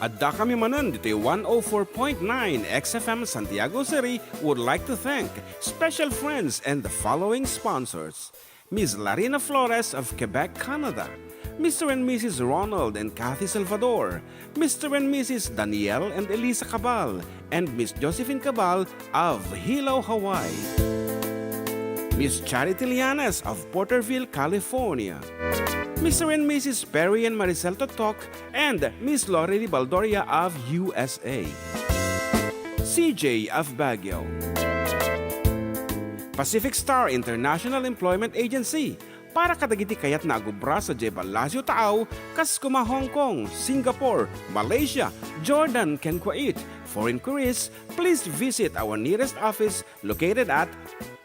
Adda kami Manen, Ditoy 104.9 XFM Santiago City would like to thank special friends and the following sponsors. Ms. Larina Flores of Quebec, Canada. Mr. and Mrs. Ronald and Kathy Salvador. Mr. and Mrs. Danielle and Elisa Cabal. And Miss Josephine Cabal of Hilo, Hawaii. Miss Charity Lianes of Porterville, California. Mr. and Mrs. Perry and Maricel Totok and Miss Lorely Baldoria of USA. CJ of Baguio. Pacific Star International Employment Agency. Para kadagiti kayat na agubra sa Jebel Lazio Tao, Kaskuma, Hong Kong, Singapore, Malaysia, Jordan, and Kuwait. For inquiries, please visit our nearest office located at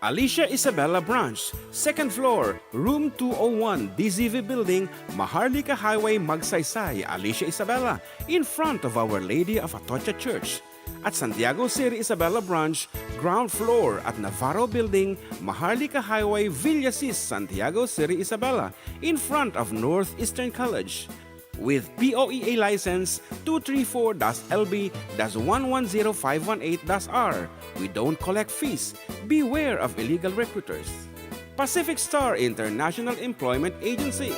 Alicia Isabella Branch, 2nd floor, room 201, DZV Building, Maharlika Highway, Magsaysay, Alicia Isabella, in front of Our Lady of Atocha Church. At Santiago City Isabella Branch, ground floor at Navarro Building, Maharlika Highway, Villasis, Santiago City Isabella, in front of Northeastern College. With POEA license 234-LB-110518-R. We don't collect fees. Beware of illegal recruiters. Pacific Star International Employment Agency.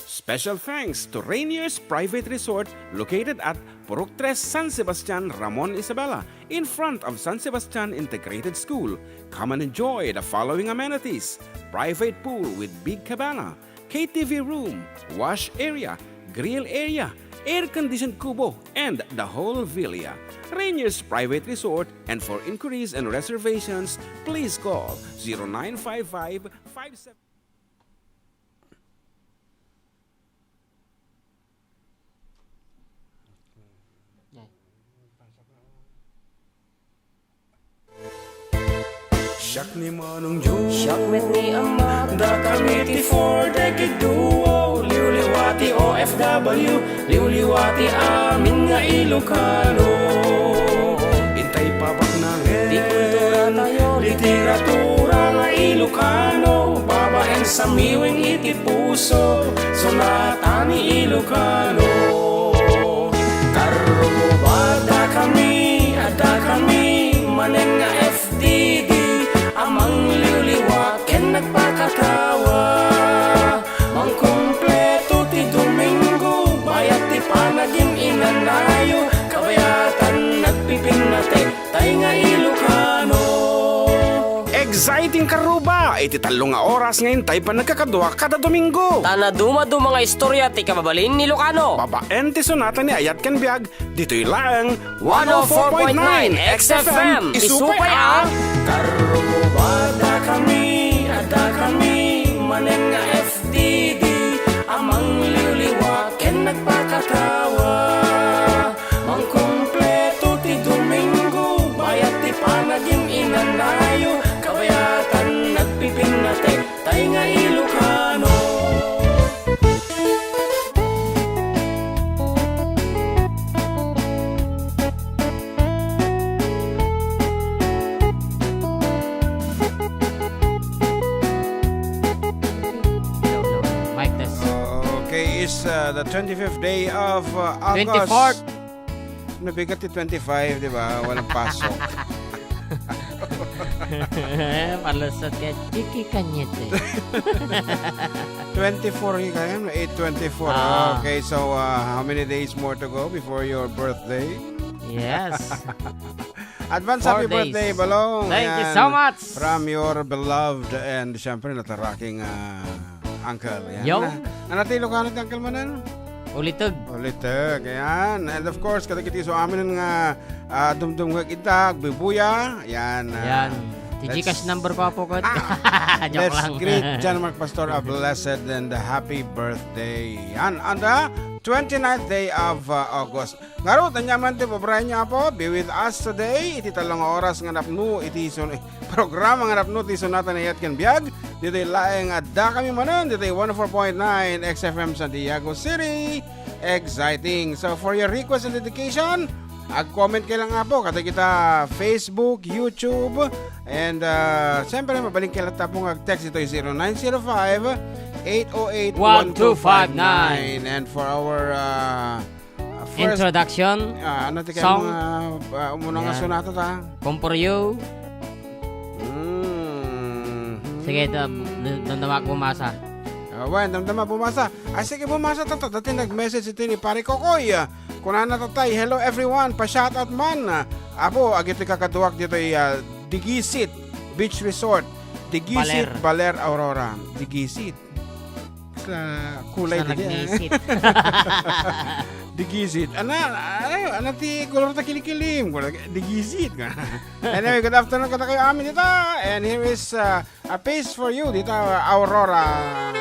Special thanks to Rainier's Private Resort located at Purok 3, San Sebastian, Ramon Isabela, in front of San Sebastian Integrated School. Come and enjoy the following amenities: private pool with big cabana, KTV room, wash area, grill area, air-conditioned kubo, and the whole villa. Rainier's Private Resort, and for inquiries and reservations, please call 0955-57... Siyak ni Manong Joe, siyak met ni Ama, da kami ti for decade duo. Liwliwati OFW, liwliwati amin nga Ilocano. Intay pabak na di kultura tayo, literatura nga Ilocano. Babaeng sa miwing iti puso, sonata ni Ilocano. Karubada kami, ada kami, manen nga FDD. Amang liwliwat ken nagpakatawa, mang kumpleto ti Domingo, bayat ti panagim inanayo, kabayatan nagpipinate, tay nga Ilocano. Exciting karuba! Iti talong nga oras ngayon tay pa nagkakadwa kada Domingo. Tana dumadu mga istorya ti kababalin ni Ilocano. Babaen ti sonata ni Ayat Ken Biag, dito'y lang 104.9 XFM, isupay ang Karubada kami, ada kami, manen nga FDD. Amang liwliwat ken nagpakatawa, mang kumpleto ti Domingo, bayat ti panagim inanayo, kabayatan nagpipinate, tay nga Ilocano. Is the 25th day of August. 24th. Nabigat ti 25, di ba? Walang pasok. Palusot ka, chiki kanyete. 24 kayo, 8:24. Okay, so how many days more to go before your birthday? Yes. Advance 4 happy days. birthday, Balong. Thank you so much. From your beloved and syempre nataraking uncle. Yan. Yo. Anati Ilocano ti Uncle Manen? Ulitog. Ulitog, ayan. And of course, kadagiti so amin nga dumdum itag, bibuya. Ayan. Yan. Gcash number pa po ko. Joke Let's lang. greet John Mark Pastor a blessed and happy birthday. Yan, on the 29th day of August. Ngaro, tanyaman ti pabrayan niya po. Be with us today. Iti talang oras nga napno. Iti programa nga napno. Iti sonata na Ayat Ken Biag. Dito laeng Adda kami Manen. Dito 104.9 XFM Santiago City. Exciting. So for your request and dedication, ag-comment kayo lang nga po. Kata kita Facebook, YouTube, and siyempre mabaling kayo lang tapong ag-text. Ito 0905 808-1259. And for our first Introduction. ano ti kayo Song. mga umunang Yan. sonata ta? Come for you. Sige, damdama ko bumasa. Bueno, damdama bumasa. Ay, sige, bumasa ta. Dati nag-message ito ni Pare Kokoy. Kunana tatay, hello everyone. Pa-shoutout man. Apo, agiti kakaduwak dito ay Digisit Beach Resort. Digisit, Baler, Aurora. Digisit. Sa kulay Sa din. nagnisit. Digisit. Ano ti kulor ta kilikilim. Digisit. Anyway, good afternoon kada kayo amin dito. And here is a piece for you dito, Aurora.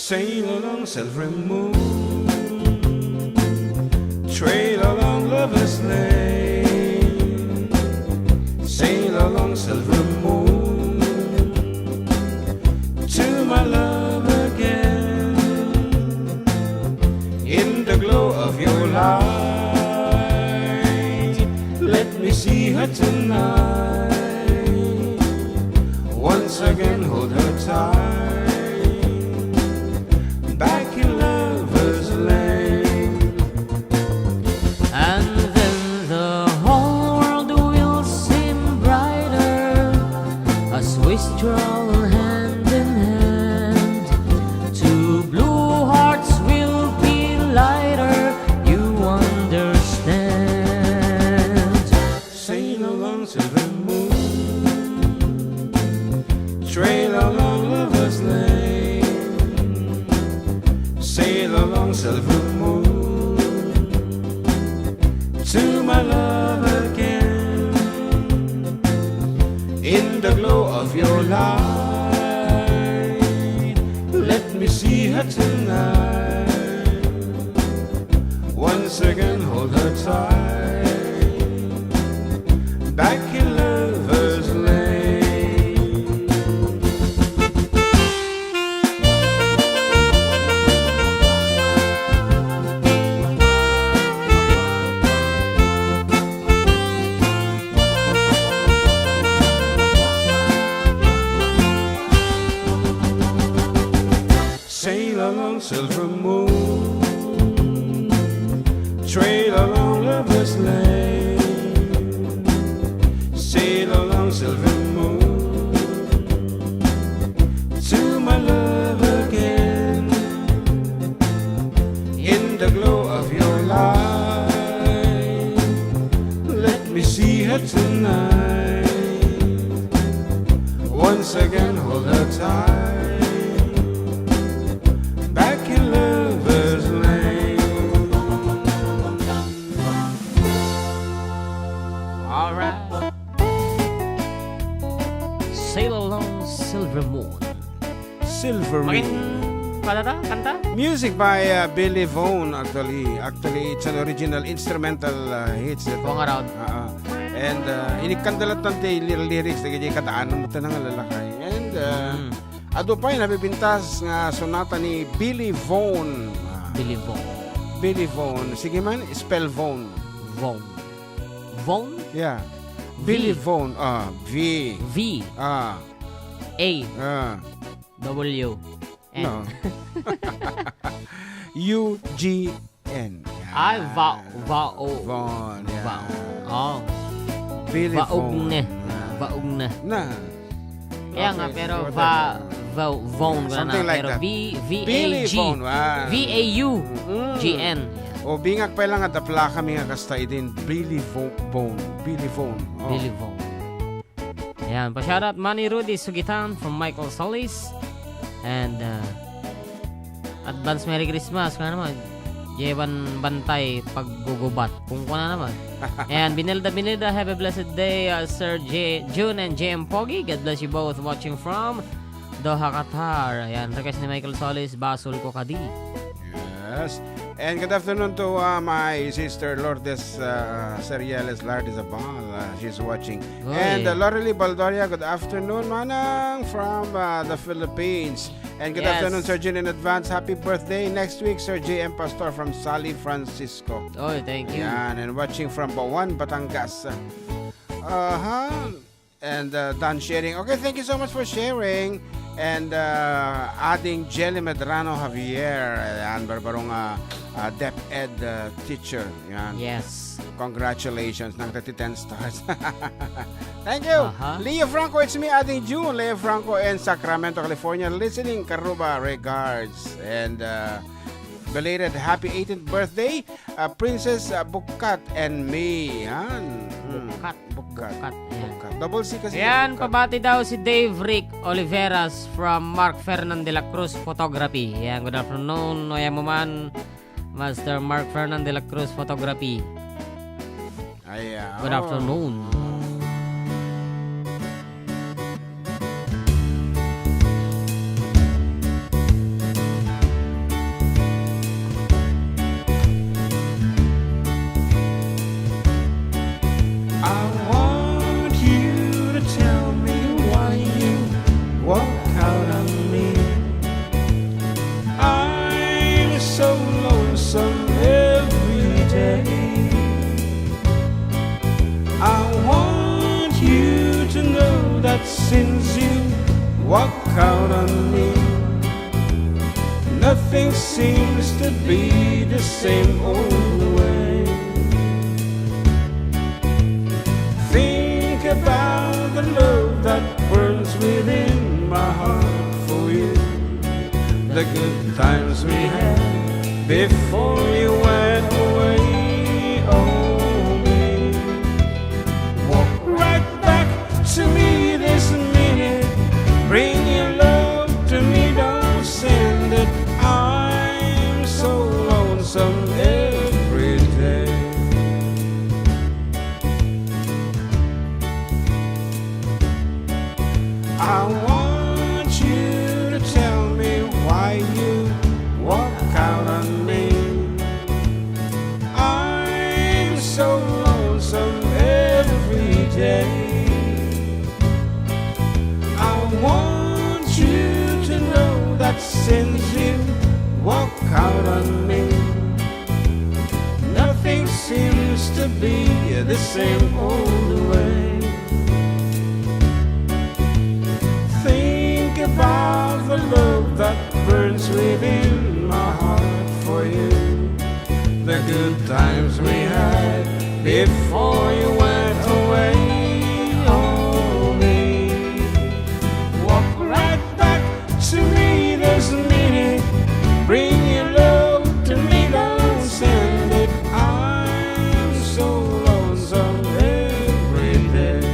Sail along silver moon, trail along lover's lane, sail along silver moon, to my love again, in the glow of your light, let me see her tonight, once again hold her tight. Back in lover's lane. And then the whole world will seem brighter as we stroll hand in hand. Two blue hearts will be lighter, you understand. Sail along silver moon, trail along lover's lane, sail along silver moon, to my love again, in the glow of your light, let me see her tonight, once again hold her tight, back in lover's lane. Sail along silver moon, trail along lover's lane, sail along silver moon, to my love again, in the glow of your light, let me see her tonight, once again hold her tight. Back in lover's lane. Alright. Sail along silver moon. Silver Makin Moon. kanta? Music by Billy Vaughn actually. Actually, it's an original instrumental hits. Going around. And inikandalat ng lyrics na ganyan kadaanan mo tanang lalakay. And ado pa yung nabibintas nga sonata ni Billy Vaughn. Billy Vaughn. Billy Vaughn. Sige man, spell Vaughn. Vaughn. Vaughn? Yeah. V. Billy Vaughn. V. V. A. W. N. No. U-G-N. Ay, Vaughn. Vaughn. Yeah. Oh. Billy Vaugn. Vaughn. Vaugn. Na. Kaya nga, Okay, pero so Vaughn ko na. Something like Pero that. V-A-G. Billy Vaughn. V-A-U-G-N. O bingak pa lang at apla kami nga kastay din. Billy Vaughn. Billy Vaughn. Oh. Billy Vaughn. Ayan, pa-shoutout Manny Rudy Sugitan from Michael Solis. And advance Merry Christmas. Kaya naman, Jevan Bantay paggugubat. Kung kuna naman. And Binilda, have a blessed day, Sir June and JM Pogi. God bless you both watching from Doha, Qatar. Ayan, request ni Michael Solis, Basol ko kadi. Yes. And good afternoon to my sister Lourdes Serieles Lardizabal. She's watching. Oy. And Lorely Baldoria, good afternoon, Manang, from the Philippines. And good Yes. afternoon, Sir Jin, in advance. Happy birthday next week, Sir J.M. Pastor from Sally Francisco. Oh, thank you. Yan, and watching from Bawan, Batangas. And done sharing. Okay, thank you so much for sharing. And adding Jelly Medrano Javier. Yan, barbarong DepEd teacher. Yan. Yes. Congratulations ng 10 stars. Thank you. Uh-huh. Leo Franco, it's me, adding June. Leo Franco in Sacramento, California. Listening, Karuba, regards. And belated happy 18th birthday, Princess Bukat and me. Yan. Bukat. Bukat. Ayan. Bukat. Double C kasi. Yan, Bukat. pabati daw si Dave Rick Oliveras from Mark Fernan de la Cruz Photography. Yan, good afternoon. O yan mo man, Master Mark Fernan de la Cruz Photography. Ayan. Good afternoon. I want you to tell me why you walk out on me. I'm so lonesome every day. I want you to know that since you walk out on me, nothing seems to be the same old way. Think about the love that burns within my heart for you. The good times we had before you went away. Oh, me. Walk right back to me this minute. Bring your love to me, don't send it. I'm so lonesome every day. I want you to tell me why you walk out on me. I'm so lonesome every day. I want you to know that since you walk out on me, nothing seems to be the same old way. Think about the love that burns within my heart for you. The good times we had before you went away. Oh, me. Walk right back to me this minute. Bring your love to me, don't send it. I'm so lonesome every day.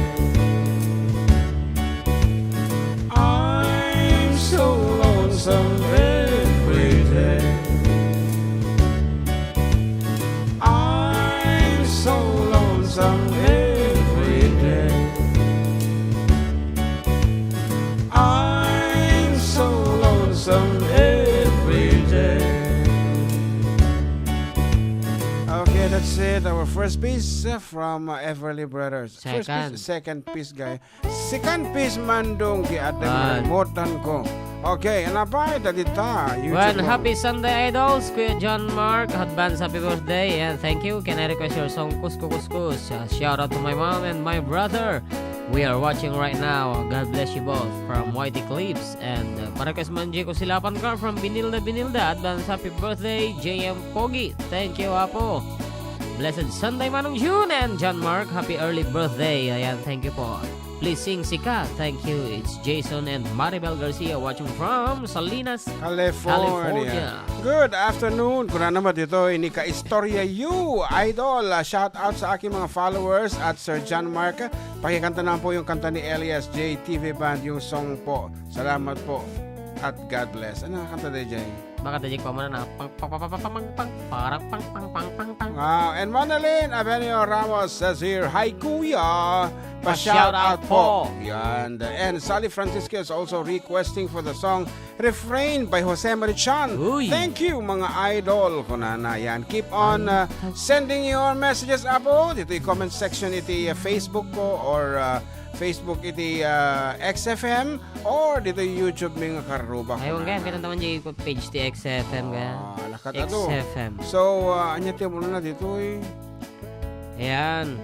I'm so lonesome every day. I'm so lonesome every day. I'm so lonesome every day. Okay, that's it. Our first piece from Everly Brothers. First Second. piece, second piece, guy. Second piece, mandong ki Adda Man. remotan ko. Okay, and abay, dadita. Well, happy Sunday, idols. Kuya John Mark, advance happy birthday and thank you. Can I request your song Kuskus Kuskus? Shout out to my mom and my brother. We are watching right now. God bless you both from Whitey Clips. And pa-request man Jeko Silapan Car from Binilda Binilda. Advance happy birthday, JM Pogi. Thank you, Apo. Blessed Sunday, Manong June and John Mark. Happy early birthday. Ayan, thank you po. Please sing Sika. Thank you. It's Jason and Maribel Garcia watching from Salinas, California. Good afternoon. Kuna naman dito, ini ka-istorya you, idol. Shout out sa aking mga followers at Sir John Mark. Pakikanta na po yung kanta ni Elias J TV Band, yung song po. Salamat po. at God bless. Ano kanta day, Jay? Baka tajik pa mo na parang pang. Wow. And Manalyn Avenio Ramos says here, hi Kuya, Pa-shout out po. Yan. And Sally Francisco is also requesting for the song Refrain by Jose Marichan. Uy. Thank you mga idol ko na yan. Keep on sending your messages apo. Dito yung comment section iti Facebook ko or Facebook iti XFM or dito YouTube mga karuba ko Ayun na. kaya, kita naman yung page ti XFM kaya. Lakat ato. XFM. So, anya tiyo muna na dito eh. Ayan.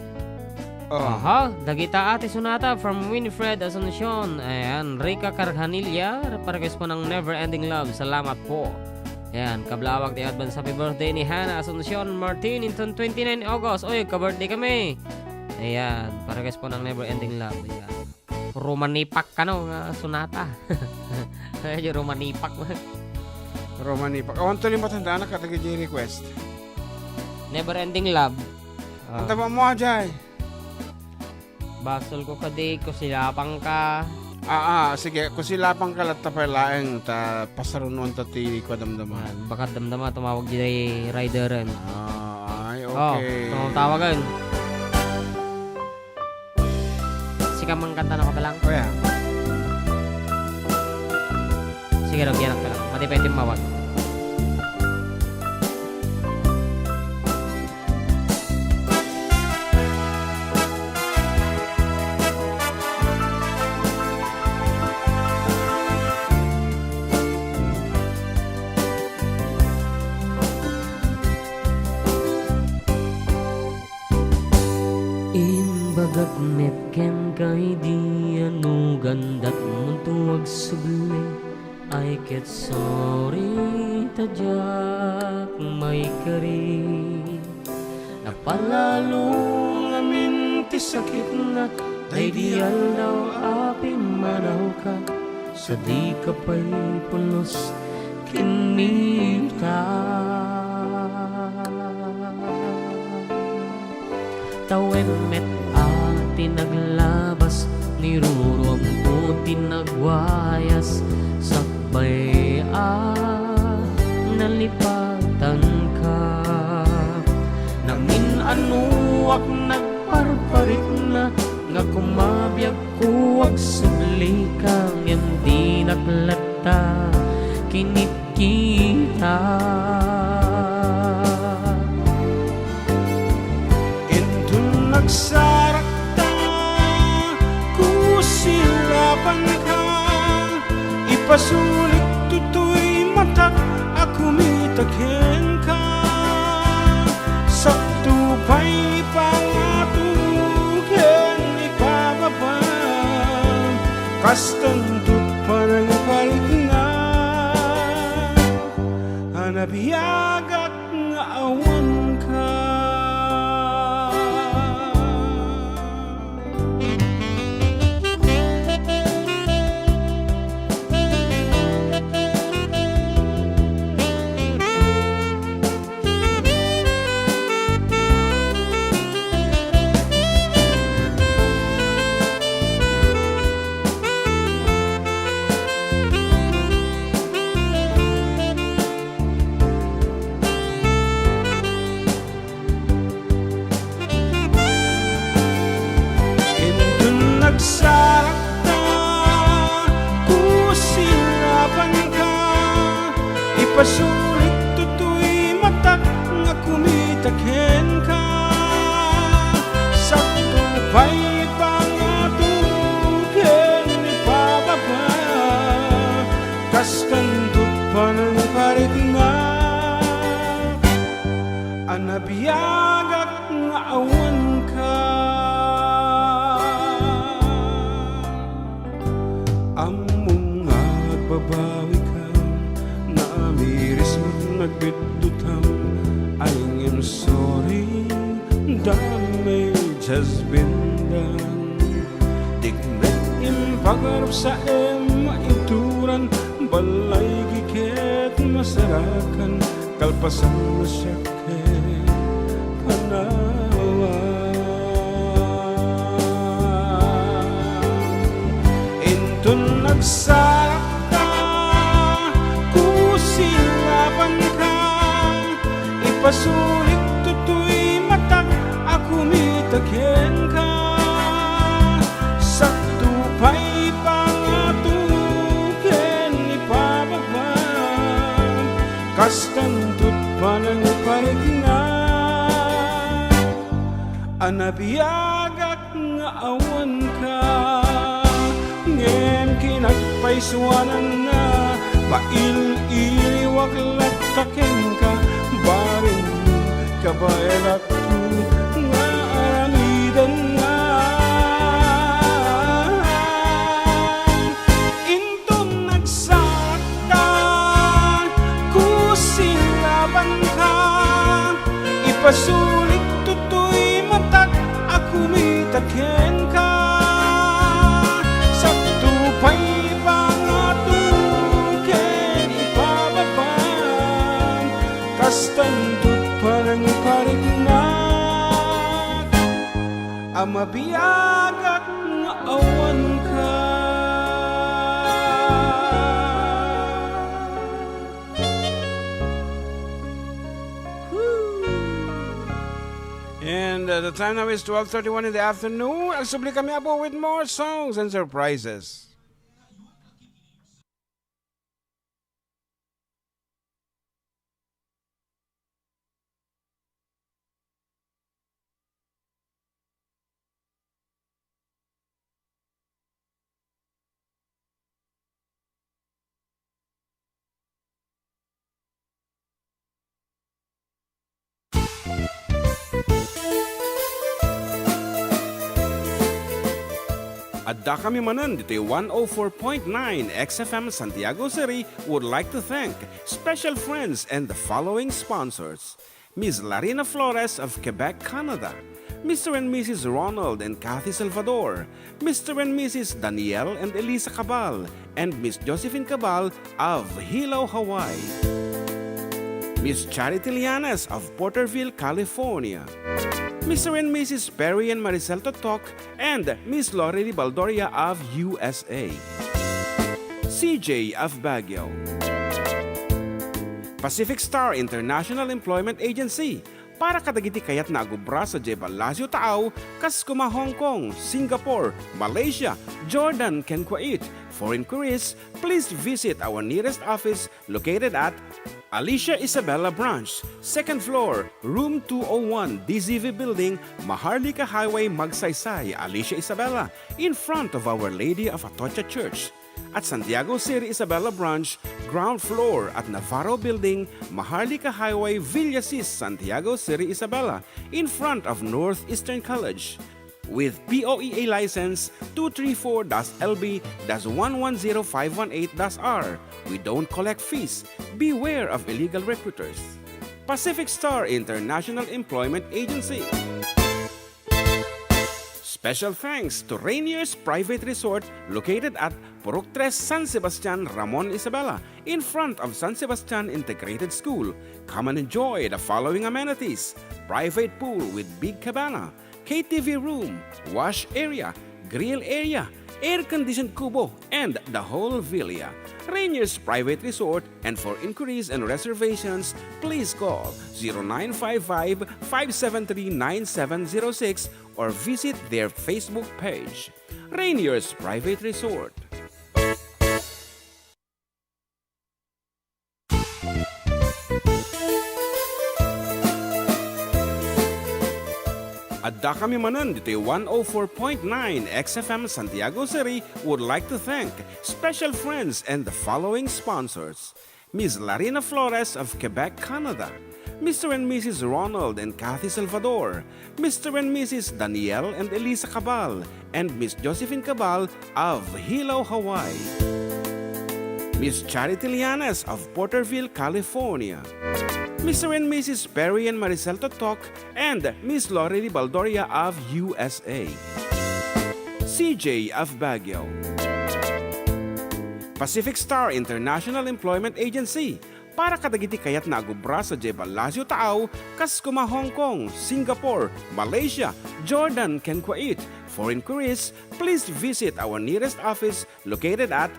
Oh. Aha, dagita ate sunata from Winifred Asuncion. Ayan, Rica Carhanilla, parekas po ng Never Ending Love. Salamat po. Ayan, kablawag di advance happy birthday ni Hannah Asuncion Martin into 29 August. Oy, ka-birthday kami. Ayan, parekas po ng Never Ending Love. Ayan. Romanipak ka no, sunata. Ayan, Romanipak. Romanipak. Awan tuloy matanda na katagay request. Never Ending Love. Ang taba mo, Jai. Basol ko kadi, kusilapang ka. Sige. Kung sila pang kalat tapalaeng ta pasarunuan ta tili ko damdaman. Baka damdama tumawag di rideran. Ay, okay. Tawagan. Sika mang kanta na ko lang. Oh, yeah. Sige, nagyanak ka lang. Matipwede mawag. Imbagat metken kay di ano gandat muntuwag subli I get sorry tadyak may kari napalalong amin ti sakit na day di daw api manaw ka sa di ka pa'y pulos kinita tawen met ati naglabas niruruam ko tinagwayas sakbay nalipatan ka namin anuak nagparparit na nga kumabiyag kuwag subli kang hindi naglata kinit kita Nagsarakta kusilapan ka ipasulit tutoy matak ako mitaghen ka sakto pa'y pangatugen ipababa kastang parang palit na hanabiyagak nga awan ka Nagsakta kusilapan ka ipasulit tutoy matak nga kumitaghen ka sakto pa'y pangatugen ipababa kastandot pa ng parit na anabiyagak nga awan ka among agbabawi ka na amiris mo't nagbidutam I am sorry damage has been done dignet impagarap sa maituran balay giket masarakan kalpasan masyake panawa nagsakta Ipasulit tutoy matag ako mitaken ka. Sakto pa'y pangatuken ipababang kastantut panang parigna. Anabiyagak nga awan ka ngem kinagpaiswanan na pail-iliwag lataken ka barin kabaelat tu nga aramidan nga inton nagsakta kusilaban ka ipasulit tutoy matag ako mitaken ka. Sakto pa'y pangatuken ipababang kastantut parang parignak amabiyagak nga awan ka. And the time now is 12:31 in the afternoon. Agsubli kami abo with more songs and surprises. Adda kami Manen, Ditoy 104.9 XFM Santiago City would like to thank special friends and the following sponsors. Ms. Larina Flores of Quebec, Canada. Mr. and Mrs. Ronald and Kathy Salvador. Mr. and Mrs. Danielle and Elisa Cabal. And Miss Josephine Cabal of Hilo, Hawaii. Miss Charity Lianas of Porterville, California. Mr. and Mrs. Perry and Maricel Totok, and Miss Lorely Baldoria of USA. CJ of Baguio. Pacific Star International Employment Agency, para kadagiti kayat na agubra sa Jebel Lazio Taaw, kas kuma Hong Kong, Singapore, Malaysia, Jordan, ken Kuwait. For inquiries, please visit our nearest office located at Alicia Isabella Branch, 2nd floor, room 201, DZV Building, Maharlika Highway, Magsaysay, Alicia Isabella, in front of Our Lady of Atocha Church. At Santiago City Isabella Branch, ground floor at Navarro Building, Maharlika Highway, Villasis, Santiago City Isabella, in front of Northeastern College. With POEA license 234-LB-110518-R. We don't collect fees. Beware of illegal recruiters. Pacific Star International Employment Agency. Special thanks to Rainier's Private Resort located at Purok 3, San Sebastian, Ramon Isabela, in front of San Sebastian Integrated School. Come and enjoy the following amenities: private pool with big cabana, KTV room, wash area, grill area, air-conditioned kubo, and the whole villa. Rainier's Private Resort, and for inquiries and reservations, please call 0955-573-9706 or visit their Facebook page. Rainier's Private Resort. Adda kami Manen, Ditoy 104.9 XFM Santiago City would like to thank special friends and the following sponsors. Ms. Larina Flores of Quebec, Canada. Mr. and Mrs. Ronald and Kathy Salvador. Mr. and Mrs. Danielle and Elisa Cabal. And Miss Josephine Cabal of Hilo, Hawaii. Miss Charity Lianas of Porterville, California. Mr. and Mrs. Perry and Maricel Totok, and Miss Lorely Baldoria of USA. CJ of Baguio. Pacific Star International Employment Agency, para kadagiti kayat na agubra sa Jebel Lazio Taaw, kas kuma Hong Kong, Singapore, Malaysia, Jordan, ken Kuwait. For inquiries, please visit our nearest office located at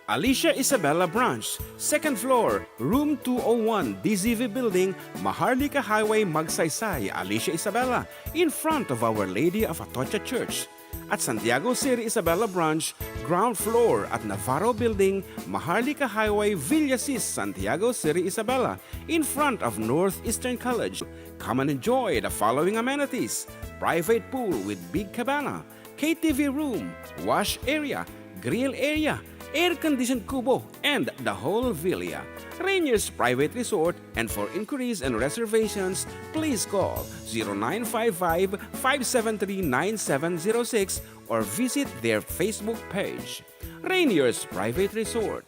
Alicia Isabella Branch, 2nd floor, room 201, DZV Building, Maharlika Highway, Magsaysay, Alicia Isabella, in front of Our Lady of Atocha Church. At Santiago City Isabella Branch, ground floor at Navarro Building, Maharlika Highway, Villasis, Santiago City Isabella, in front of Northeastern College. Come and enjoy the following amenities: private pool with big cabana, KTV room, wash area, grill area, air-conditioned kubo, and the whole villa. Rainier's Private Resort, and for inquiries and reservations, please call 0955-573-9706 or visit their Facebook page. Rainier's Private Resort.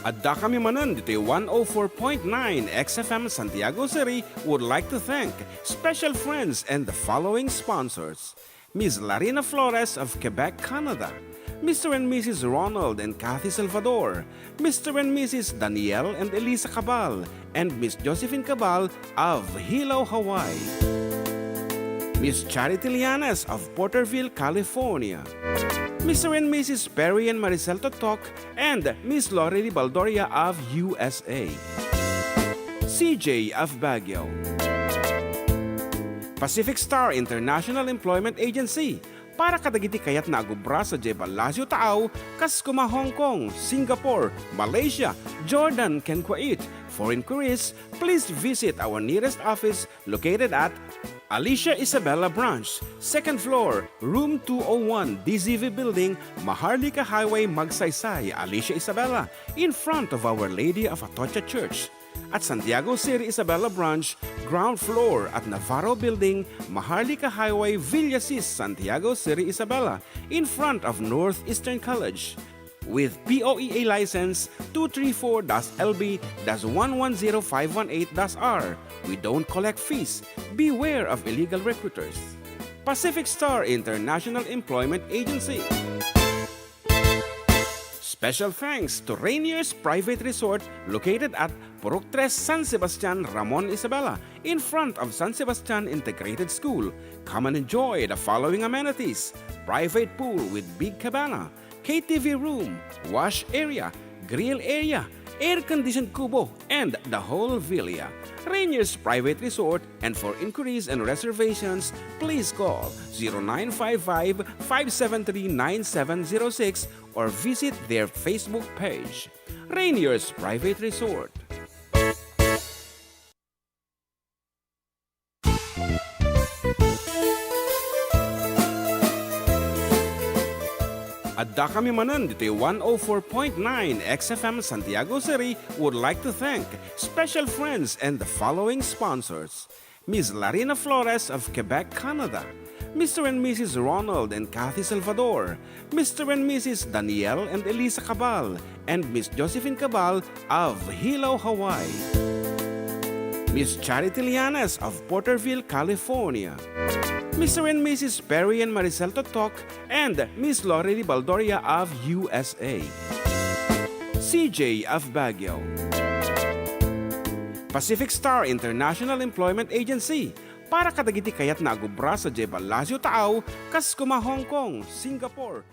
Adda kami Manen, Ditoy 104.9 XFM Santiago City would like to thank special friends and the following sponsors: Ms. Larina Flores of Quebec, Canada, Mr. and Mrs. Ronald and Kathy Salvador, Mr. and Mrs. Danielle and Elisa Cabal, and Miss Josephine Cabal of Hilo, Hawaii, Miss Charity Lianes of Porterville, California, Mr. and Mrs. Perry and Maricel Totok, and Miss Lorely Baldoria of USA, CJ of Baguio, Pacific Star International Employment Agency, para kadagiti kayat na agubra sa Jebel Lasio Taaw, kas kuma Hong Kong, Singapore, Malaysia, Jordan, ken Kuwait. For inquiries, please visit our nearest office located at Alicia Isabella Branch, 2nd floor, room 201, DZV Building, Maharlika Highway, Magsaysay, Alicia Isabella, in front of Our Lady of Atocha Church. At Santiago City Isabella Branch, ground floor at Navarro Building, Maharlika Highway, Villasis, Santiago City Isabella, in front of Northeastern College. With POEA license 234-LB-110518-R. We don't collect fees. Beware of illegal recruiters. Pacific Star International Employment Agency. Special thanks to Rainier's Private Resort located at Purok 3, San Sebastian, Ramon Isabela, in front of San Sebastian Integrated School. Come and enjoy the following amenities: private pool with big cabana, KTV room, wash area, grill area, air-conditioned kubo, and the whole villa. Rainier's Private Resort, and for inquiries and reservations, please call 0955-573-9706 or visit their Facebook page. Rainier's Private Resort. Adda kami Manen, Ditoy 104.9 XFM Santiago City would like to thank special friends and the following sponsors: Ms. Larina Flores of Quebec, Canada, Mr. and Mrs. Ronald and Kathy Salvador, Mr. and Mrs. Danielle and Elisa Cabal, and Miss Josephine Cabal of Hilo, Hawaii, Miss Charity Lianes of Porterville, California, Mr. and Mrs. Perry and Maricel Totok, and Miss Lorely Baldoria of USA, CJ of Baguio, Pacific Star International Employment Agency, para kadagiti kayat na agubra sa Jebel Lasio Taaw, kas kuma Hong Kong, Singapore.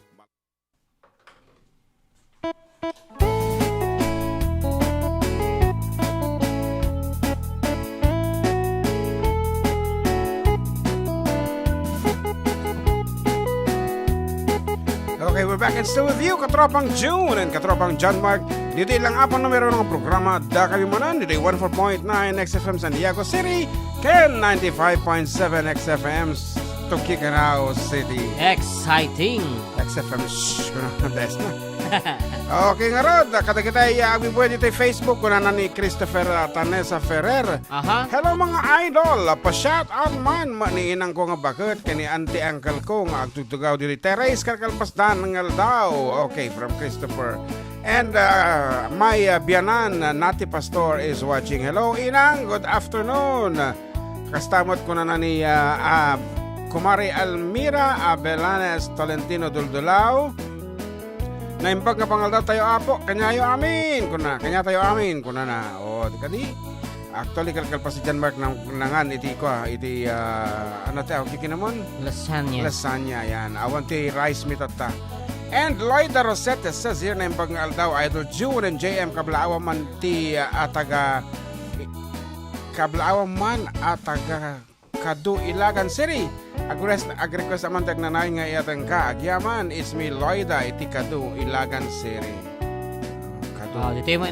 Okay, we're back and still with you, Katropang June and Katropang John Mark. Dito lang apang numero ng programa Da Kami Manan. Dito 14.9 XFM Santiago City, Ken 95.7 XFM Tuguegarao City. Exciting! XFM, des na. Okay nga rod, kadagitay agbibuhay dito Facebook kuna na ni Christopher Tanesa Ferrer. Aha. Hello mga idol, pa-shout out man maniinang ko nga bakit kani auntie uncle ko nga agtutugaw dito Teres Karkalpasdan ng daw. Okay, from Christopher. And my biyanan Nati Pastor is watching. Hello Inang, good afternoon. Kastamot ko na ni Kumari Almira Abelanes Tolentino Duldulao. Naimbag nga pangal daw tayo apo, kanyayo amin kuna, kanya tayo amin kuna na. O, di kani. Actually, kalkal pa si John Mark nangan iti ko iti ano tayo, kikinamon? Lasagna. Lasagna, yan. Awan ti rice meat at ta. And Lloyda Rosette says here na yung pag-ngal daw, Idol June and JM kablaawa man ti ataga kablaawa man ataga Kadu Ilagan City. Ag-request naman tagnanay nga iatang ka. Agyaman, it's me Lloyda iti Kadu Ilagan City. Dito yung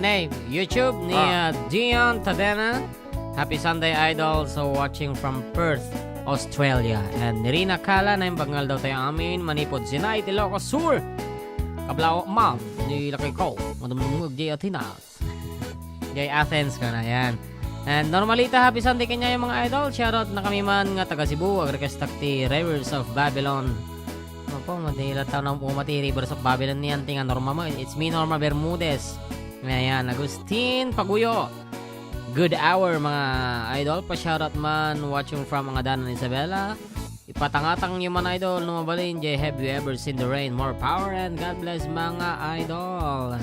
YouTube ni Dion Tadena. Happy Sunday, Idol. So watching from Perth, Australia. And Nirina Kala na yung bangal daw tayo amin. Manipod Sinay, Ilocano Sur. Kablaw, ma'am. Nilakay ko. Madumumug, Jay Atinas. Jay Athens ka na, yan. And normalita, happy Sunday kanya yung mga idol. Shoutout na kami man nga taga Cebu. Agrekas takti Rivers of Babylon. Opo, madila tao na umati Rivers of Babylon niyan. Tinga Norma mo. It's me, Norma Bermudez. Ayan, Agustin Paguyo. Good hour mga idol. Pa-shoutout man watching from mga Danan Isabela. Ipatangatang yung mga idol na mabalin. Jay, have you ever seen the rain? More power and God bless mga idol.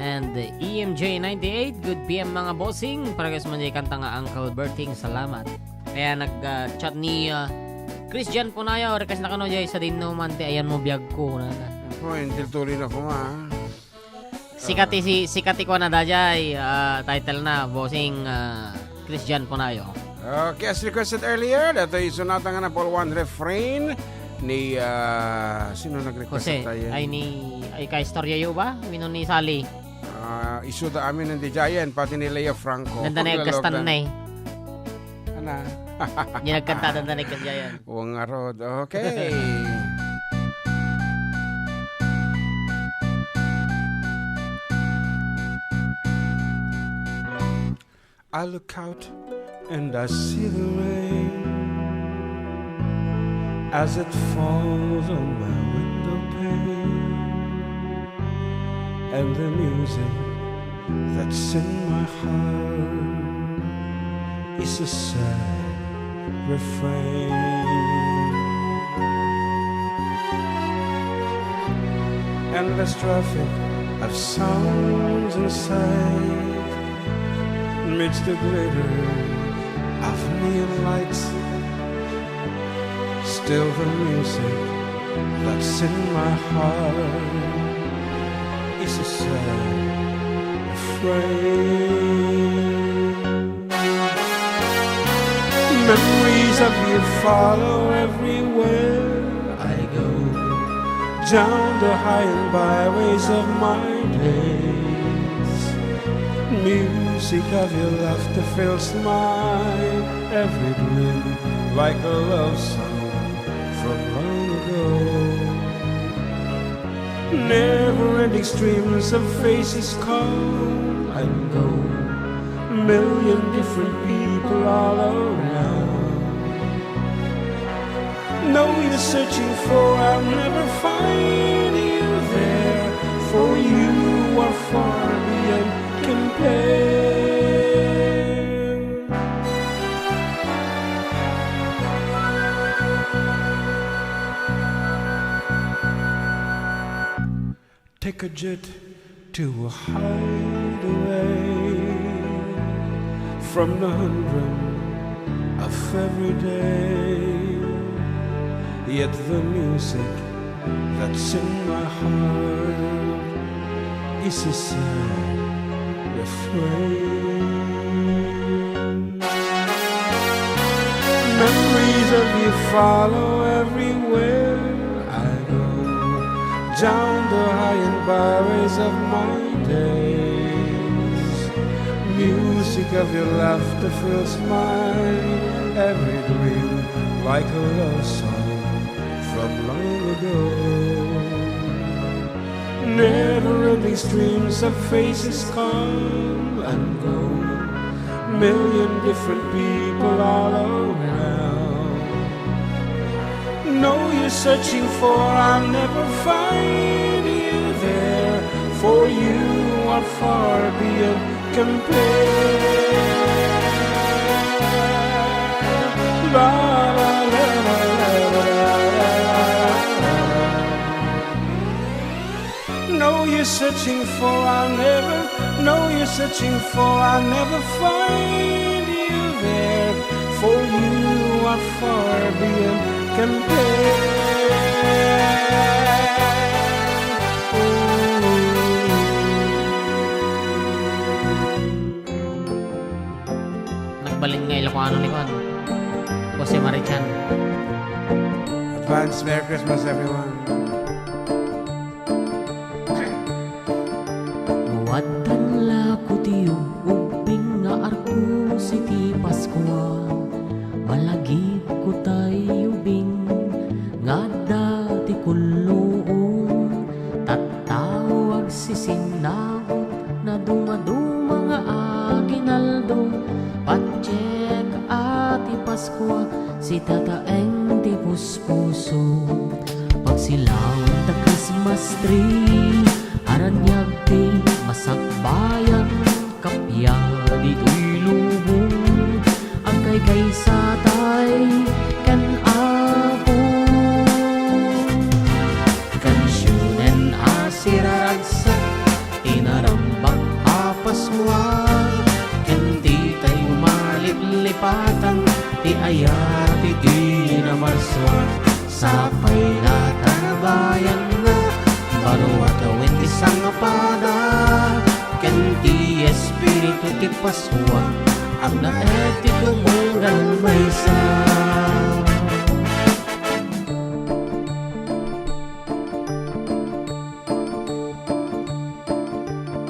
And EMJ98, good PM mga bossing. Paragas man jay kanta nga Uncle Berting, salamat. Kaya nag-chat ni Christian Punayo. Rekas na kano jay sa din no man. Ayan mo biyag ko. Ako, hindi tuloy na ko ma. Sikati ko na dajay, title na, bossing Christian Punayo. Okay, as requested earlier, ito yung sunata nga na Paul One refrain ni, sino nag-request tayo? Ay ka istorya yo ba? Mino ni Sally. Isuda amin ng Giant, pati ni Leo Franco. Nanda na yung kastan na eh. Ano? Yung nagkanta, nanda na yung Giant. Uwang arod, okay. I look out and I see the rain as it falls on my window pane, and the music that's in my heart is a sad refrain. Endless traffic of sounds and sights amidst the glitter of neon lights. Still the music that's in my heart is a sad refrain. Memories of you follow everywhere I go, down the high and byways of my days. Music of your laughter fills my every dream like a love song from long ago. Never-ending streams of faces come and go, million different people all around. No, you're searching for, I'll never find you there, for you are far beyond compare. Take a jet to a hideaway from the humdrum of every day. Yet the music that's in my heart is a sad refrain. Memories of you follow everywhere I go, down the high and byways of my days. Music of your laughter fills my every dream like a love song from long ago. Never-ending streams of faces come and go, million different people all around. No, you're searching for, I'll never find you there, for you are far beyond compare. La, la, la, la, la, la. No, you're searching for, I'll never. No, you're searching for, I'll never find for you are far beyond compare. Nagbaling nga Ilocano ni Juan. Jose Marichan. Advance Merry Christmas, everyone. Watan la ko tiyo, ubing nga arko City Paskwa. Malagip ko tayo ubing, nga dati kulong. Tatawag si sinawot, na dumaduma nga aginaldo. Patsek ati Paskwa, si tataeng ti puspuso. Pagsilawin ta Christmas tree, aranyag ti masakbayan, kapya dito'y lubong. Ang kay sa tay kan apo, kansyonen asiraragsak, tinarambak apaswag. Hindi tayo maliplipatan, ti ayati ti namarswag. Sapay na tanabayan na, baruat awin ti sangapada. Kanti espiritu ti paswa, ang naeti tumugal may sa.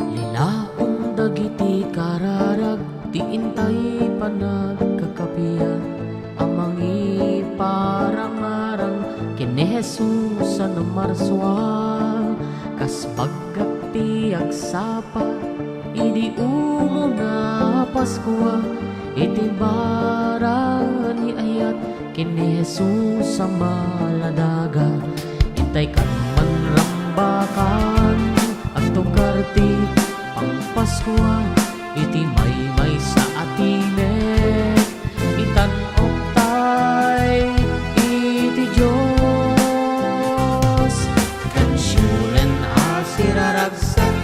Lilaong dagiti kararag, ti intay panagkakapiya. Amangi parang-arang, kini Jesus sa namarswa. Kas pagkati agsapa, idi umuna Paskwa. Iti bara ni ayat, kini Jesus sa maladaga. Itay kan manrambakan, at tukarti pang Paskwa. Iti may sa atimet, itan oktay iti Diyos. Kansyonen asiraragsak,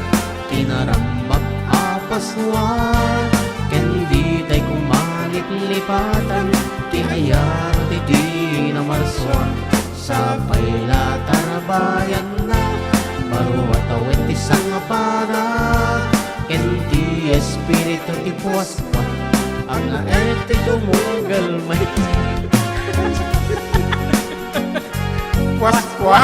tinarambak apaswag. Kendi tay kumalik-lipatan, ti ayati di namarswag. Sapay la tarabayan na, baruat awin ti sangapada. Kendi espiritu ti puaspa, ang naeti tumugal may. Paskwa.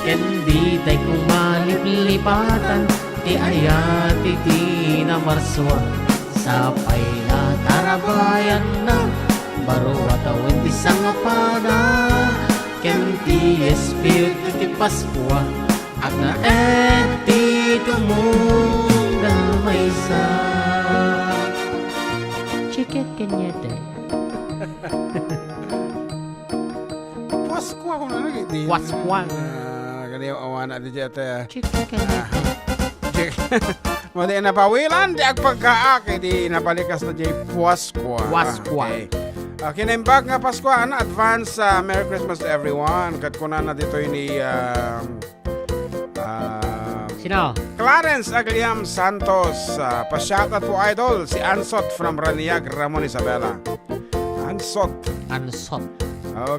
Kendi tay kumaliplipatan, ti ayati ti namarswa. Sapay na tarabayan na, baruat awin ti sangapada. Kendi espiritu ti Paskwa, ang naeti tumugal may sa. Chiket kenyete. Paskwa ko na nagiti. Paskwa. Kaniyo awana di jete. Chiket kenyete. Mali na pawilan, di agpagkaak, di napalikas na di Paskwa. Paskwa. Okay, kinaimbag nga Pasko, advance Merry Christmas to everyone. Kat kuna na dito ni Sino? Clarence Agliam Santos. Pa-shoutout po idol, si Ansot from Raniag, Ramon Isabela. Ansot.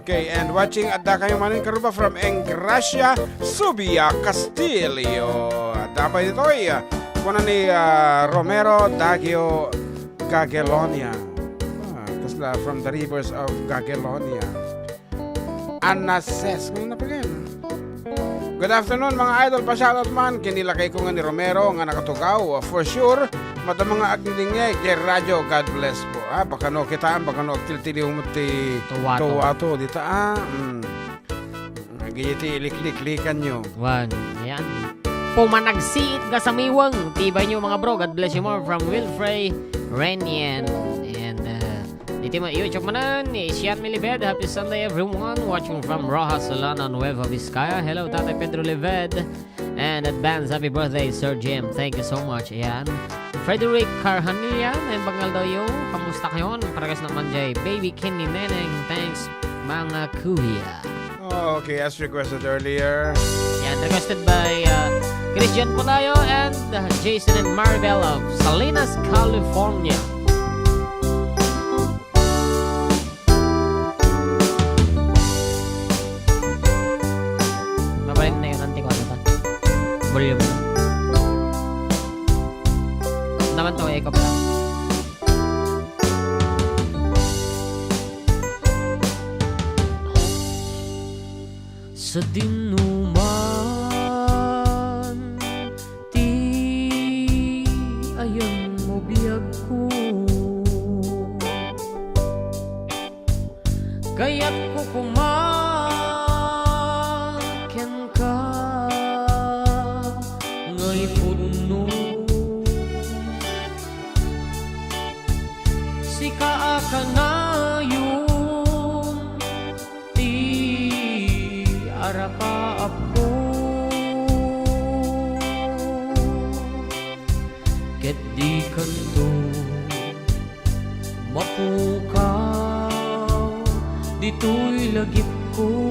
Okay, and watching Adda kayo Manen Karuba from Engracia, Subia, Castillo. Adda pa Ditoy. Kuna ni Romero Dagio Gagelonia. From the rivers of Gagelonia. Anases. Ngayon na pala yan. Good afternoon mga idol. Pa-shoutout man. Kinilakay ko nga ni Romero nga nakatugaw. For sure, mata mga agniling niya. Kaya radyo, God bless po. Baka no kitaan, baka no tiltili umuti tuwato. Dito Gayiti ilik-liklikan nyo. Wan. Ayan. Pumanagsiit ga sa miwang. Tibay nyo mga bro. God bless you more from Wilfrey Renian. And dito mo YouTube manan. Isian Milibed. Happy Sunday everyone. Watching from Rojas, Solana, Nueva Vizcaya. Hello Tatay Pedro Lived. And advance happy birthday Sir Jim. Thank you so much. Ayan. Frederick Carhanian. And bangal daw yung. Kamusta kayo? Paragas naman jay. Baby Kenny Neneng. Thanks mga kuya. Okay, as requested earlier. Yan, requested by Christian Polayo and Jason and Maribel of Salinas, California. sa dinuman ti ayan mo biyag ko, kaya't ko kumaken ka ngay puno, si kaaka na yung ti arapa apo, ket di kanto mapukaw dito'y lagip ko,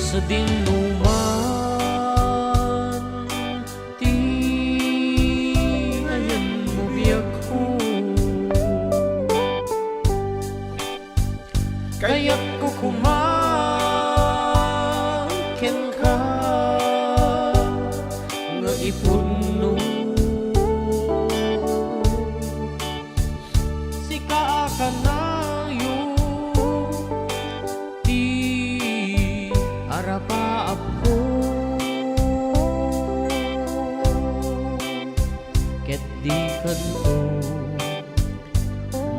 sa dinuman ti ayan mo biyag ko, kaya't ko kumaken ka nga ipuno, si kaaka na yung ti arapa apo, ket di kanto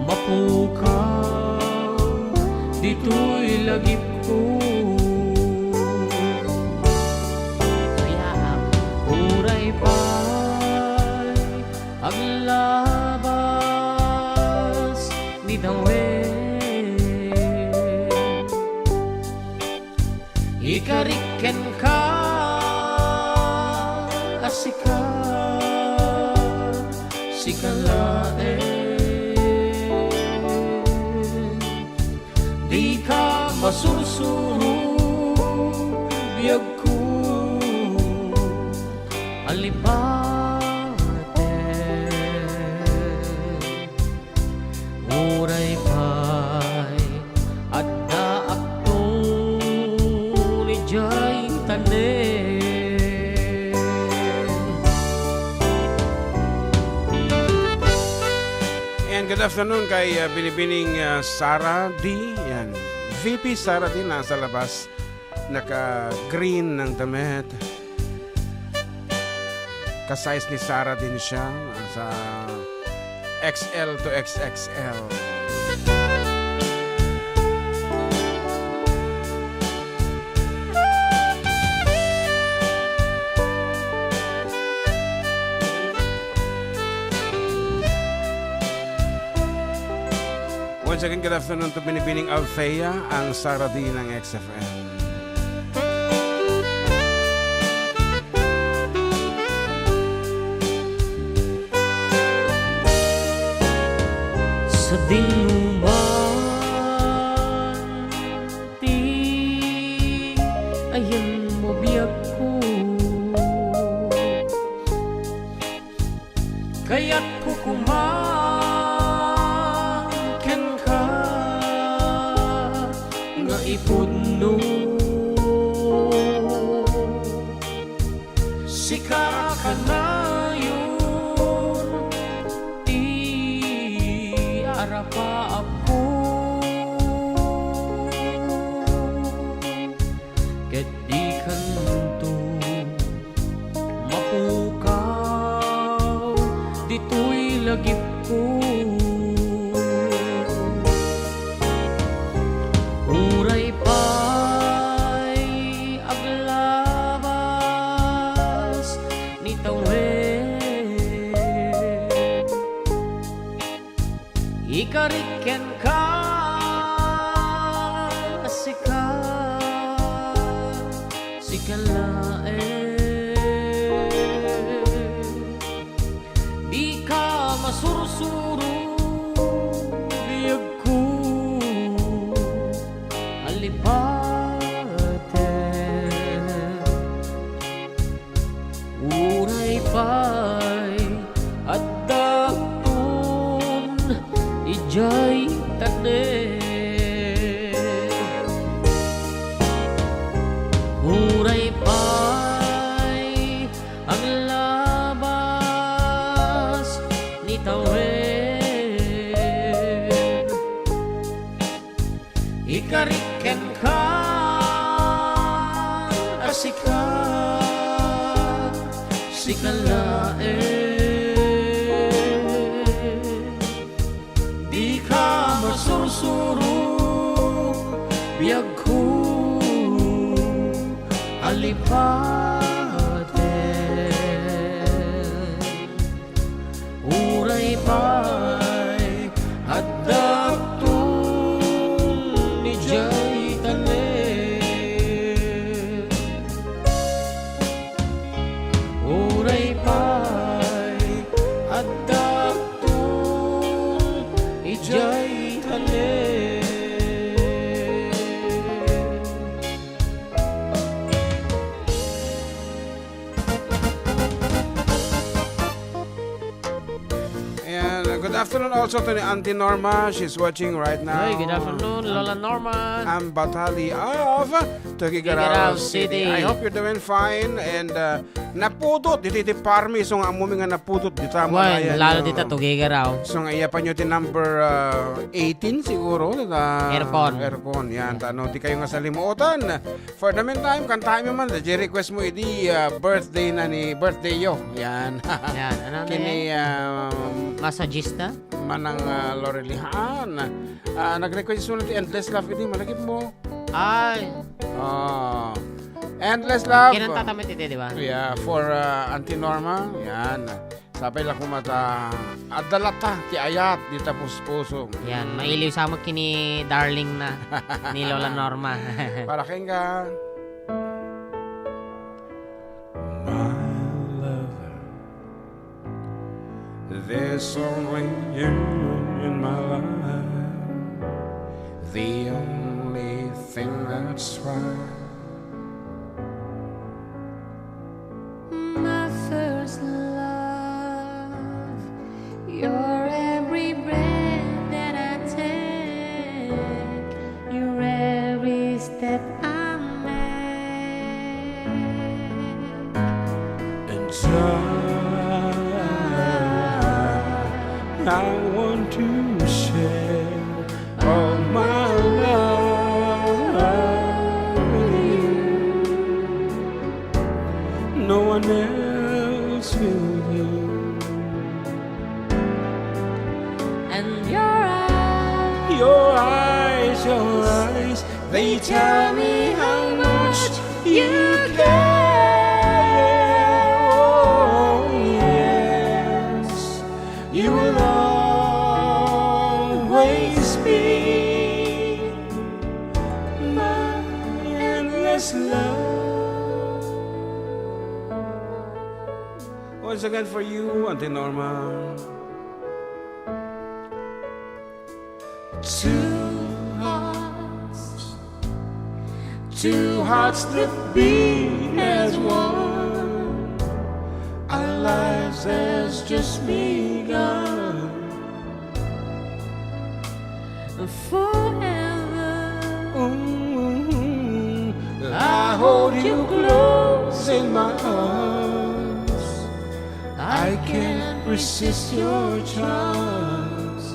mapukaw dito'y lagip ko, kaya ang uray pa'y aglabas ni dawen, ikariken ka asika sikalaen, di ka masursuro biyag ko alipaten, uray pa'y adda akton ijay tanen. And good afternoon kay Binibining Sara D. Yan. VP Sara D nasa labas. Naka-green ng damit. Ka-size ni Sara din siya. Sa XL to XXL. Once again, good afternoon to Binibining Althea, ang Sara D ng XFM. Sa dinuman ti ayan mo biyag ko, kaya't ko kumaken ka nga ipuno, si kaaka na yun ti arapa apo, ket di kanto mapukaw dito'y lagip ko, uray pa'y aglabas ni tawen, ikariken ka asika sikalaen, di ka masursuro biyag ko alipaten, uray pa'y adda akton ijay tanen, uray pa'y ang labas ni tawen, gariken ka asika sikalae di ka masursuro biyag ko alipate uray pa'y Adda ni jay tale uray pa'y Adda ni jay tale. Good afternoon also to the Auntie Norma. She's watching right now. Hey, good afternoon, Lola Norma. I'm Batali of Tuguegarao Tuguegarao City. City. I hope you're doing fine. And napudot, dito parmi. So nga amumi nga napudot dito. Well, lalo dito Tuguegarao. So nga iya pa nyo ti number 18 siguro. Aircon. Yan. Tano, di kayo nga salimuotan. For the meantime, kantahin mo man. The request mo idi birthday na ni birthday yo. Yan. Yan, ano na Kini masajista? manang Lorelihan. Nag-request mo ti Endless Love idi. Malagip mo. Ay. Endless Love. Kinanta tamit ito, di ba? Yeah, for Auntie Norma. Yan. Sabay lang kumata. Adalata ti ayat di tapos puso. Yan, mailiw sa mo kini darling na ni Lola Norma. Para kayong ka. My lover, there's only you in my life. The only thing that's right. My first love, your every breath that I take, your every step I make. And I want to share all my love with you. No one else will do. And your eyes, they tell me how much you care. Oh, yes, you will always be my endless love. Once again for you, Auntie Norma. Two hearts that beat as one. Our lives has just begun. forever. I hold you close in my arms. I can't resist your charms.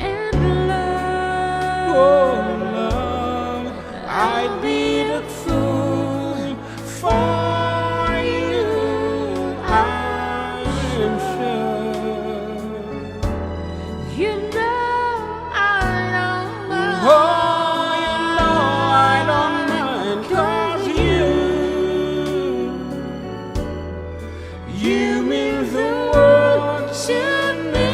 And love, Oh, love, I'd be the fool for you. I'm sure. you know I don't know. Oh, you know I don't mind 'cause you mean the world to me.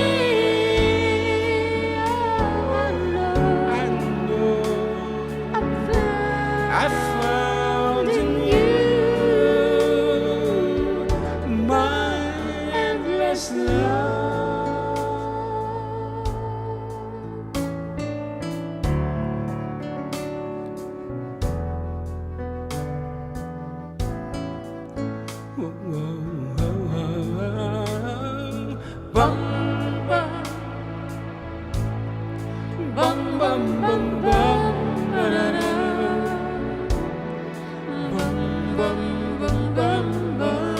I know I know I I found in you my endless love. Bum, bum, bum, bum, bum, bum, ba-da-da. Bum, bum, bum, bum, bum.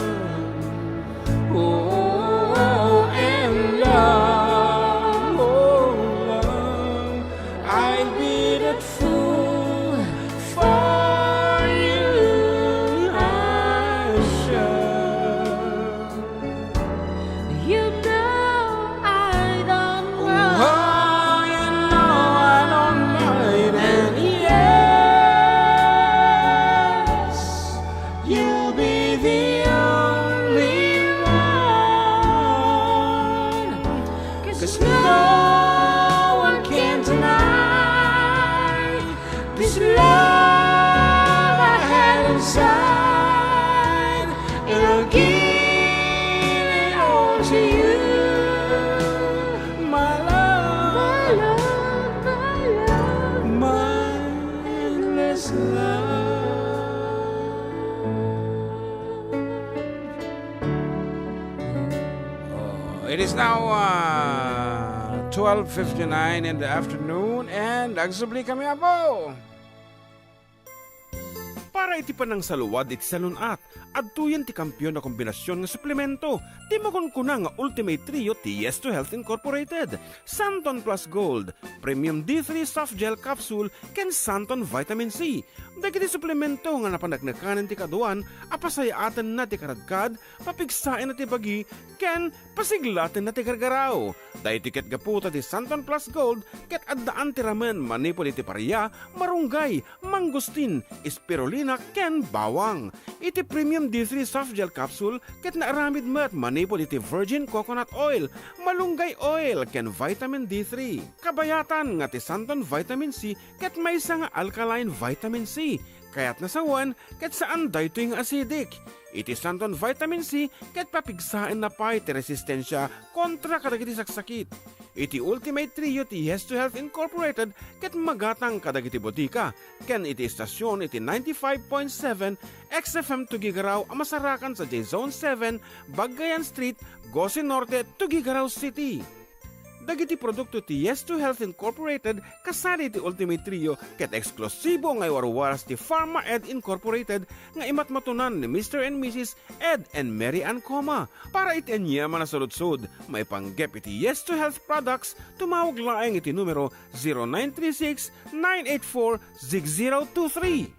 Oh, and love, 'Cause no one can deny this love I had inside, and I'll give it all to you. My love, My love, my love, my endless love. It is now 12:59 in the afternoon and agsubli kami apo. Para iti panang saluwad iti salunat, adtuyan ti kampyon na kombinasyon nga suplemento, ti makunkuna nga Ultimate Trio ti Yes to Health Incorporated, Santon Plus Gold, Premium D3 Soft Gel Capsule, ken Santon Vitamin C. Dagiti suplemento nga napanagnakanan ti kaduan, apasayatan na ti karadkad, papigsain na ti bagi, ken pasiglatin na ti gargaraw. Dahil tiket gaputa ti Santon Plus Gold, ket addaan ti ramen manipol iti paria, marunggay, mangustin, spirulina, ken bawang. Iti Premium D3 Soft Gel Capsule, ket naaramid met manipol iti virgin coconut oil, malunggay oil, ken vitamin D3. Kabayatan nga ti Santon Vitamin C, ket may nga alkaline vitamin C. Kaya't nasawan, ket saan daytoy nga acidic. Iti Santon Vitamin C, ket papigsain na pa iti resistensya kontra kadagiti saksakit. Iti Ultimate Trio ti Yes to Health Incorporated, ket magatang kadagiti botika, ken iti istasyon iti 95.7 XFM Tuguegarao amasarakan sa J-Zone 7, Bagayan Street, Gosi Norte, Tuguegarao City. Dagiti produkto ti Yes to Health Incorporated kasali ti Ultimate Trio ket eksklusibo nga warwaras ti Pharma Ed Incorporated nga imatmatunan ni Mr. and Mrs. Ed and Mary Ann Coma. Para iti anyaman na saludsod, may panggep iti Yes to Health products, tumawag laeng iti numero 0936-984-6023.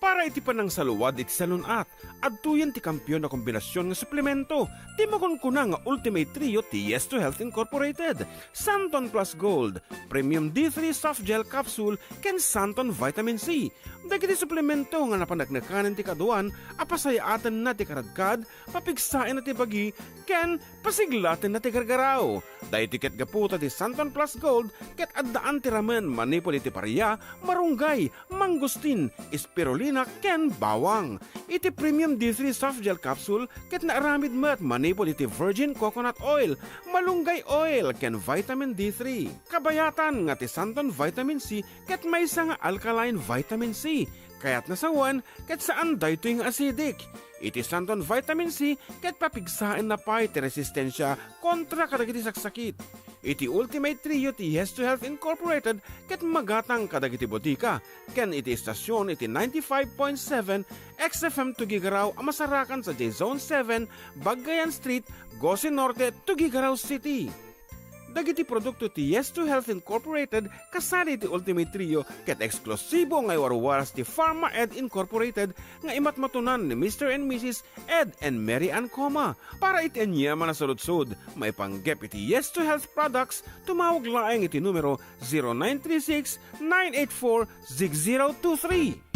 Para iti panang saluwad iti salunat, adtuyan ti kampyon na kombinasyon nga suplemento, ti makunkuna nga Ultimate Trio ti Yes to Health Incorporated, Santon Plus Gold, Premium D3 Soft Gel Capsule, ken Santon Vitamin C. Dagiti suplemento nga napanagnakanan ti kaduan, apasayatan na ti karadkad, papigsain na ti bagi, ken pasiglatin na ti gargaraw. Dahil tiket gaputa ti Santon Plus Gold, ket addaan ti ramen manipol iti paria, marunggay, mangustin, spirulina, ken bawang. Iti Premium D3 Soft Gel Capsule, ket naaramid met manipol iti virgin coconut oil, malunggay oil, ken vitamin D3. Kabayatan nga ti Santon Vitamin C, ket may nga alkaline vitamin C. Kaya't nasawan, ket saan daytoy nga acidic. Iti Santon Vitamin C, ket papigsain na pa iti resistensya kontra kadagiti saksakit. Iti Ultimate Trio ti Yes to Health Incorporated, ket magatang kadagiti botika, ken iti istasyon iti 95.7 XFM Tuguegarao amasarakan sa J-Zone 7, Bagayan Street, Gosi Norte, Tuguegarao City. Dagiti produkto ti Yes to Health Incorporated kasali ti Ultimate Trio ket eksklusibo nga warwaras ti Pharma Ed Incorporated nga imatmatunan ni Mr. and Mrs. Ed and Mary Ann Coma. Para iti anyaman na saludsod, may panggep iti Yes to Health products, tumawag laeng iti numero 0936-984-6023.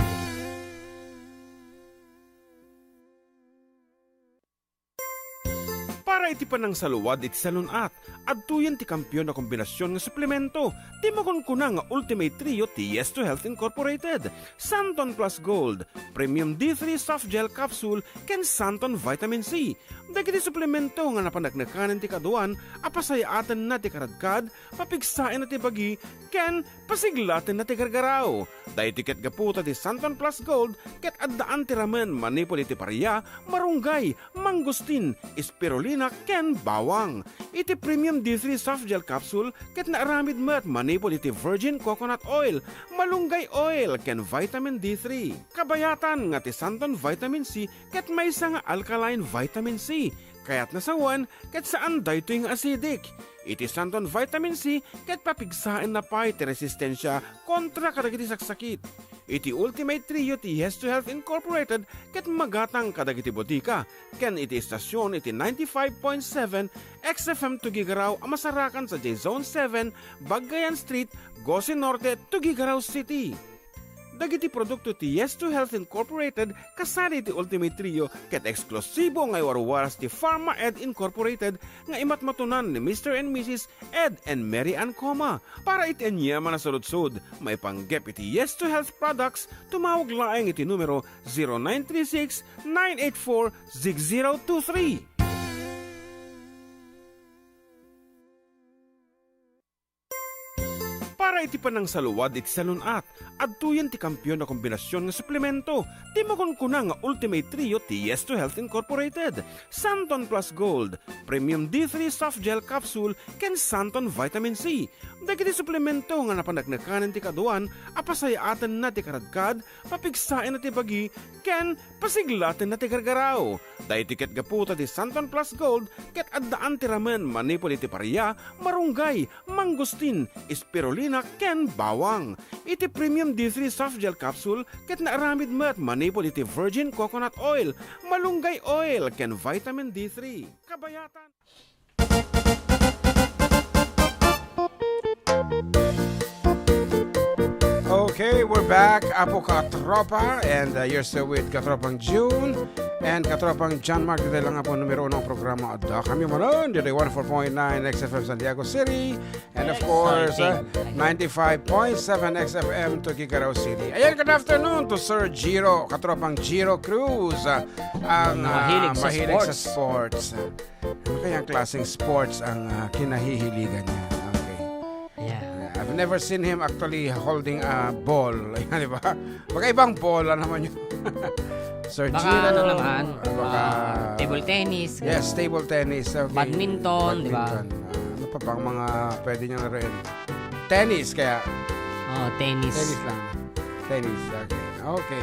Para iti panang saluwad iti salunat, adtuyan ti kampyon na kombinasyon nga suplemento, ti makunkuna nga Ultimate Trio ti Yes to Health Incorporated, Santon Plus Gold, Premium D3 Soft Gel Capsule, ken Santon Vitamin C. Dagiti suplemento nga napanagnakanan ti kaduan, apasayatan na ti karadkad, papigsain na ti bagi, ken pasiglatin na ti gargaraw. Dahil tiket gaputa ti Santon Plus Gold, ket addaan ti ramen manipol iti paria, marunggay, mangustin, spirulina, ken bawang. Iti Premium D3 Soft Gel Capsule, ket naaramid met manipol iti virgin coconut oil, malunggay oil, ken vitamin D3. Kabayatan nga ti Santon Vitamin C, ket may nga alkaline vitamin C. Kaya't nasawan, ket saan daytoy nga acidic. Iti Santon Vitamin C, ket papigsain na pa iti resistensya kontra kadagiti saksakit. Iti Ultimate Trio ti Yes to Health Incorporated, ket magatang kadagiti botika, ken iti istasyon iti 95.7 XFM Tuguegarao amasarakan sa J-Zone 7, Bagayan Street, Gosi Norte, Tuguegarao City. Dagiti produkto ti Yes2 Health Incorporated kasali ti Ultimate Trio ket eksklusibo nga warwaras ti Pharma Ed Incorporated nga imatmatunan ni Mr. and Mrs. Ed and Mary Ann Coma. Para itenyaman na saludsod, may panggep iti Yes2 Health products, tumawag laeng iti numero 0936-984-6023. Para iti panang saluwad iti salunat, adtuyan ti kampiyon na kombinasyon nga suplemento, ti makunkuna nga Ultimate Trio ti Yes2 Health Incorporated, Santon Plus Gold, Premium D3 Soft Gel Capsule, ken Santon Vitamin C. Dagiti suplemento nga napanagnakanan ti kaduan, apasayatan na ti karadkad, papigsain na ti bagi, ken pasiglaten na ti gargaraw. Dahil tiket gaputa ti Santon Plus Gold, ket addaan ti ramen manipol iti paria, marunggay, mangustin, spirulina, ken bawang. Iti Premium D3 Soft Gel Capsule ket naaramid met manipol iti virgin coconut oil, malunggay oil, ken vitamin D3. Kabayatan. Okay, we're back. Apo Katropa, and you're still with Katropang June and Katropang John Mark. Dito lang po numero 1 ng programa Adda. Kami Manen, dito 104.9 XFM Santiago City, and of course 95.7 XFM Tuguegarao City. Ayan, good afternoon to Sir Giro, Katropang Giro Cruz, ang mahilig sa sports. Ano kayang klaseng sports ang kinahihiligan niya? I've never seen him actually holding a ball. Ayan, di ba? Baka ibang ball naman yun. Sir Baka Giro. ano naman, Baka, table tennis. yes, table tennis. Okay. Badminton, di ba? Ano pa bang mga pwede niya na rin? Tennis, kaya. Oh, tennis. Tennis lang. Tennis, okay. Okay.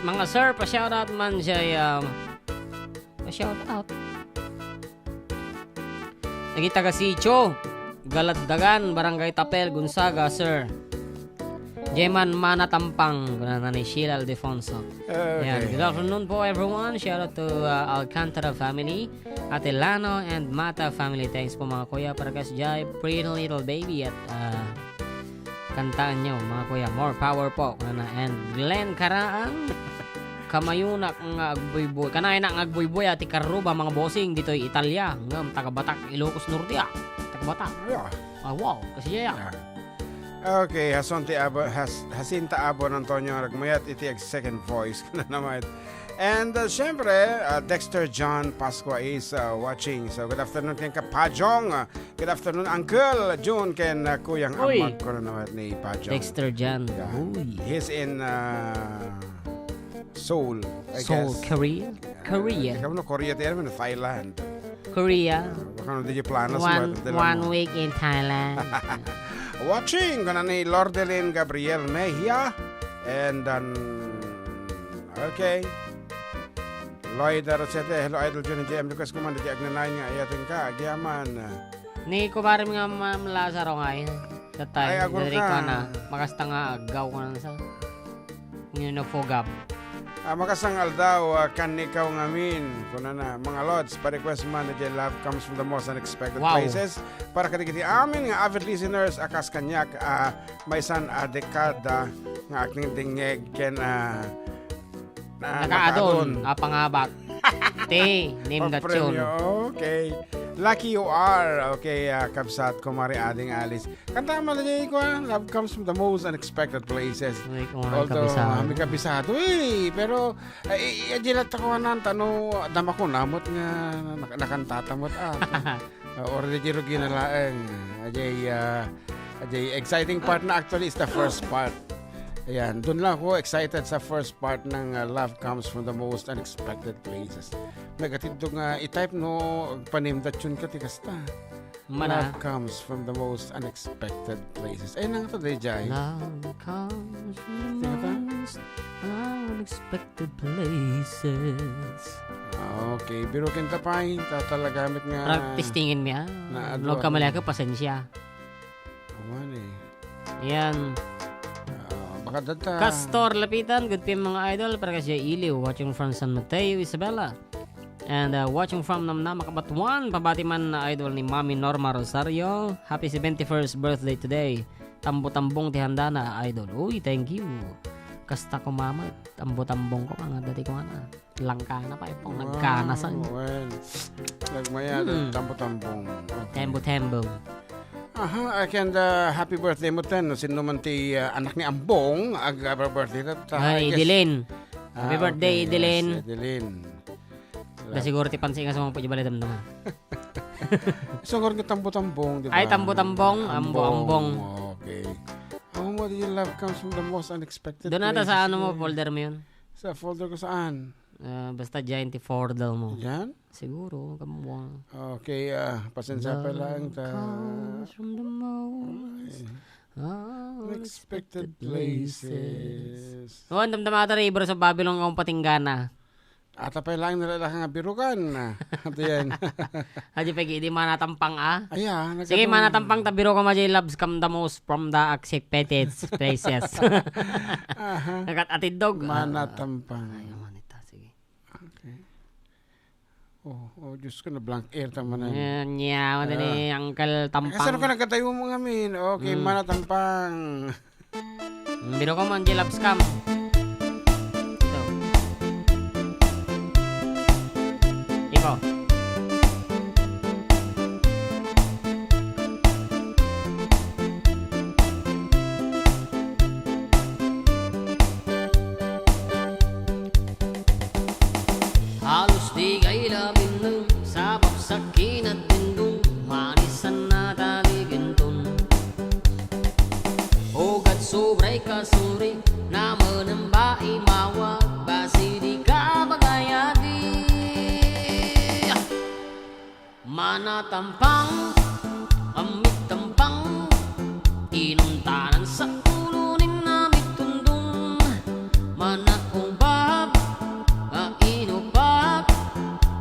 Mga sir, pa-shoutout man siya, pa-shoutout. Nagita ka si Cho, Galaddagan, Barangay Tapel, Gonzaga, sir. Jeman Manatampang, na ni Sheila Aldefonso. Yan. Good afternoon po everyone. Shout out to Alcantara family, Ate Lano and Mata family. Thanks po mga kuya para kas Jai, Pretty Little Baby at kantaan nyo mga kuya. More power po. And Glenn Karaang, kamayunak nga agboyboy. Kanay na nga agboyboy at ikaruba mga bossing dito Italia. Ngam taga-Batak, Ilocos Norte. Taga-Batak. Yeah. Wow, kasi yeah. Okay, Jacinta Abo ng Antonio Ragmayat, iti second voice na naman. And syempre, Dexter John Pasqua is watching. So good afternoon ken Kapajong. Good afternoon Uncle June ken Kuyang Uy. Amag ko na naman ni Pajong. Dexter Jan. Yeah. Uy. He's in Seoul, I Seoul, guess. Korea? Korea. Ikaw no, Korea tayo naman, Thailand. Korea. Baka no, di planas One week in Thailand. Watching kana ni Lordelin Gabriel Mejia and okay Lloyd Aracete, hello Idol Johnny JM Lucas Kumanda di agnanay nga ayatin ka agyaman. Ni kubarim nga Lazaro nga eh. Tatay, Ay, agor dari ka. ko na. Makasta nga agaw ko na sa. Yung nagfogap. Makasangal daw kan ikaw ngamin kuna na mga lods pa request man na love comes from the most unexpected places para kadagiti amin nga avid listeners akas kanyak may san dekada nga aking dingeg ken Nakaadon, pangabak. Te, name that tune. Okay. Lucky you are. Okay, kabsat ko mari ading alis. Kanta mo lagi ko, love comes from the most unexpected places. Although, kami kabisado pero dilat ako nan tano dama ko namot nga nakantatamot or di jiro ginalaeng. Ajay exciting part na actually is the first part. Ayan, doon lang ako excited sa first part ng Love Comes from the Most Unexpected Places. Nagatid nga i-type no panimdat yun ka tikasta. Love comes from the most unexpected places. Ayun lang ito, Jai. Love comes from the most unexpected places. Okay, biro kinta pa talagamit nga. Practice tingin mo ha. Huwag ka malaki, pasensya. Awan eh. Yan. Makadata. Castor Lapitan, good PM mga idol. Para kasi Iliw, watching from San Mateo, Isabela. And watching from Namnama Kabatuan, pabati man na idol ni Mami Norma Rosario. Happy 71st birthday today. Tambo-tambong tihanda na idol. Uy, thank you. kasta ko mama, tambong ko mga dati ko ana. Langkana pa ipong nagkanasan. Well, nagmaya, tambo-tambong. Tembo. Aha, and happy birthday mo ten. Sino man ti anak ni Ambong, happy birthday. Ay, Idilin. Happy birthday, Idilin. Yes, Idilin. Da siguro ti pansin nga sa mga pagibali damdaman. Siguro nga tambo-tambong, di ba? Ay, tambo-tambong, ambo-ambong. Okay. What do you love comes from the most unexpected Doon ata places. sa ano mo, folder mo yun? Sa folder ko saan? Basta giant folder mo. Yan? Siguro, kamuwang. Okay, pasensya pa lang. Comes from the most Unexpected places. Oo, ang damdamata river sa Babylon ang patinggana. Ata pa lang nalalakang birukan. Ito yan. Haji pegi, di manatampang Aya. Sige, manatampang tabiro ka maji loves come the most from the accepted places. Nakat dog. Manatampang. Ay, manita, sige. Okay. Oh, Diyos ko na blank air tama na. Nya, wala ni Uncle Tampang. Saan ka nagkatayo mo nga min? Okay, manatampang. Biro ko man, loves come. Ito. Iko. Halos di kailamin ng sabap sakin at tindong manisan na taligintun. Ogat sobray kasuri na manamba imawag basi di ka bagayagi. Manatampang, amit tampang, inuntanan sa ulunin na mitundong. Manaubab, ainubab,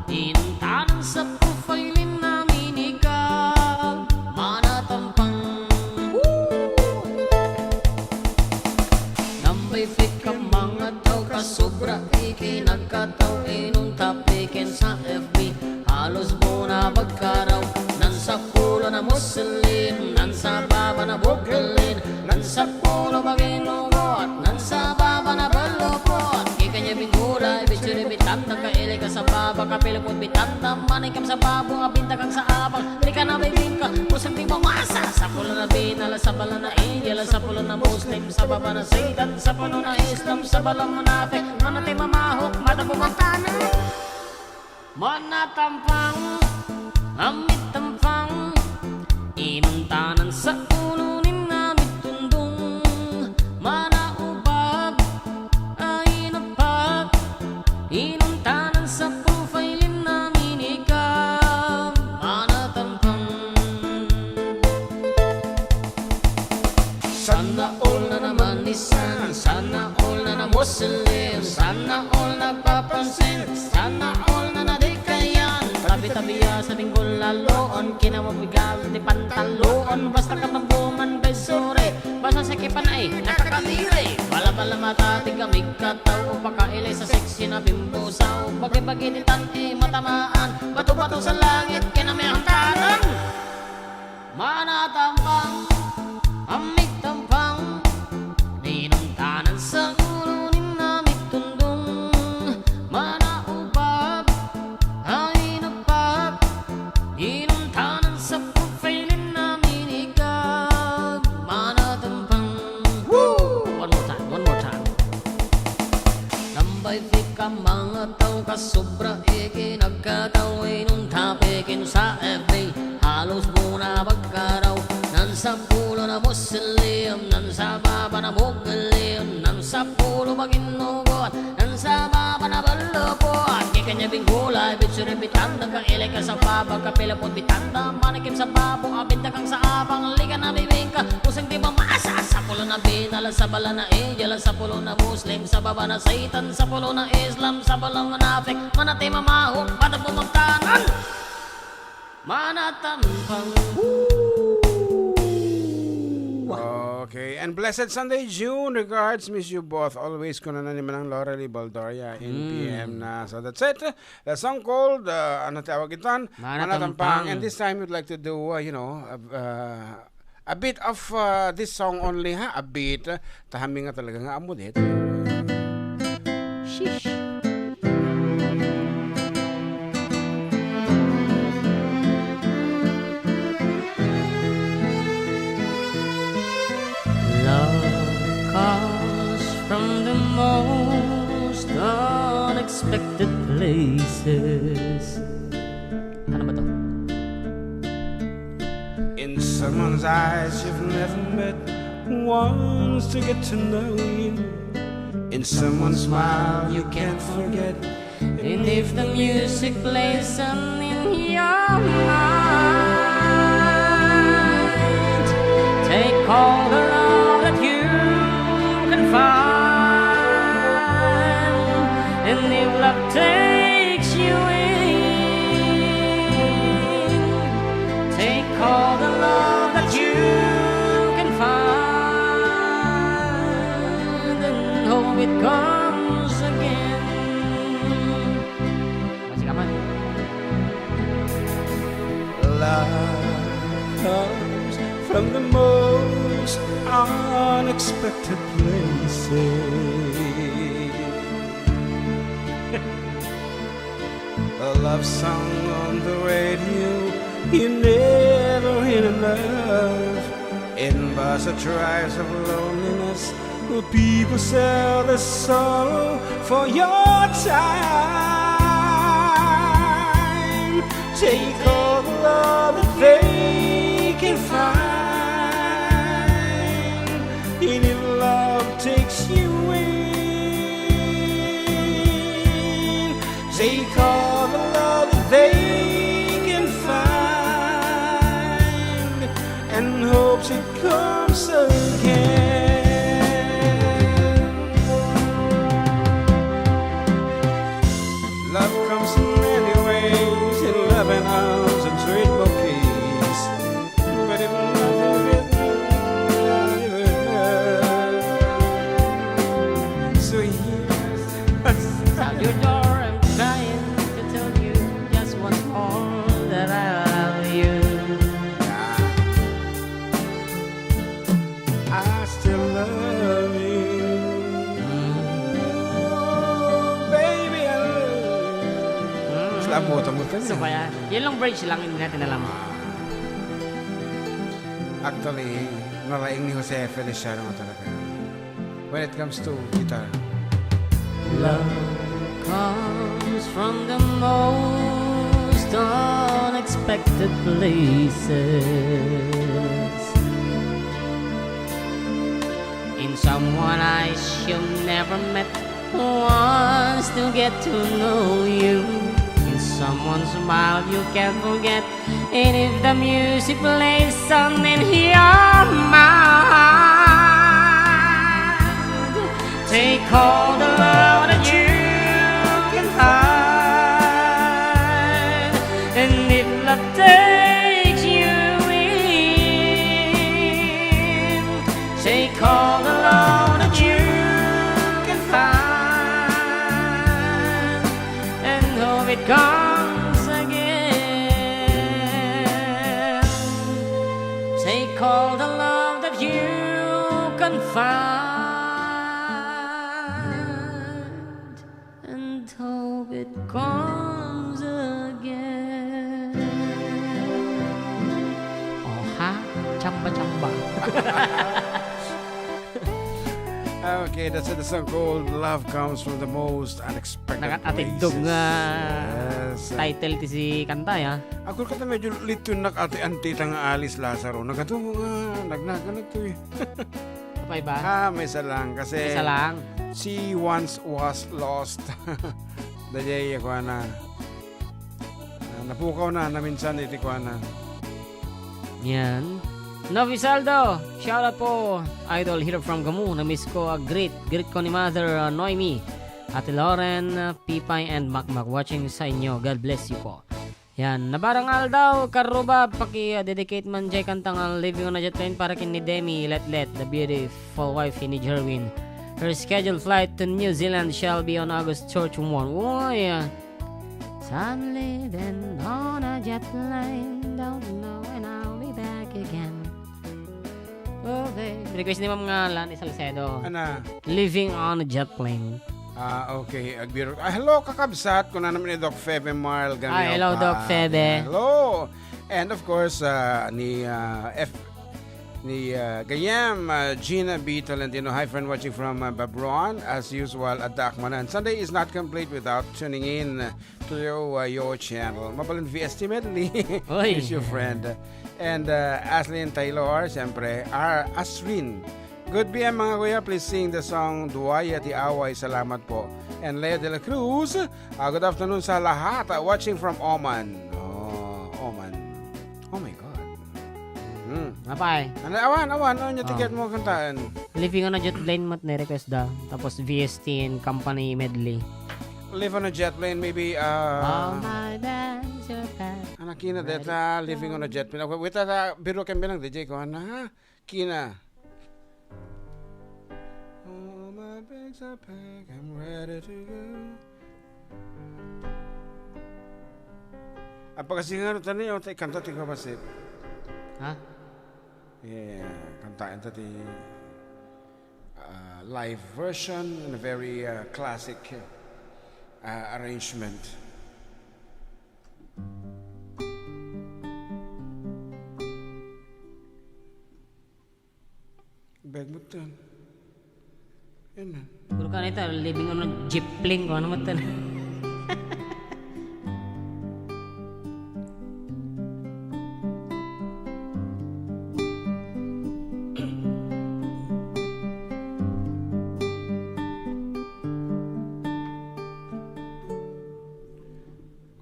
inuntanan sa profiling na minigab. Manatampang, nambay fit ka mga tao kasobra ikinagkataw inong tapikin sa FB. Halos mo na pagkaraw nan sa pulo na Muslim, nan sa baba na bugalin, nan sa pulo baginugot, nan sa baba na balupot. Ikanya bingulay, bitsuri bitanda ka ili ka sa baba, kapilipot bitanda, manikam sa babo, abinta kang sa abang, di ka na bibig ka, pusang di mamasa. Sa pulo na binala, sa bala na Angel, sa pulo na Muslim, sa baba na Satan, sa pulo na Islam, sa balang manafik, manatay mamahok, matabumantanan. Manatampang, amit tampang, inuntanan sa ulunin na mitundong. Manaubab, ainapag, inuntanan sa profiling na minigab. Manatampang, sana all na naman isan, sana all na na Muslim, sana all nagpapansin, sana all na nadikayan. Tabi-tabiya sa binggol laloon, kinamabigal di pantaloon. Basta ka mabuman besore, basta sa kipan ay nakakaliri. Bala-bala matati kamig kataw, pakailay sa seksi na bimbusaw. Bagi-bagi di tan-i matamaan, bato-bato sa langit, kinamiyang tarang. Manatampang, amig tampang, ninuntanan sa ulunin na mitundong. Manaubab, ainapag, inuntanan sa profiling na minigab. Manatampang. Woo! One more time. Nambay fit ka mga tao kasobra ikinagkataw, inuntapikin sa FB. Halos muna pagkaraw nan sa pulo na Muslim, nan sa baba na bugalim, nan sa pulo baginugot, nan sa baba na balupot. Kikanya bingulay, bitsuri bitanda ka ilay ka sa baba, kapilapot bitanda, manikim sa babo, abinta kang sa abang, liga na bibing ka, pusang di mamasa. Sa pulo na binala, sa bala na Angel, sa pulo na Muslim, sa baba na Satan, sa pulo na Islam, sa balang manafik, manatay mamahok, patap pumagtanan. Manatampang. Okay, and blessed Sunday, June. Regards, miss you both. Always kuna na naman ang Laurel Baldoria in PM na. So that's it. The song called, ano tawag ito? Manatampang. And this time we'd like to do, a bit of this song only, ha? A bit. Tahami nga talaga nga amo dito. unexpected places. Ano ba to? In someone's eyes you've never met, wants to get to know you. In someone's smile you can't forget. And if the music plays something in your mind, take all the love that you can find. And if love takes you in, take all the love that you can find, and hope it comes again. Masih kapan? Love comes from the most unexpected places. A love song on the radio you never hear enough. In bars or drives of loneliness, will people sell their sorrow for your time? Take all the love that they can find. And if love takes you in, take all the love that they can find, and hopes it comes again. Love comes in many ways, in loving arms and sweet bouquets. But if nothing is so here's Out your door, I'm trying to tell you just once more that I love you. I still love you. Oh, baby, I love you. Slap mo ka So kaya, yun lang bridge lang, hindi natin alam. Actually, naraing ni Jose Feliciano talaga. When it comes to guitar. Love comes from the most unexpected places. In someone eyes you've never met, wants to get to know you. In someone's smile you can't forget. And if the music plays something in your mind, take all the love that you can find. And if love takes you in, take all the love that you can find, and hope it comes again. Take all the love that you can find, and hope it comes again. Oh ha, chamba-chamba. Okay, that's the song called Love Comes from the Most Unexpected Nakatindog Places. nga Yes. title ti si Kantay ha. Ako kata medyo lito nakati-anti tang Alice Lazaro. Nagatungo nga, nagnagan ito eh. Kapay ba? May isa lang. Kasi Isa lang. she once was lost. Dajay ako na. Napukaw na, naminsan iti ko na. Yan. Novi Saldo, shout out po. Idol here from Gamu. Na-miss ko. Greet ko ni Mother Noemi. Ate Lauren, Pipay, and Makmak watching sa inyo. God bless you po. Yan. Nabarangal daw. Karuba, paki-dedicate man jay kantang Living on a Jet Plane para kin ni Demi Let, the beautiful wife ni Jerwin. Her scheduled flight to New Zealand shall be on August 31. Uy, so I'm living on a jet plane. Don't know when I'll be back again. Okay. Request ni Ma'am nga Lani Salcedo. Ana? Living on a jet plane. Okay. Hello, kakabsat. Kung na naman ni Doc Febe Marl. Hello, Doc Febe. Hello. And of course, ni ni Gayam, Gina B. Tolentino. Hi, friend watching from Babron. As usual, Adda Manen. Sunday is not complete without tuning in to your channel. Mabalan VST medley. Oy. Is your friend. And Aslyn Taylor, siyempre, Asrin. Good PM mga kuya, please sing the song Duwaya Ti Away, salamat po. And Lea de la Cruz, good afternoon sa lahat, watching from Oman. Oman. Oh my God. Napay. Awan, ano yung ticket mo kantaan? Living on a Jet Plane mat na request da. Tapos VST and Company medley. Live on a jet plane, maybe, All my bands are back. anak kina, that living on a jet plane. Wait, biro kami lang, DJ ko, ha? Kina. All my bags are packed, I'm ready to go. Pagkasingan ito niyo, kanta ti ko basit. Ha? Yeah, kantaan ito ti live version in a very classic arrangement. Bag mo ito. Yan na. Puro ka na ito, living on a Jeep Plane. Kung ano mat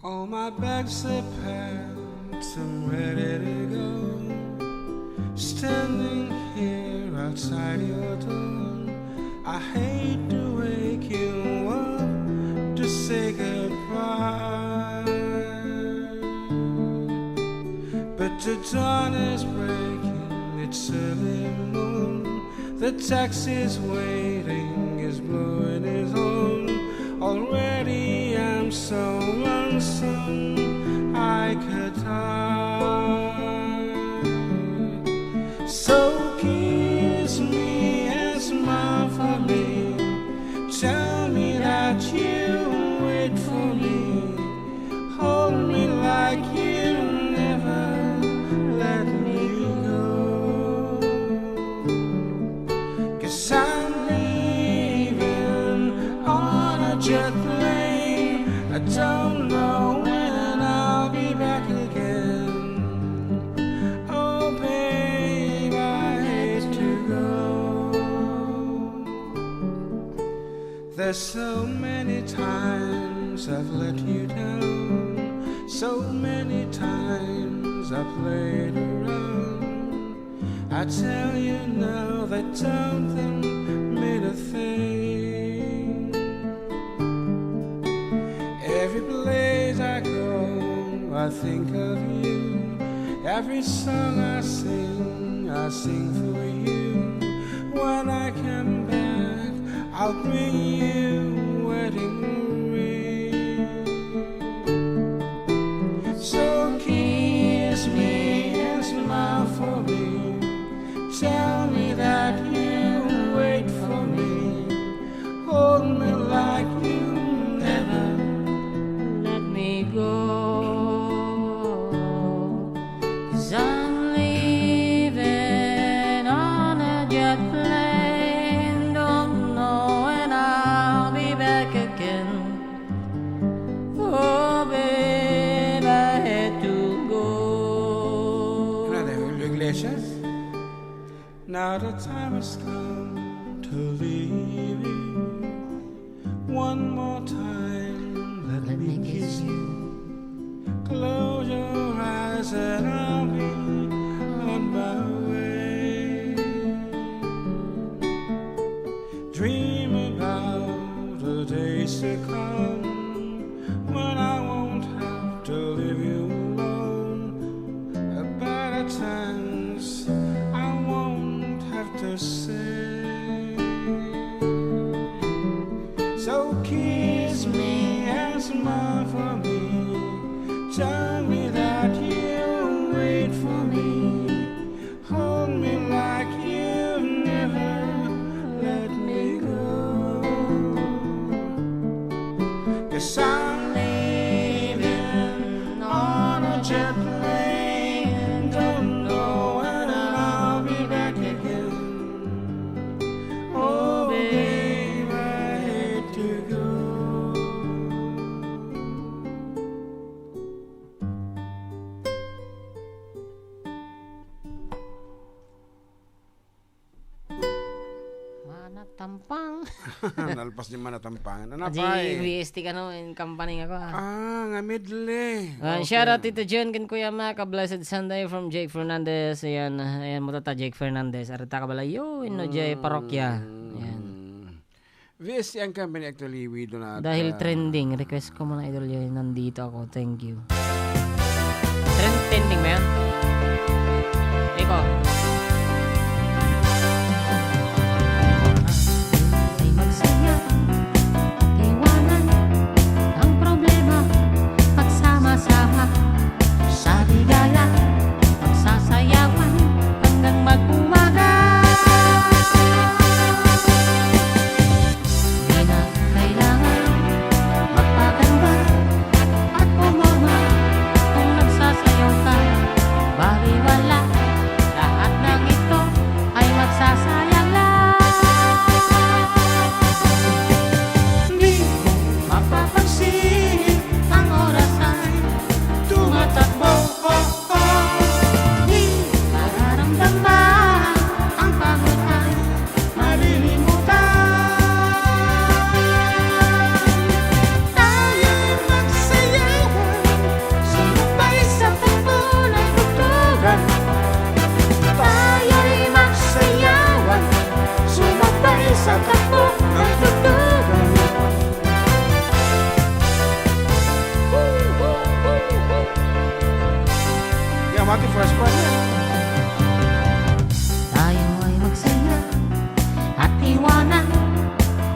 All my bags are packed, I'm ready to go. Standing here outside your door, I hate to wake you up to say goodbye. But the dawn is breaking, it's early moon. The taxi's waiting, is blowing his horn. Already I'm so lonesome I could die. So kiss me and smile for me. Tell me that you wait for me. Hold me like you never let me go. 'Cause I'm leaving on a jet plane. I don't know when I'll be back again. Oh babe, I hate to go. There's so many times I've let you down. So many times I played around. I tell you now that something made a thing. Every place I go, I think of you. Every song I sing for you. When I come back, I'll bring you wedding ring. So kiss me and smile for me. Tell me that you wait for me. Hold me like you never let me go. 'Cause I'm leaving on a jet plane. Don't know when I'll be back again. Oh, babe, I had to go. Julio Iglesias. Now the time has come to leave you. One more time, let me kiss you. Close your eyes and I'll be on my way. Dream about the days to come when I won't have to leave you alone. About the times I won't have to say. So kiss me and smile for me. Tell me that you wait for me. Hold me like you never let me go. 'Cause I'm leaving on a jet plane. Don't know when I'll be back. Tampang. Nalpas ni Manatampangan. Ano Aji pa eh? VST ka no, in company ako ha. Nga midle. Shout out Tito John kan Kuya Mac, a blessed Sunday from Jake Fernandez. Ayan mo tata Jake Fernandez. Arita ka bala yun, no Jay Parokya. Ayan. VST ang company actually we do not... Dahil trending, request ko muna idol yun. Nandito ako, thank you. Trending ba yan? Eko. Ay magsaya, iwanan ang problema, pagsama-sama sa ligaya, magsasayawan hanggang mag-umaga. Di na kailangan magpaganda at umama kung nagsasayaw ka. Baliwala, lahat ng ito ay magsasayang lang. Di mo mapapansin ang oras ay tumatakbo. Di nararamdaman ang pagod ay malilimutan. Tayo'y magsayawan, sumabay sa takbo ng tugtugan. Tayo'y magsayawan, sumabay sa takbo ng tugtugan. Yeah, mati first part yan. Tayo ay magsaya at iwanan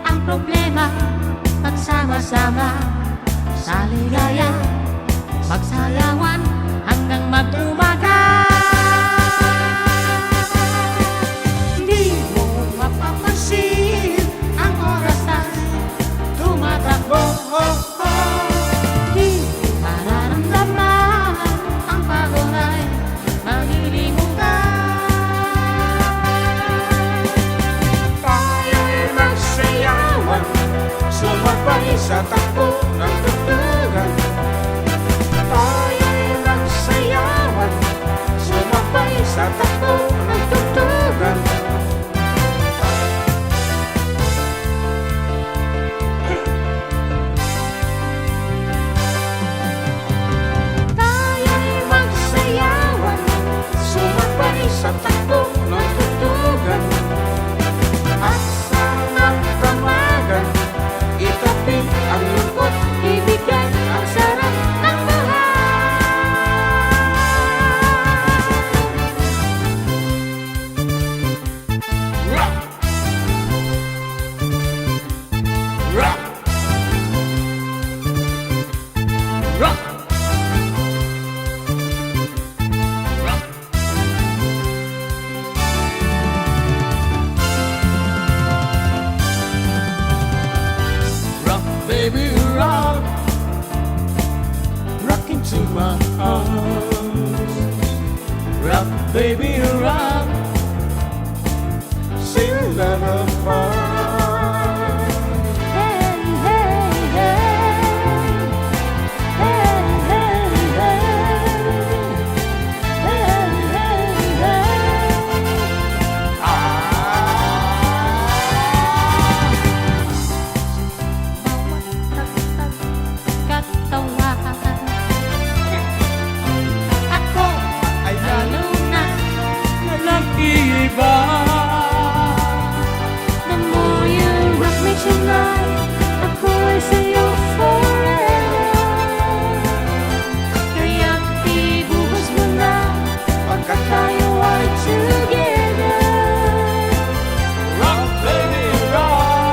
ang problema, pagsama-sama sa ligaya, magsayawan hanggang mag-umaga. Di mo mapapansin ang oras ay tumatakbo. Di mararamdaman ang pagod ay malilimutan. Tayo'y magsayawan, sumabay sa takbo ng tugtugan. Tayo'y magsayawan, sumabay sa takbo ng tugtugan. Tayo'y magsayawan, Sumabay sa takbo ng tugtugan. At sa magdamagan, itabi ang lungkot, ibigay ang sarap ng buhay. rock! Rock! Rock! Rock! Rock, baby, rock. Rock into my arms. Rock, baby, rock. Sing lullaby. Hey, hey, hey. Hey, hey, hey. Hey, hey, hey. Katawan ako Ay, lalo na nag-iiba. the more you rock me tonight, ako ay sa'yo forever. Kaya't ibuhos mo na Pagkat tayo ay together. rock, baby, rock.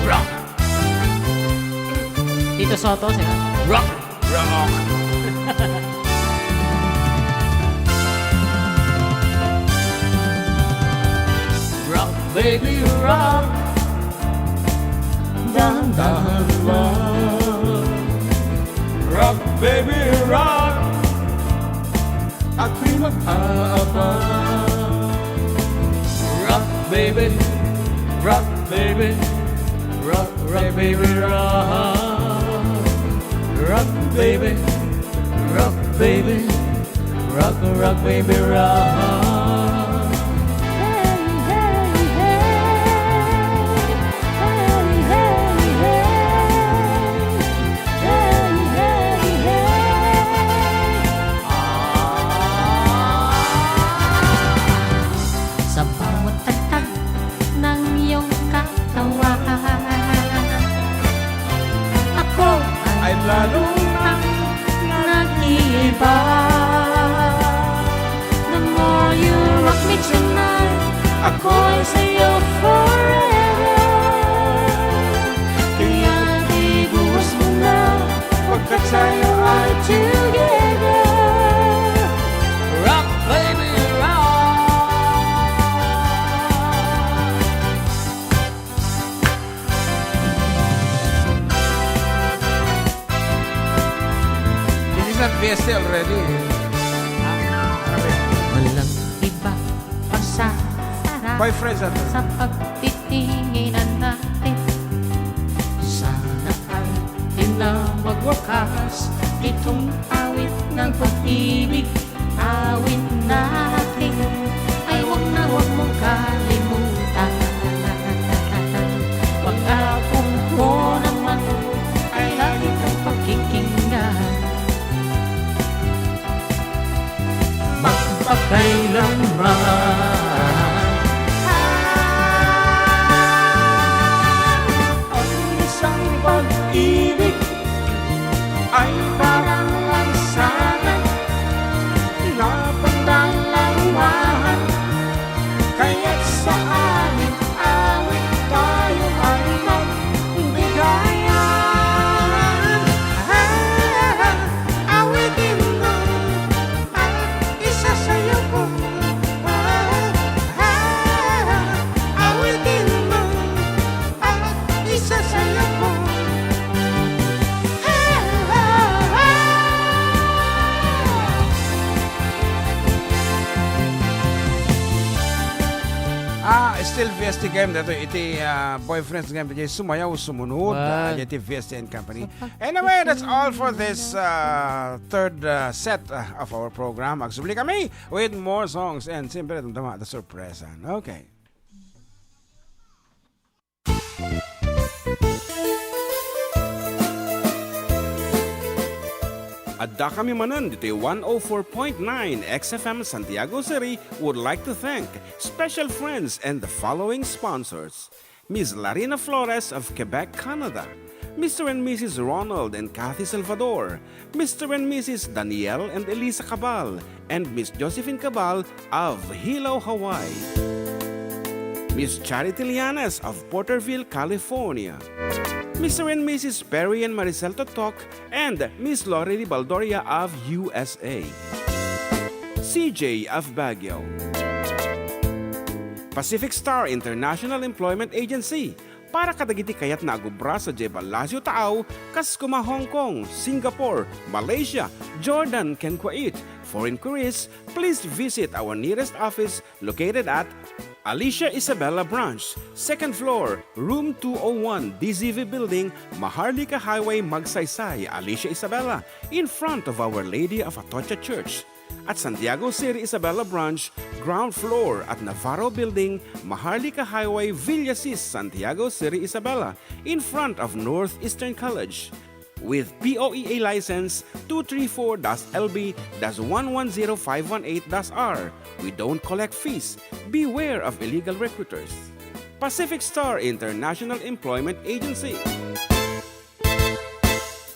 Rock, Tito Soto, sila. rock, rock. Rock, baby, rock. Dahan-dahan lang. Rock, baby, rock. Ako'y mag-aabang. Rock, baby, rock, baby, rock, rock, baby, rock. Rock, baby, rock, baby, rock, rock, baby, rock. Sa bawat tagtag ng iyong katawan, ako Ay lalong nag-iiba. The more you rock me tonight, ako'y sa'yo forever. Kaya di buwas mo na, pagkat tayo ay together. rock, baby, rock. This is not fiesta already. Walang iba pa sa sarap Boyfriends at sa pagtitinginan natin. Sana ay di na magwakas itong awit ng pag-ibig. Awit natin ay wag mong kalimutan. Pag-apong ko naman ay lagi kang pakikinggan. Magpakailanman ang isang pag-ibig ay parang lansangan na pandalawahan. Kaya't sa awit tayo ay magbigayan. Awitin mo ang isa sa'yo ko. Awitin mo ang isa sa'yo ko. Still fiesta game dato iti boyfriends game iti sumayaw sumunod Wow. iti fiesta and company. Anyway, that's all for this third set of our program. Magsubli kami with more songs and siyempre tama the surpresa. Okay. Adda kami Manen dito 104.9 XFM Santiago City would like to thank special friends and the following sponsors. Ms. Larina Flores of Quebec, Canada. Mr. and Mrs. Ronald and Kathy Salvador. Mr. and Mrs. Danielle and Elisa Cabal. And Miss Josephine Cabal of Hilo, Hawaii. Miss Charity Lianes of Porterville, California. Mr. and Mrs. Perry and Maricel Totok, and Miss Lorely Baldoria of USA. CJ of Baguio. Pacific Star International Employment Agency, para kadagiti kayat na agubra sa Jebel Lasio Taaw, kas kuma Hong Kong, Singapore, Malaysia, Jordan, ken Kuwait. For inquiries, please visit our nearest office located at Alicia Isabella Branch, 2nd floor, room 201, DZV Building, Maharlika Highway, Magsaysay, Alicia Isabella, in front of Our Lady of Atocha Church. At Santiago City Isabella Branch, ground floor at Navarro Building, Maharlika Highway, Villasis, Santiago City Isabella, in front of Northeastern College. With POEA license 234-LB-110518-R. We don't collect fees. Beware of illegal recruiters. Pacific Star International Employment Agency.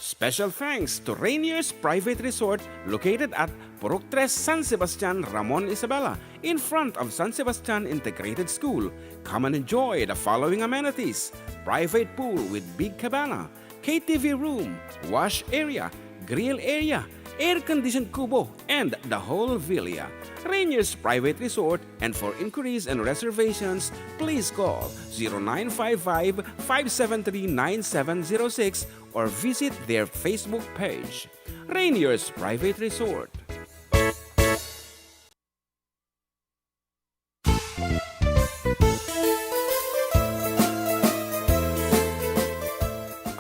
Special thanks to Rainier's Private Resort located at Purok 3 San Sebastian, Ramon Isabela, in front of San Sebastian Integrated School. Come and enjoy the following amenities: private pool with big cabana, KTV room, wash area, grill area, air-conditioned kubo, and the whole villa. Rainier's Private Resort, and for inquiries and reservations, please call 0955-573-9706 or visit their Facebook page. Rainier's Private Resort.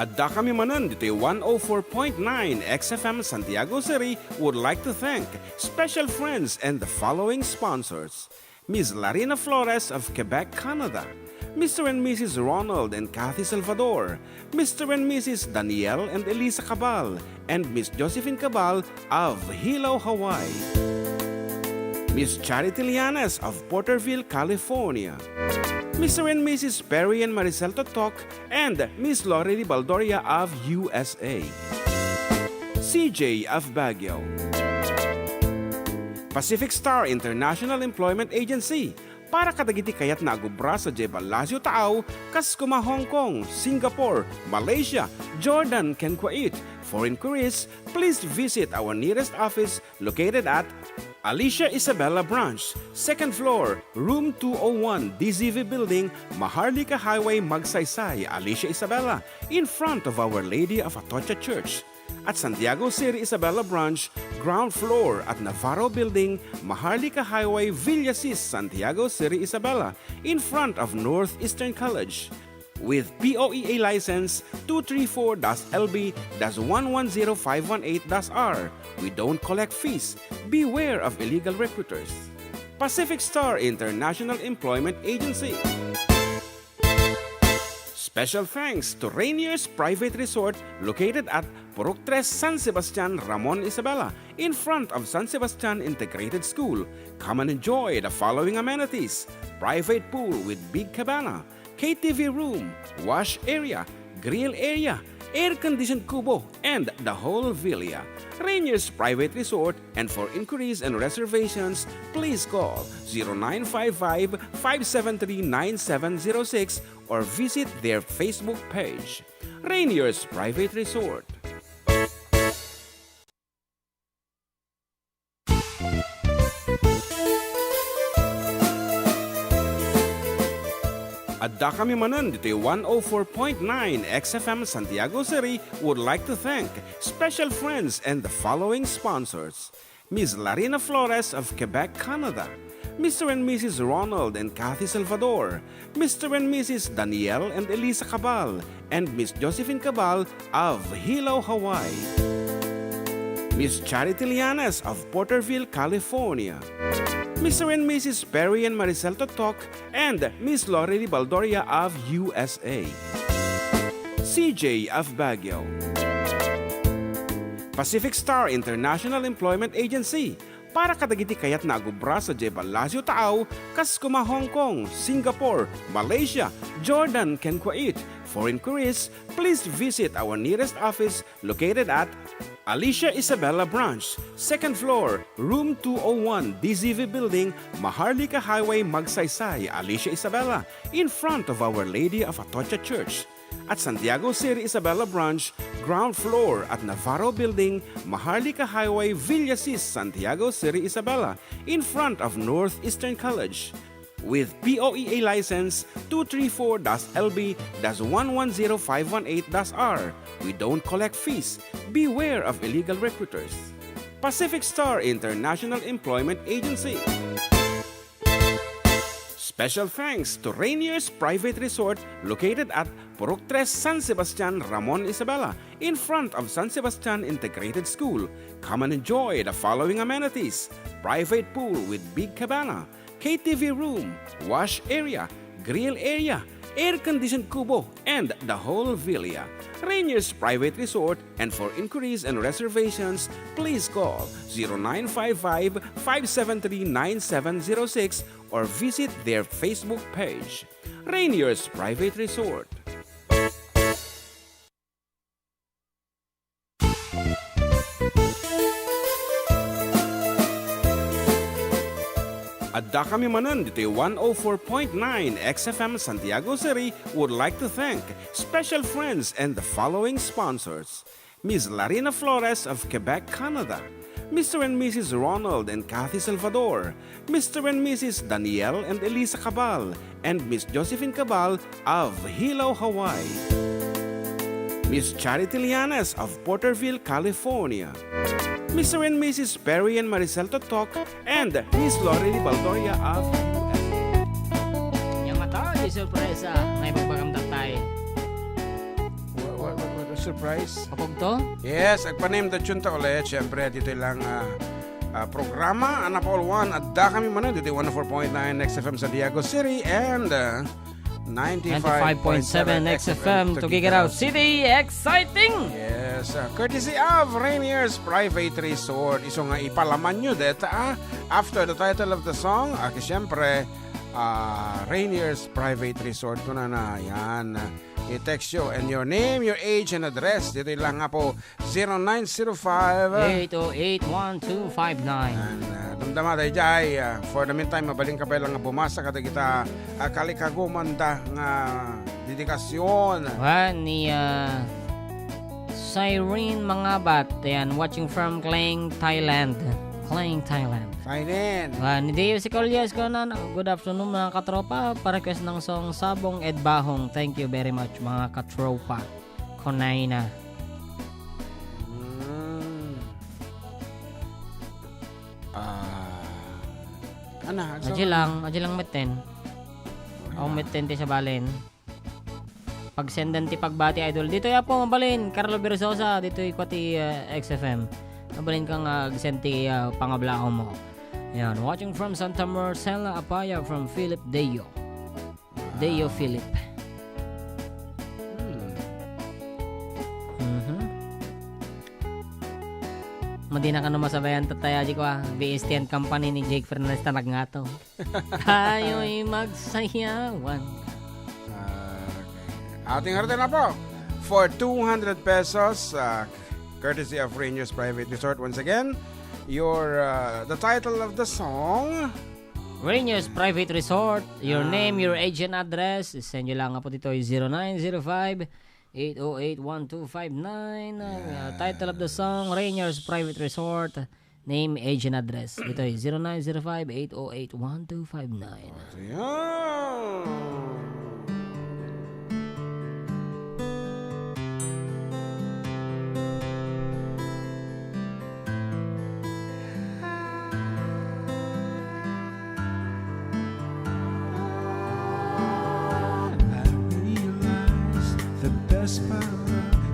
Adda kami Manen, Ditoy 104.9 XFM Santiago City would like to thank special friends and the following sponsors. Ms. Larina Flores of Quebec, Canada. Mr. and Mrs. Ronald and Kathy Salvador. Mr. and Mrs. Danielle and Elisa Cabal. And Miss Josephine Cabal of Hilo, Hawaii. Miss Charity Lianes of Porterville, California. Mr. and Mrs. Perry and Maricel Totok and Miss Lorely Baldoria of USA. CJ of Baguio. Pacific Star International Employment Agency para kadagiti kayat na agubra sa Jebel Lazio Taaw, kas kuma Hong Kong, Singapore, Malaysia, Jordan, ken Kuwait. For inquiries, please visit our nearest office located at Alicia Isabella Branch, 2nd floor, room 201, DZV Building, Maharlika Highway, Magsaysay, Alicia Isabella, in front of Our Lady of Atocha Church. At Santiago City Isabella Branch, ground floor at Navarro Building, Maharlika Highway, Villasis, Santiago City Isabella, in front of Northeastern College. With POEA license 234-LB-110518-R. We don't collect fees. Beware of illegal recruiters. Pacific Star International Employment Agency. Special thanks to Rainier's Private Resort located at Purok 3 San Sebastian, Ramon Isabela, in front of San Sebastian Integrated School. Come and enjoy the following amenities: private pool with big cabana, KTV room, wash area, grill area, air-conditioned kubo, and the whole villa. Rainier's Private Resort, and for inquiries and reservations, please call 0955-573-9706 or visit their Facebook page. Rainier's Private Resort. Adda kami Manen, Ditoy 104.9 XFM Santiago City would like to thank special friends and the following sponsors. Ms. Larina Flores of Quebec, Canada. Mr. and Mrs. Ronald and Kathy Salvador. Mr. and Mrs. Danielle and Elisa Cabal. And Miss Josephine Cabal of Hilo, Hawaii. Miss Charity Lianes of Porterville, California. Mr. and Mrs. Perry and Maricel Totok and Miss Lorely Baldoria of USA. CJ of Baguio. Pacific Star International Employment Agency para kadagiti kayat na agubra sa Jebel Lazio Taaw, kas kuma Hong Kong, Singapore, Malaysia, Jordan, ken Kuwait. For inquiries, please visit our nearest office located at Alicia Isabella Branch, 2nd floor, room 201, DZV Building, Maharlika Highway, Magsaysay, Alicia Isabella, in front of Our Lady of Atocha Church. At Santiago City Isabella Branch, ground floor at Navarro Building, Maharlika Highway, Villasis, Santiago City Isabella, in front of Northeastern College. With POEA license 234-LB-110518-R. We don't collect fees. Beware of illegal recruiters. Pacific Star International Employment Agency. Special thanks to Rainier's Private Resort located at Purok 3 San Sebastian, Ramon Isabela, in front of San Sebastian Integrated School. Come and enjoy the following amenities: private pool with big cabana, KTV room, wash area, grill area, air-conditioned kubo, and the whole villa. Rainier's Private Resort, and for inquiries and reservations, please call 0955-573-9706 or visit their Facebook page. Rainier's Private Resort. Adda kami Manen, Ditoy 104.9 XFM Santiago City would like to thank special friends and the following sponsors. Ms. Larina Flores of Quebec, Canada. Mr. and Mrs. Ronald and Kathy Salvador. Mr. and Mrs. Danielle and Elisa Cabal. And Miss Josephine Cabal of Hilo, Hawaii. Miss Charity Lianes of Porterville, California. Mr. and Mrs. Perry and Maricel Totok and Miss Lorely Baldoria of USA. Yang mata, di sorpresa. May magpakamdak tayo. What surprise. Kapag to? Yes, agpa-name the tune ta ulit. Siyempre, dito lang programa. Anapol 1, Adda kami man. Dito 104.9 XFM Santiago City and 95.7 XFM Tuguegarao City. Exciting! Yes, courtesy of Rainier's Private Resort. Iso nga ipalaman nyo deta after the title of the song. Siyempre, Rainier's Private Resort ko na yan. I-text you and your name, your age, and address. Dito lang nga po 0905 808-1259. and dumdama tayo jay. For the meantime, mabaling ka pa lang nga bumasa kada kita kalikagumanda nga dedikasyon. Ni Cyrene Mangabat, yan, watching from Klang, Thailand. Sign in. Ni Deo si Colyas ko na. Good afternoon mga katropa. Pa-request ng song Sabong Ed Bahong. Thank you very much mga katropa. Konay na. Adya lang meten. Ako meten ti sa balin. Pagsendan ti pagbati idol. Dito ya po mabalin. Carlo Bersosa. Dito ikwati XFM. Mabalin kang senti pangablao mo. Yan. Watching from Santa Marcela Apaya from Philip Deo. Deo Philip. Madina ka na masabayan tataya di ko BSTN company ni Jake Fernandez tanag nga to. Tayo'y magsayawan. Ating harapin na po for 200 pesos courtesy of Rainier's Private Resort. Once again, the title of the song, Rainier's Private Resort, your name, your age and address. Send nyo lang po dito 0905-808-1259. Title of the song, Rainier's Private Resort, name, age and address. Dito 0905-808-1259. Ayan.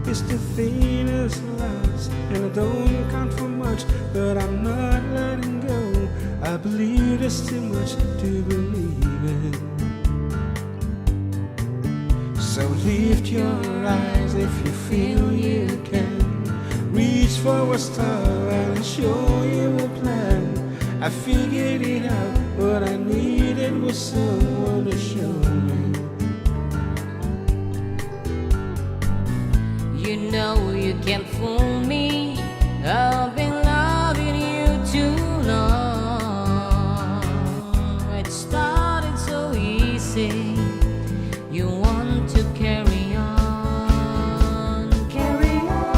It's the thinnest lies, and I don't count for much, but I'm not letting go. I believe there's too much to believe in. So lift your eyes if you feel you can. Reach for a star and I'll show you a plan. I figured it out, what I needed was someone to show me. You know you can't fool me. I've been loving you too long. It started so easy. You want to carry on, carry on.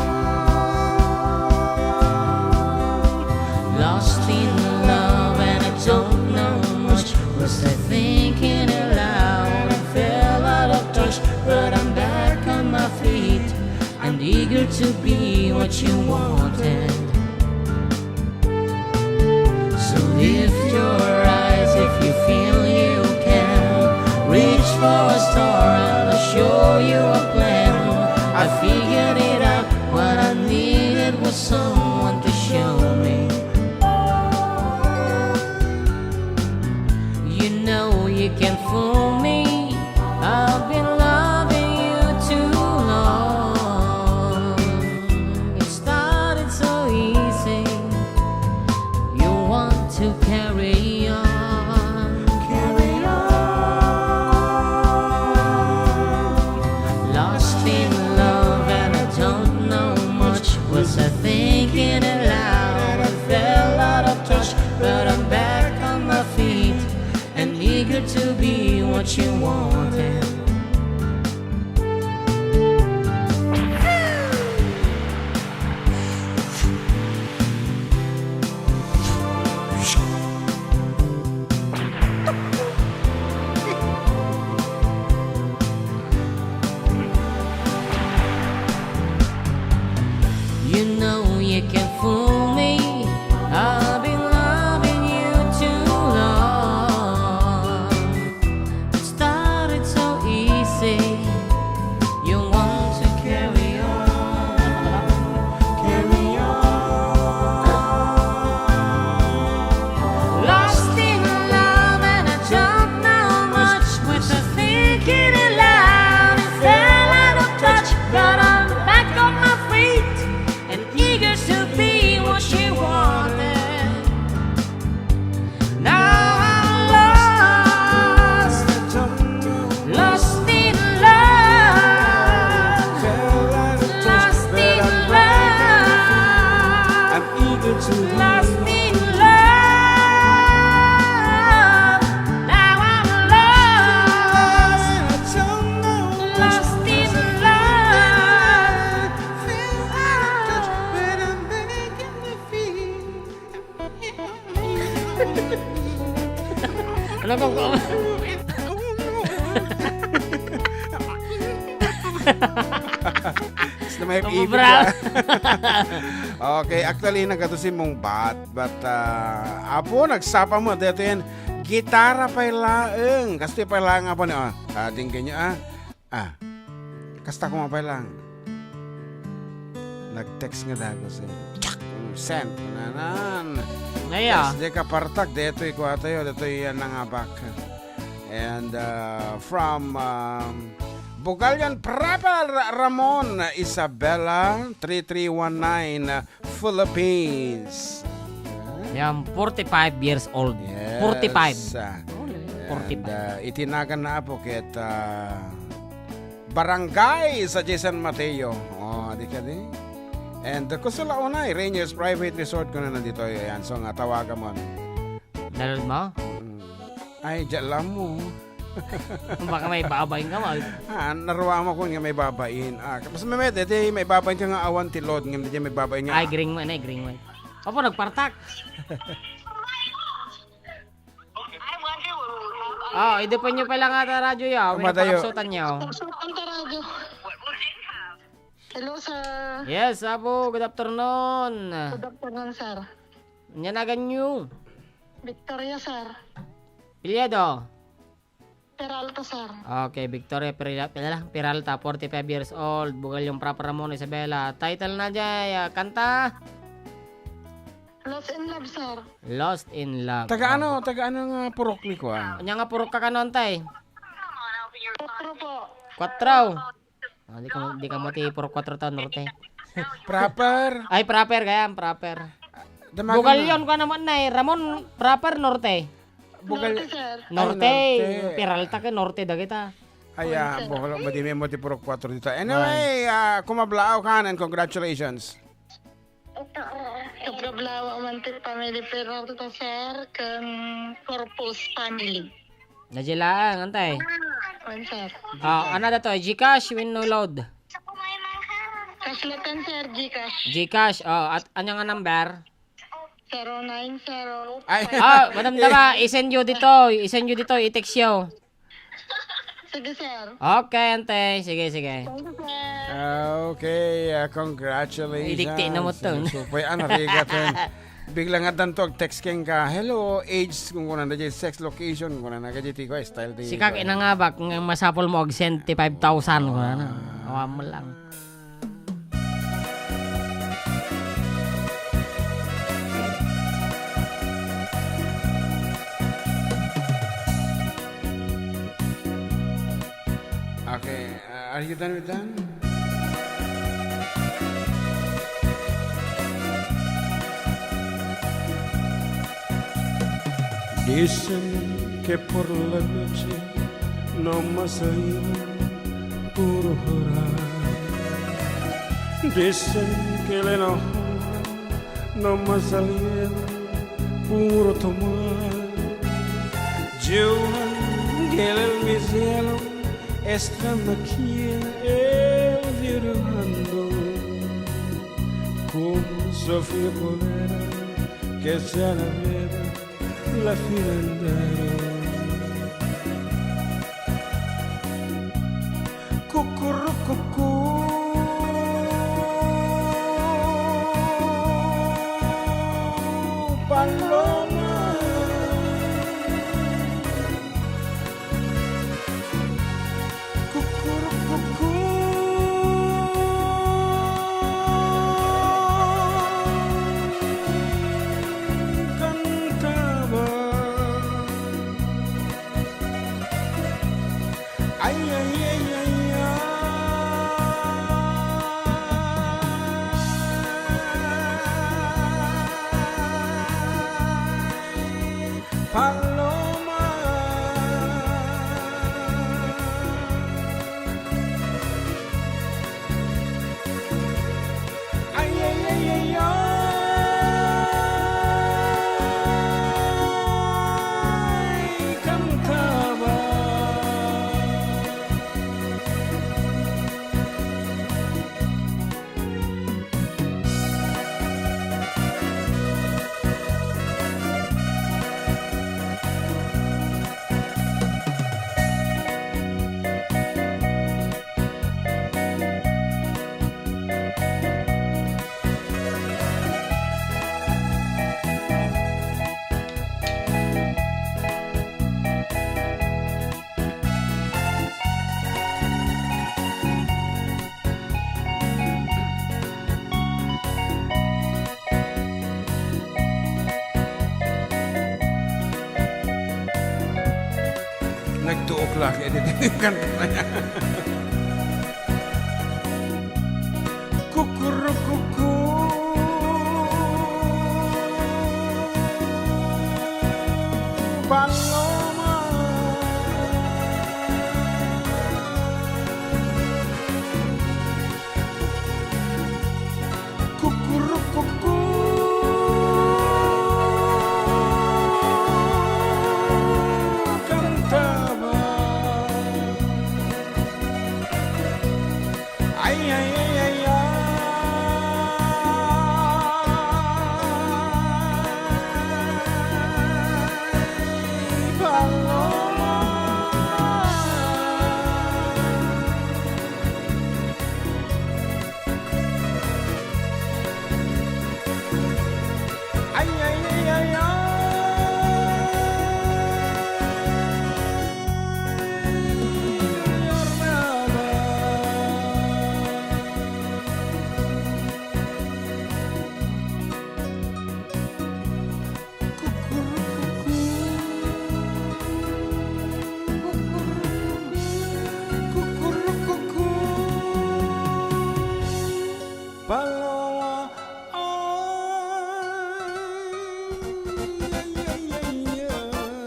Lost in love and I don't know much. Was I thinking aloud? I fell out of touch, but I'm back on my feet. I'm eager to be what you wanted. So lift your eyes if you feel you can. Reach for a star and I'll show you a plan. I figured it out, what I needed was someone to show me. You know you can't fool me. I've been loving you too long. To carry on, carry on. Lost in love and I don't know much. Was I thinking aloud? I fell out of touch, but I'm back on my feet and eager to be what you wanted. You know you can't fool me. I've been loving you too long. It started so Ano kung... Basta may ibig Bra. Okay, actually nagatusin mong bat, but apo nagsapa mo dito yan. Gitara pa laeng. Kasi pa lang apa ni ating kanya kasta ko pa lang. Nag-text nga dago sa send nanan. Ngaya. Yes, di ka partak dito ko atayo dito yan nangabak. And from Bugalyan Prapal Ramon Isabella 3319 Philippines. Yan, 45 years old. Yes. 45. And itinagan na po ket barangay sa San Mateo. Oh, di ka di. And kusula unay Rangers Private Resort ko na nandito yan. So nga tawagan mo. Dalod mo? Ay, dyan mo. Baka may babayin ka mo. Naruwa mo ko nga may babayin. Kapag may may babayin ka nga awan tilod. Nga may babayin nga. Ay, gring mo. Gring mo. Opo, nagpartak. Ide po nyo pala nga ta radyo yaw. Pinapakapsutan nyo. Hello, sir. Yes, Apo. Good afternoon. Good afternoon, sir. Nyanagan nyo. Victoria, sir. Pilyado. Peralta, sir. Okay, Victoria Peralta, 45 years old. Bugal yung Papa Ramon Isabela. Title na dyan, kanta. Lost in love, sir. Lost in Love. Taga ano nga purok ni ko Kanya nga puro ka kanon, tay. 4 po. 4. Di ka mati puro 4 taon, norte. Proper. Ay, proper, gayam, proper. Damagan Bugal na. yun ka naman na Ramon, proper, norte. Norte, sir. Norte. Norte. Peralta ka, norte, dagita. Ay, bukalo madimi mo ti purok 4 dito. Anyway, kumablao ka and congratulations. Kabrablawa man ti family Peralta, sir. Kan Corpus family. Najilaan, antay. On, sir. Ano na to? Gcash, win no load. Kaslatan, sir. Gcash. Gcash, at ano nga number? 090. Ay, Madam Dama, i-send you dito, i-text you. Sige, sir. Okay, ante. Sige. Thank you, sir. okay, congratulations. Idikti na mo to. Supay, rigaton. Bigla nga dantog text keng ka, hello, age, kung kuna na sex location, kung kuna na kajiti ko, style di. Sikak ina nga ba, kung masapol mo og 75,000 ko na. Awa mo lang. Okay, are you done with that? Dicen que por la noche no más hay puro llorar. Dicen que el enojo no más salía puro tomar. Yo ángel en mi cielo estando aquí él llorando como Sofía Polera que se alavera la finandera. Cucurrucucú, paloma. Cucurrucucú, cantaba. Ay, ay, ay, ay, ay. Paloma. Ay, ay, ay, ay, ay. Cantaba. Nag-2 o'clock, edit kanta na yan. Kukurukuku. Paloma. Kukurukuku. Cantaba. Ay, ay, ay, ay, ay, Paloma. Ay, ay, ay, ay, Paloma.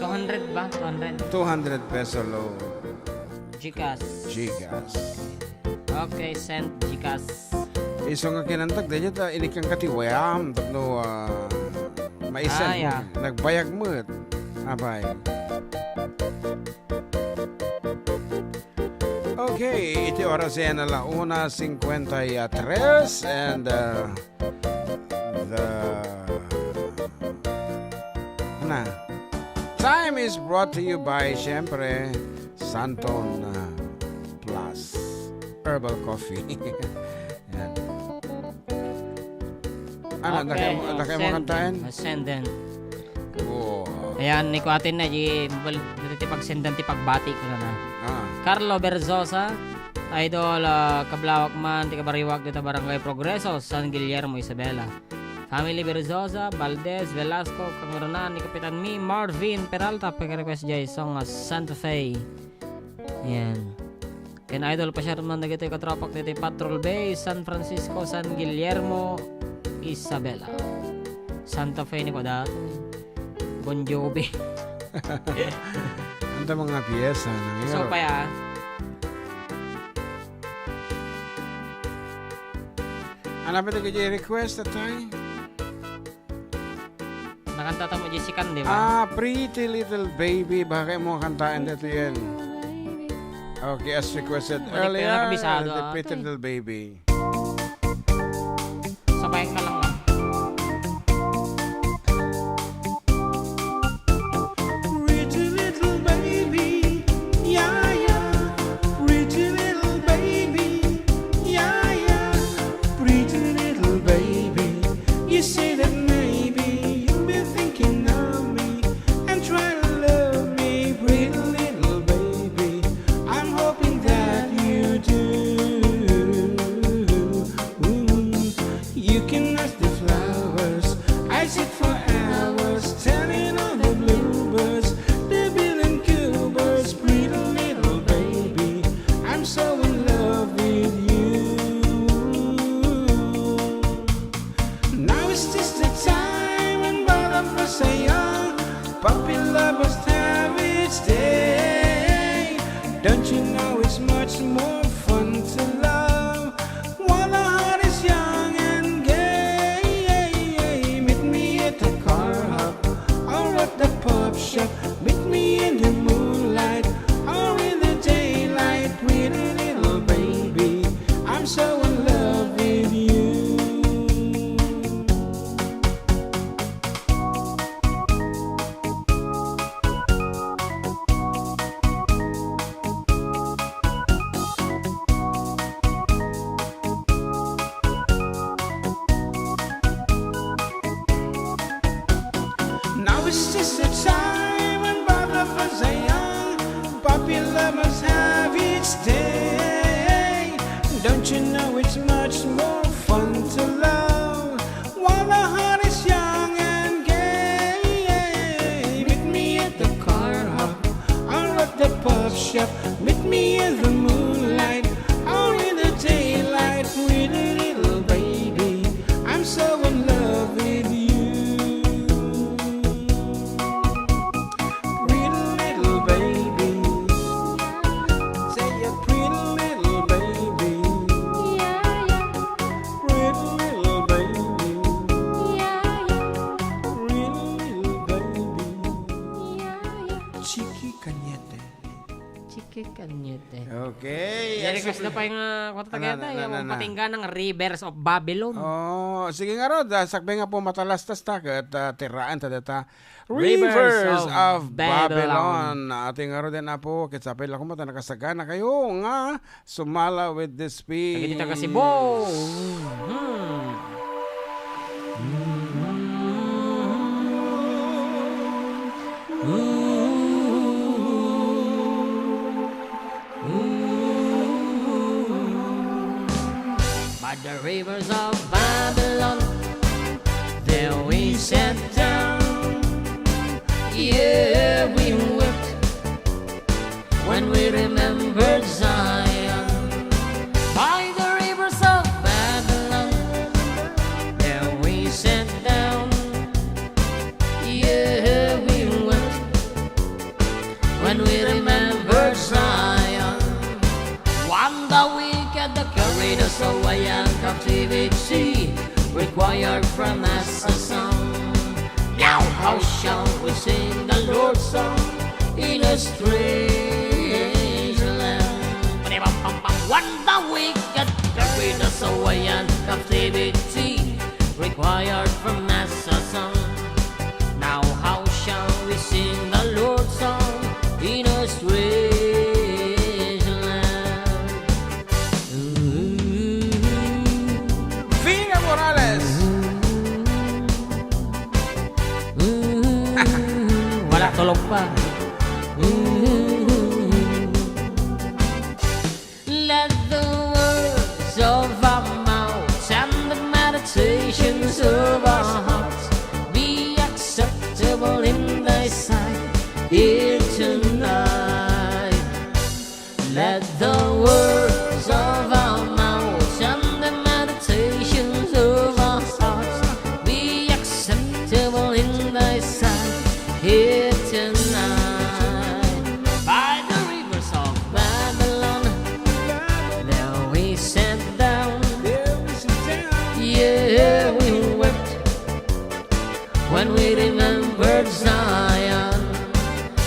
200 ba? 200. 200 peso low. Gcash. Gigas. Okay, send Gcash. Iso nga kinantag din yun, inikang katiwayam, tapno, maisen, Ah, yeah. nagbayag mo, abay. Okay, iti oras yan na 1:53 and the time is brought to you by, syempre, Santon Plus Herbal Coffee. Yan. Ano, nakay mo kantain? Send din. Oo. Ayan, ni ko atin na, dito pag-sendan, pagbati ko na na. Carlo Berzosa, Idol, Kablawak man, Tikabariwak, dito Barangay Progreso, San Guillermo, Isabela. Family Berzosa, Valdez, Velasco, Kanguranan, ni Kapitan Mi, Marvin, Peralta, pagka-request jay song Santa Fe. Ayan. Ken Idol, pasyarman na gito katropak dito Patrol Bay, San Francisco, San Guillermo, Isabela. Santa Fe ni ko dato. Bon Jovi. Anta mga piyesa ng So pa ya. Ano ba ito request at tayo? Nakanta ta mo Jessica, di ba? Pretty Little Baby. Bakit mo kantaan dito yan? Okay, as requested Balik earlier, na nakabisado, the Pretty ate. Little Baby. Sabayan ka lang. Pretty little baby, yeah, yeah. Pretty little baby, yeah, yeah. Pretty little baby, you say that maybe you've been thinking of me and try to love me. Pretty little baby, I'm hoping that you do. You can ask the flowers, I sit for hours telling all the bluebirds, the bill and Cubers. Pretty little baby, I'm so in love with you. Now is just the time when both of us are young, puppy lovers have its day. Don't you know it's much more fun to love while the heart is young and gay? Meet me at the car hub or at the pub shop. Meet me in the moonlight or in the daylight. Pretty little baby, I'm so in love with you. shop. Meet me in the moonlight or in the daylight. Pretty little baby, I'm so in love with you. Pretty little baby, say a pretty little baby. Pretty little baby, pretty little baby. Chiki Cañete. Chiki kanyete. Okay. Yan request na pa yung kwarta kaya yung patinggan ng Rivers of Babylon. Oh, sige nga Rod, sakbe nga po matalastas ta kat tiraan ta data Rivers Rivers of Babylon. Babylon. Ating nga Rod na po kitsapil ako mata nakasagana kayo nga sumala with this speech. Lagi dito kasi bo. By the rivers of Babylon, there we sat down. Yeah, we wept when we remembered Zion. By the rivers of Babylon, there we sat down. Yeah, we wept when we remembered Zion. One the wicked that carried us away and captivity required from us a song. Now how shall we sing the Lord's song in a strange land? One the wicked carried us away and captivity required from us a song. Now how shall we sing the Lord's song in a strange land? Vinga Morales. Wala tulog pa. Let the words of our mouths and the meditations of our hearts be acceptable in thy sight here tonight. Let the words of our mouths and the meditations of our hearts be acceptable in thy sight here tonight. By the rivers of Babylon, there we sat down. Yeah, we wept when we remembered Zion.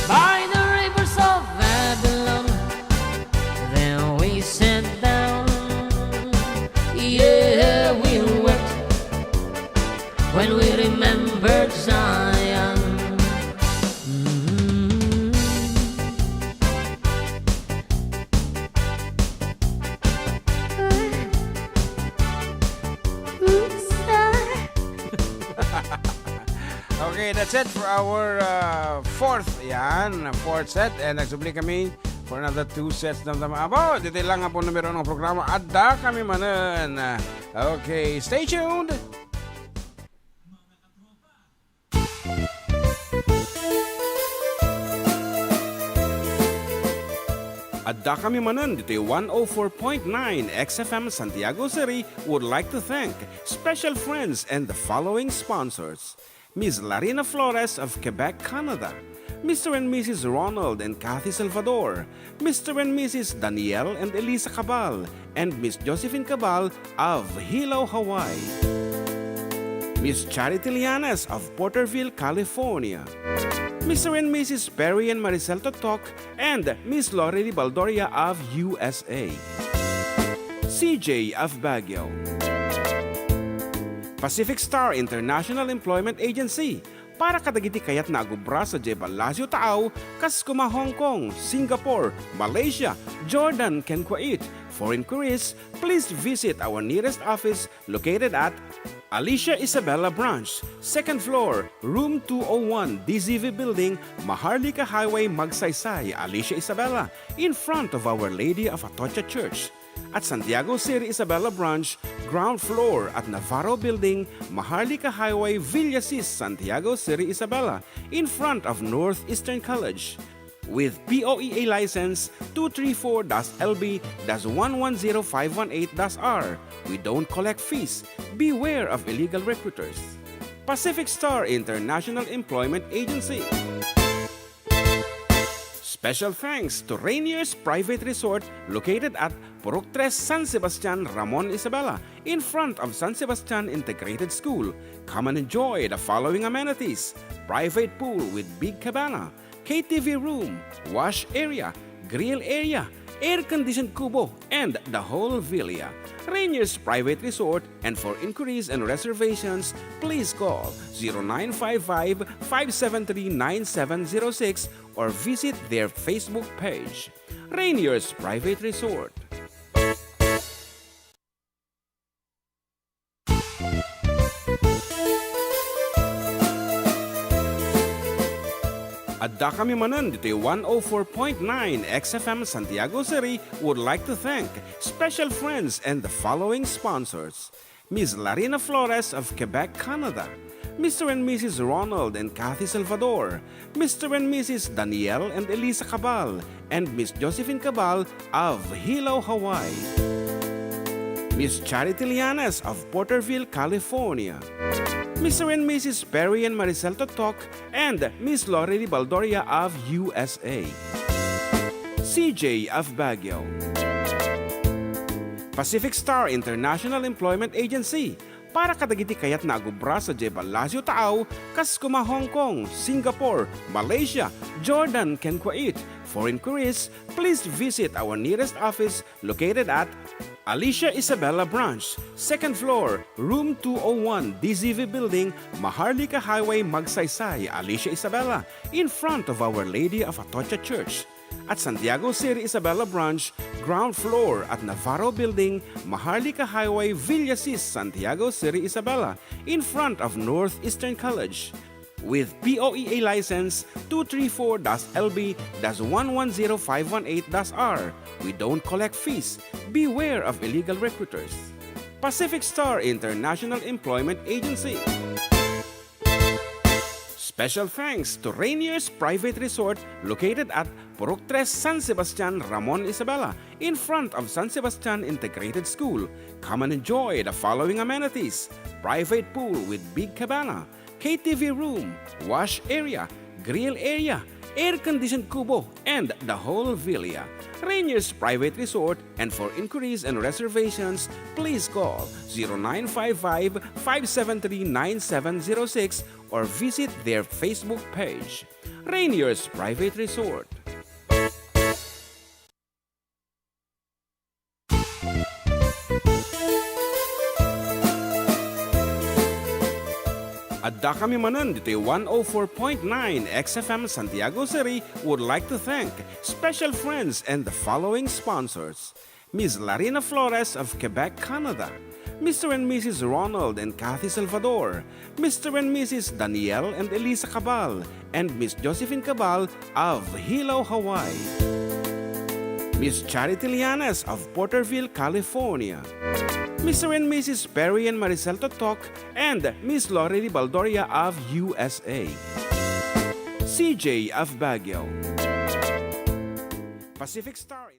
By the rivers of Babylon, there we sat down. Yeah, we wept when we remembered Zion. Okay, that's it for our fourth set. And nagsubli kami for another 2 sets ng tama. Abo, dito lang nga po numero ng programa. Adda kami manen. Okay, stay tuned. Adda kami manen dito yung 104.9 XFM Santiago City would like to thank special friends and the following sponsors. Ms. Larina Flores of Quebec, Canada. Mr. and Mrs. Ronald and Kathy Salvador. Mr. and Mrs. Danielle and Elisa Cabal. And Miss Josephine Cabal of Hilo, Hawaii. Miss Charity Lianas of Porterville, California. Mr. and Mrs. Perry and Maricel Totok, and Miss Lorely Baldoria of USA. CJ of Baguio. Pacific Star International Employment Agency, para kadagiti kayat na agubra sa Jebel Lazio Taaw, kas kuma Hong Kong, Singapore, Malaysia, Jordan, ken Kuwait. For inquiries, please visit our nearest office located at Alicia Isabella Branch, 2nd floor, room 201, DZV Building, Maharlika Highway, Magsaysay, Alicia Isabella, in front of Our Lady of Atocha Church. At Santiago City Isabella Branch, ground floor at Navarro Building, Maharlika Highway, Villasis, Santiago City Isabella, in front of Northeastern College. with POEA license 234-LB-110518-R. We don't collect fees. Beware of illegal recruiters. Pacific Star International Employment Agency. Special thanks to Rainier's Private Resort located at Purok 3 San Sebastian, Ramon Isabela, in front of San Sebastian Integrated School. Come and enjoy the following amenities: private pool with big cabana, KTV room, wash area, grill area, air-conditioned kubo, and the whole villa. Rainier's Private Resort, and for inquiries and reservations, please call 0955-573-9706 or visit their Facebook page. Rainier's Private Resort. Adda kami Manen, Ditoy 104.9 XFM Santiago City would like to thank special friends and the following sponsors: Ms. Larina Flores of Quebec, Canada, Mr. and Mrs. Ronald and Kathy Salvador, Mr. and Mrs. Danielle and Elisa Cabal, and Miss Josephine Cabal of Hilo, Hawaii, Miss Charity Lianes of Porterville, California, Mr. and Mrs. Perry and Maricel Totok, and Miss Lorely Baldoria of USA, CJ of Baguio, Pacific Star International Employment Agency, para kadagiti kayat na agubra sa Jebel Lasio Tao, kas kuma Hong Kong, Singapore, Malaysia, Jordan, ken Kuwait. For inquiries, please visit our nearest office located at Alicia Isabela Branch, 2nd floor, room 201, DZV Building, Maharlika Highway, Magsaysay, Alicia Isabela, in front of Our Lady of Atocha Church. At Santiago City Isabela Branch, ground floor at Navarro Building, Maharlika Highway, Villasis, Santiago City Isabela, in front of Northeastern College. With POEA license 234-LB-110518-R. We don't collect fees. Beware of illegal recruiters. Pacific Star International Employment Agency. Special thanks to Rainier's Private Resort located at Purok 3 San Sebastian, Ramon Isabela, in front of San Sebastian Integrated School. Come and enjoy the following amenities: private pool with big cabana, KTV room, wash area, grill area, air-conditioned kubo, and the whole villa. Rainier's Private Resort, and for inquiries and reservations, please call 0955-573-9706 or visit their Facebook page. Rainier's Private Resort. Adda kami Manen, Ditoy 104.9 XFM Santiago City would like to thank special friends and the following sponsors: Ms. Larina Flores of Quebec, Canada, Mr. and Mrs. Ronald and Kathy Salvador, Mr. and Mrs. Danielle and Elisa Cabal, and Miss Josephine Cabal of Hilo, Hawaii, Miss Charity Lianes of Porterville, California, Mr. and Mrs. Perry and Maricel Totok, and Miss Lorely Baldoria of USA, CJ of Baguio, Pacific Star.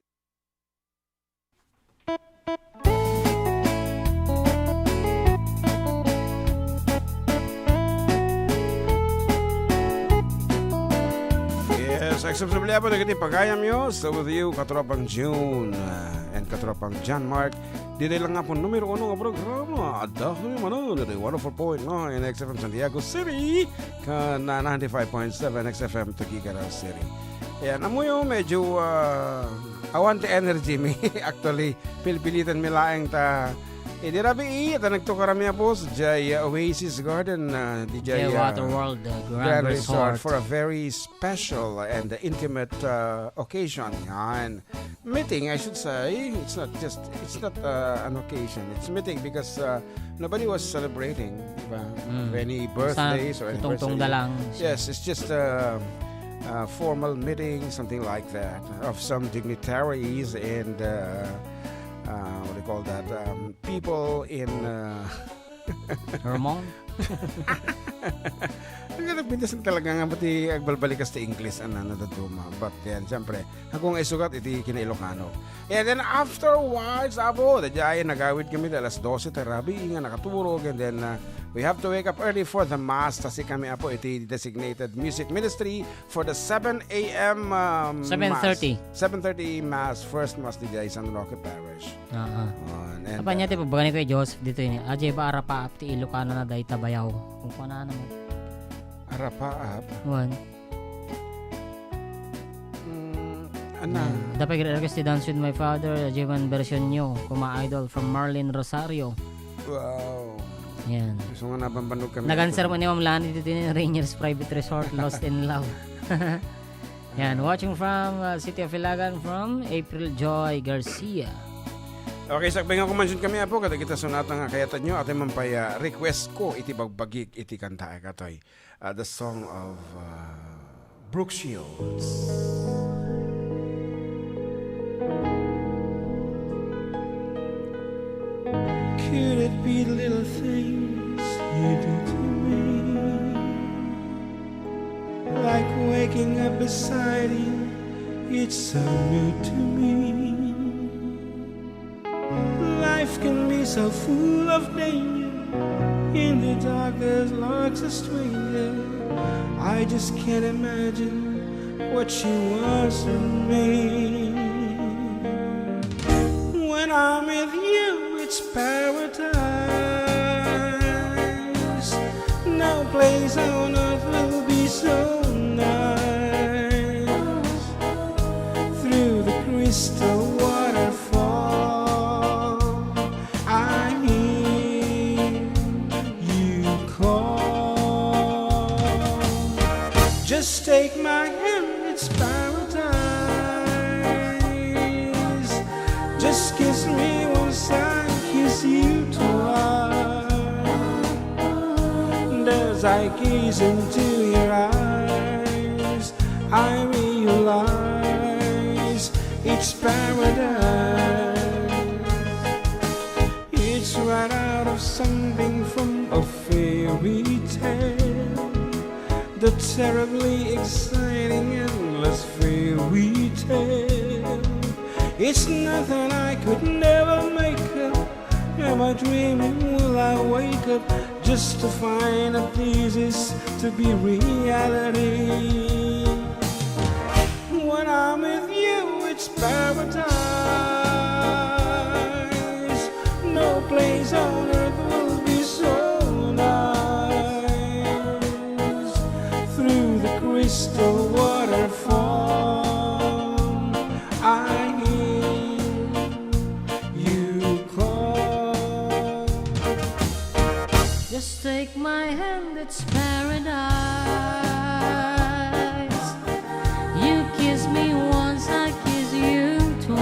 Yes, acceptable po na pagayam nyo sa with you, katropang June and katropang John Mark. Dito lang nga po numero 1 nga programa. Adda kami Manen, ito 104.9 XFM Santiago City, ka 95.7 XFM Tuguegarao City. Ayan, amo yung medyo awan the energy me. Actually, pilipilitan mi laeng ta idirabi ita nagtukarami po sa Oasis Garden DJ Water World Grand Resort for a very special and intimate occasion. Yan. Meeting, I should say. It's not an occasion. It's meeting because nobody was celebrating any birthdays or anniversary. Yes, it's just a formal meeting, something like that, of some dignitaries and what do you call that? People in Ramon? Nagpintas talaga nga pati agbalbalikas ti English natatuma. But yan, siyempre, akong isugat iti kina Ilocano. And then afterwards, abo, dadya nagawid kami alas 12 terabi nga nakaturog. And then we have to wake up early for the mass. Kasi kami apo iti designated music ministry for the 7 a.m. 7:30. 7:30 mass. First mass di San Roque Parish. And, Apa niya ti pabagani ko Joseph dito yun. Ajay ba arapa ti Ilocano na dahi tabayaw. Kung pa na naman. Arapaap. One. Dapat request to dance with my father. Ajayman version nyo. Kuma idol from Marlene Rosario. Wow. Yan. Gusto nga nabambanog kami. Nag-answer mo ni Ma'am Lani dito ni Rangers Private Resort. Lost in Love. Yan. Watching from City of Ilagan from April Joy Garcia. Okay, sakbay nga kumansyon kami po kada kita sunat nga kayatan nyo at mampaya request ko iti bagbagik iti kanta katoy. The song of Brooke Shields. Could it be the little things you do to me? Like waking up beside you, it's so new to me. Life can be so full of danger. In the dark there's lots of stranger. I just can't imagine what she was to me. When I'm with you, it's paradise. No place on earth will be so nice. Through the crystal waterfall, I hear you call. Just take my hand, it's paradise. Just kiss me once I kiss you twice. And as I gaze into your eyes, I realize it's paradise. It's right out of something from a fairy tale. The terribly exciting, endless fairy tale. It's nothing I could never make up. Am I dreaming? Will I wake up just to find that this is to be reality? When I'm with you, it's paradise. No place on earth will be so nice. Through the crystal waterfall, I hear you call. Just take my hand, it's paradise. You kiss me once, I kiss you twice.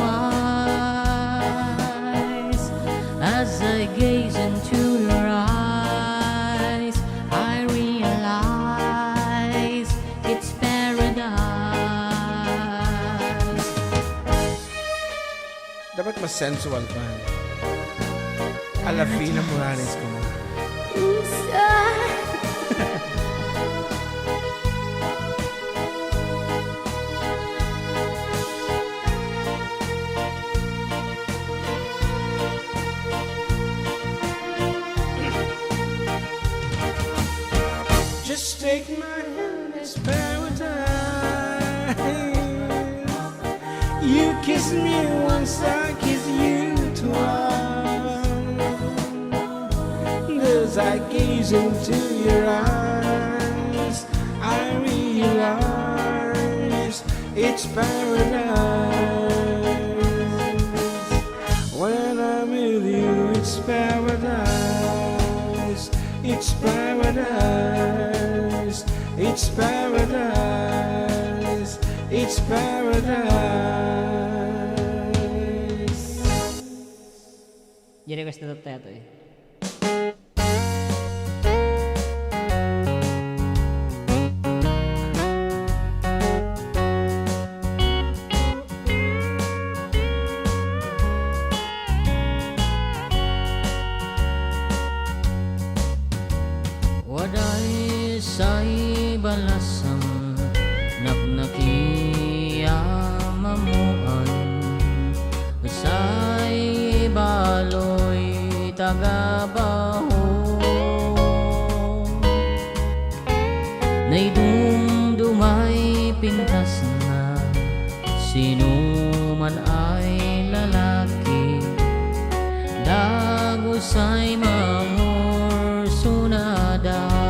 As I gaze into your eyes, I realize it's paradise. Dapat mas sensual pa. Alafina Morales ko mo. Just take my hand, it's paradise. You kiss me once, I kiss you twice. As I gaze into your eyes, I realize it's paradise. When I'm with you, it's paradise. It's paradise. It's paradise. It's paradise. Jadi request na tayo to eh. What I say balasang naknakiyamamuan say baloy tagabaho nay dumdumay pintas na sino man ay lalaki dagusay mangursunada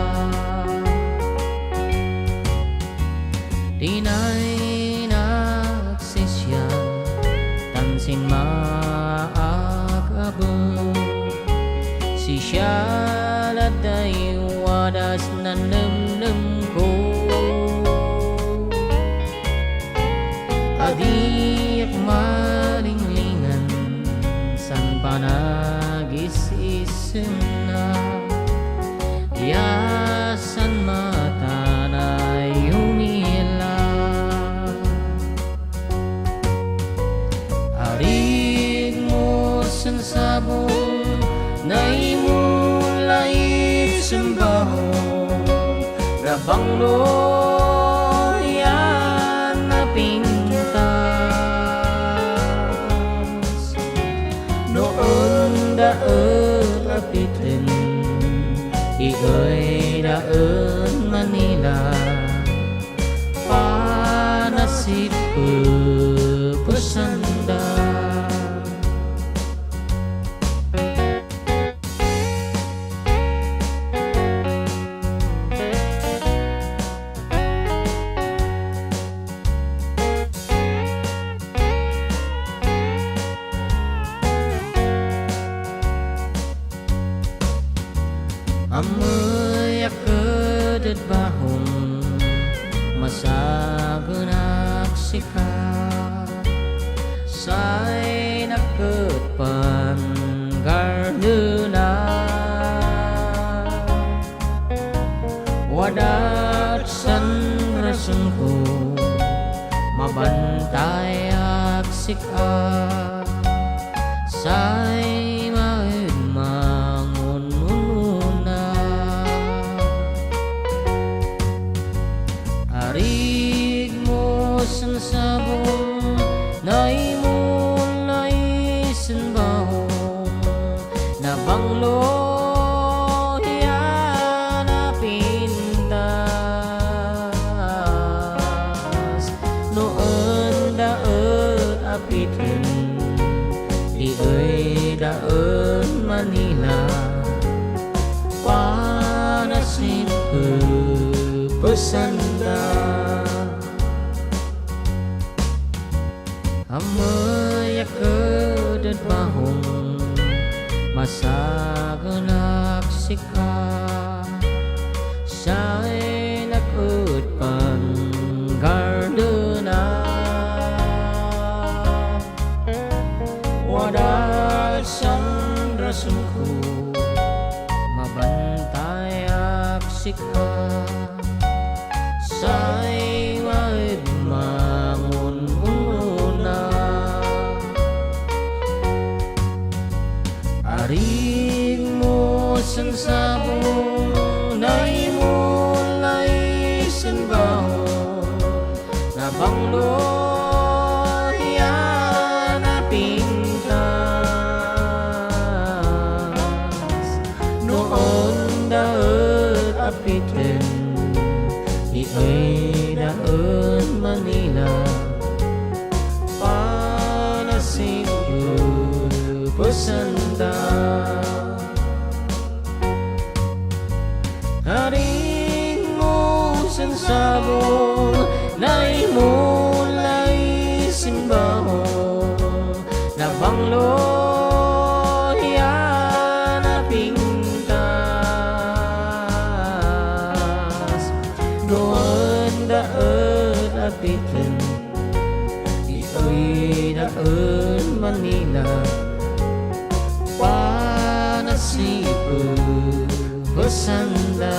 tinay nagsisya tansin maakabang si siyaladay wadas nanamnam ko adiyak malinglingan san panagis-isem na yasan mata na umila arig mo san sabong na imulay sembahong rabanglo yan na pintas noon daon apitin iyo'y daon Manila panasip pusanda amoy akadat bahong masagunak sikat say nakatpan gardena wadat san rason ko mabantay ak sikat say sabong na imulay sinbahong na banglo yan na pintas noon daon apitin iyo'y daon Manila panasip pesanda amoy akadat bahong masagunak sikat say nakutpan gardena wadat san rason ko mabantay ak sikat say mangun arig mo san sabong na imulay sinbahong na banglo yan na pintas noon daon apitin iyo'y daon Manila panasip pesanda aring mo san sabong na imulay simbahong na banglo yan na pintas noon daon apitin iyo'y daon Manila panasip pesanda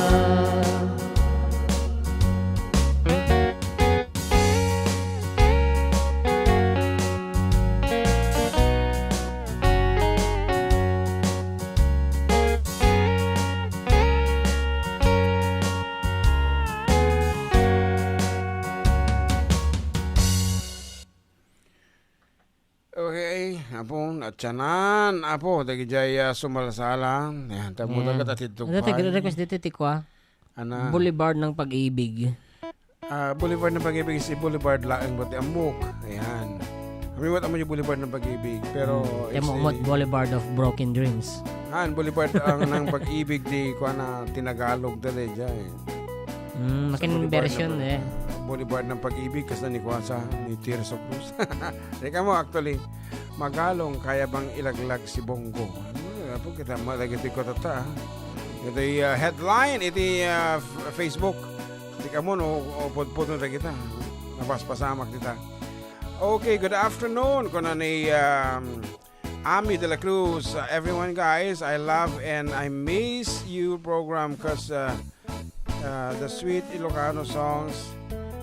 Okay, apon, at tiyanan, apo, dagi jaya sumalasala. Yan, tamo Ayan. dagat at itong Ito, request dito, tikwa. Ana, Boulevard ng Pag-ibig. Boulevard ng Pag-ibig, si Boulevard Laang Bote Amok. Ayan. Kami wat yung Boulevard ng Pag-ibig, pero Kaya mo umot Boulevard of Broken Dreams. Boulevard ang ng Pag-ibig di ko na tinagalog dali jay. Makin version eh. Boulevard ng Pag-ibig kasi ni Kwasa ni Tirso Cruz. Teka mo actually magalong kaya bang ilaglag si Bongo. Apo kita malagiti ko tata. Ito headline iti Facebook. Teka mo no pod na kita. Napaspasamak kita. Okay, good afternoon. Kuna ni Ami de la Cruz. Everyone guys, I love and I miss you program cause the sweet Ilocano songs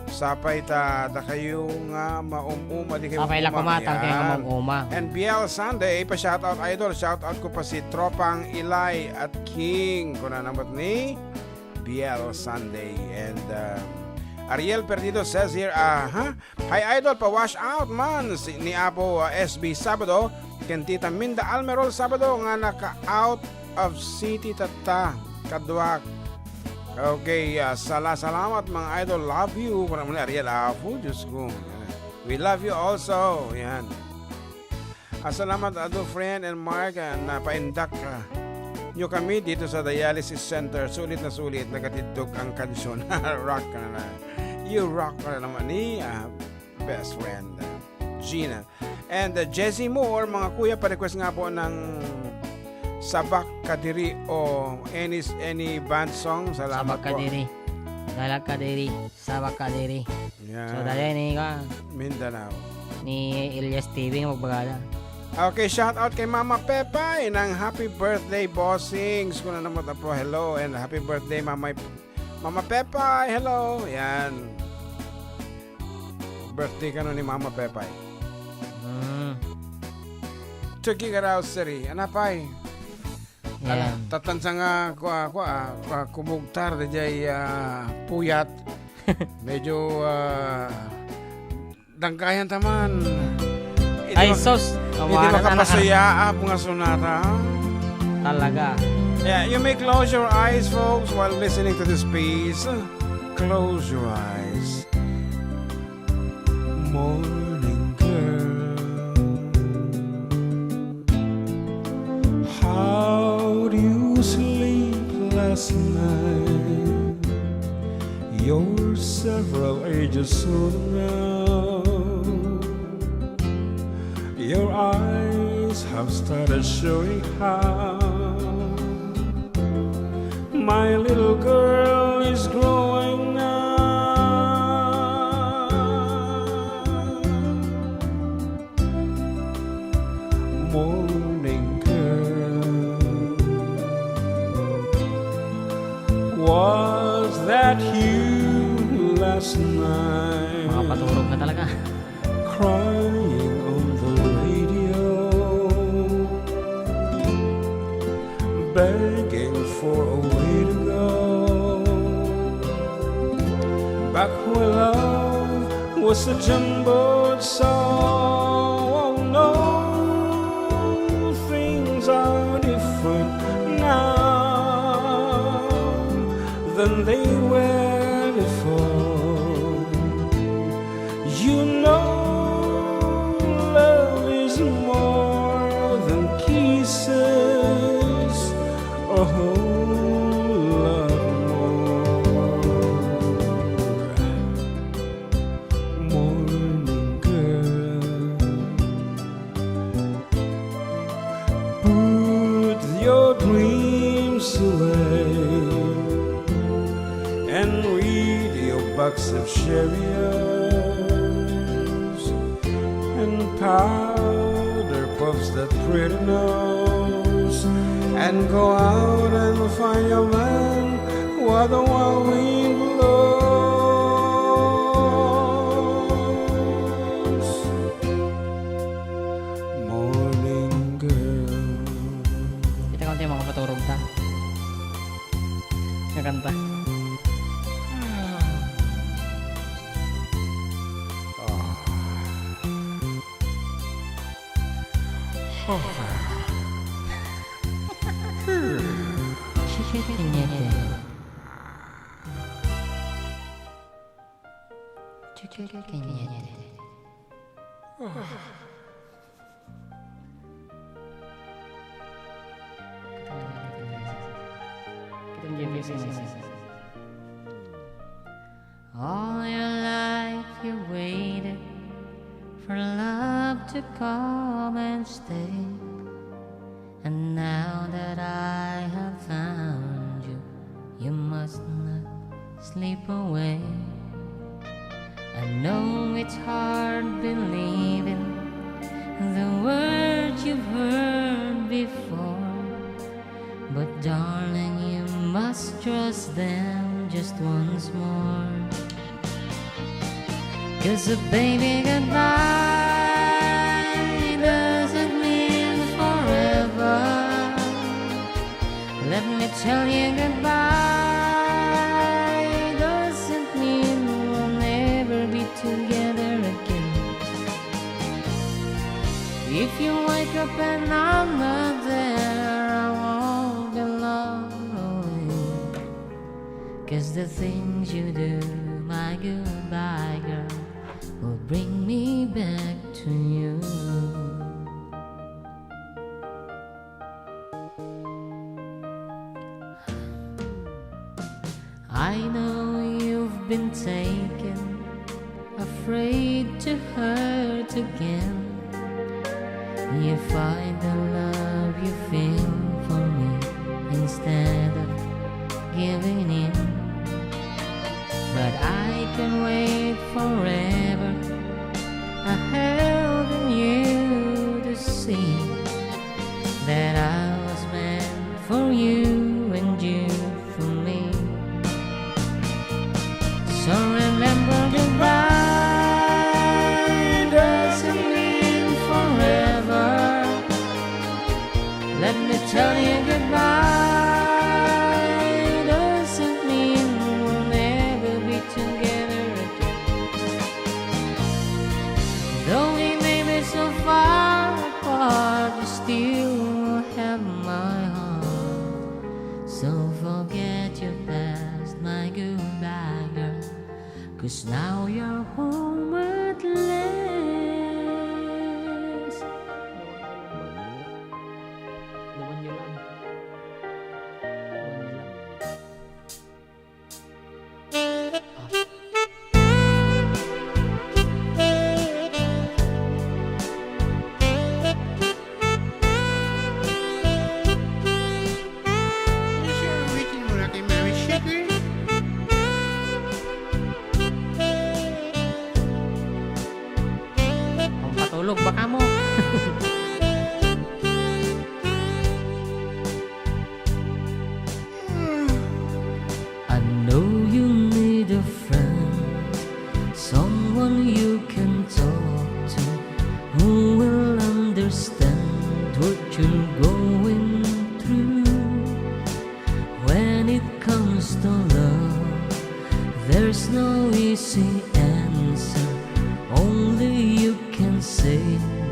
sapay ta da kayo nga maumuma di kayo Sapay lang kumatang kayo nga mag-uma. And BL Sunday pa shoutout idol, shoutout ko pa si Tropang Ilay at King kuna namat ni BL Sunday. And Ariel Perdido says here hi idol, pa wash out man ni Apo SB Sabado ken Tita Minda Almerol Sabado nga naka out of city tata kadwak. Okay, salamat mga idol. Love you. Kung naman Ariel, Diyos ko. We love you also. Yan. Salamat Ado, friend and Mark na paindak nyo kami dito sa dialysis center. Sulit na sulit. Nagatidog ang kansyon. Rock ka na. You rock ka na naman ni best friend Gina. And Jessie Moore, mga kuya, pa-request nga po ng Sabak Kadiri o any band song. Salamat Sabak Kadiri. Dalak Kadiri. Sabak Kadiri. Yeah. So dali ni ka Mindanao. ni Elias TV nga magbagala. Okay, shout out kay Mama Pepay ng happy birthday bossings. Kung na naman po, hello and happy birthday Mama Pepay. Hello. Yan. Birthday ka ni Mama Pepay. Tuguegarao City. Anapay. Yan. Tatansa nga kumugtar jay puyat. Medyo dangkayan taman. Ay sos. Hindi makapasaya mga sonata. Talaga. Yeah, you may close your eyes folks while listening to this piece. Close your eyes. Morning girl, how do you sleep last night? You're several ages older now. Your eyes have started showing how my little girl is growing now. Morning girl, was that you last night? Mga paturog na talaga. Crying on the radio, begging for a way to go back when love was a jumbled song. Oh no, things are different now than they were before. You know love is more than kisses, a whole lot more. Morning girl, put your dreams away and read your box of Cheerios and powder puffs that pretty nose, and go out and find your man while the wild wind blows. Morning girl, Kita kaunti mga paturog ta. Kakanta. All your life you waited for love to come and stay. And now that I have found you, you must not slip away. I know it's hard believing the words you've heard before, but darling, you must trust them just once more. 'Cause a baby goodbye doesn't mean forever. Let me tell you, goodbye doesn't mean we'll never be together again. If you wake up and I'm not there, I won't be lonely. 'Cause the things you do, my goodbye girl, will bring me back to you. I know you've been taken, afraid to hurt again. You find the love you feel for me instead of giving in. But I can wait forever. I held in you to see that I was meant for you and you for me. So remember, goodbye doesn't mean forever. Let me tell you, goodbye doesn't mean we'll never be together again. Though we may be so far apart, you still have my heart. So forget your past, my goodbye girl, 'cause now you're home at last. Lawan nyo lang. Kung patulog baka mo. I know you need a friend, someone you can talk to, who will understand what you're going through. When it comes to love, there's no easy answer. Only you can say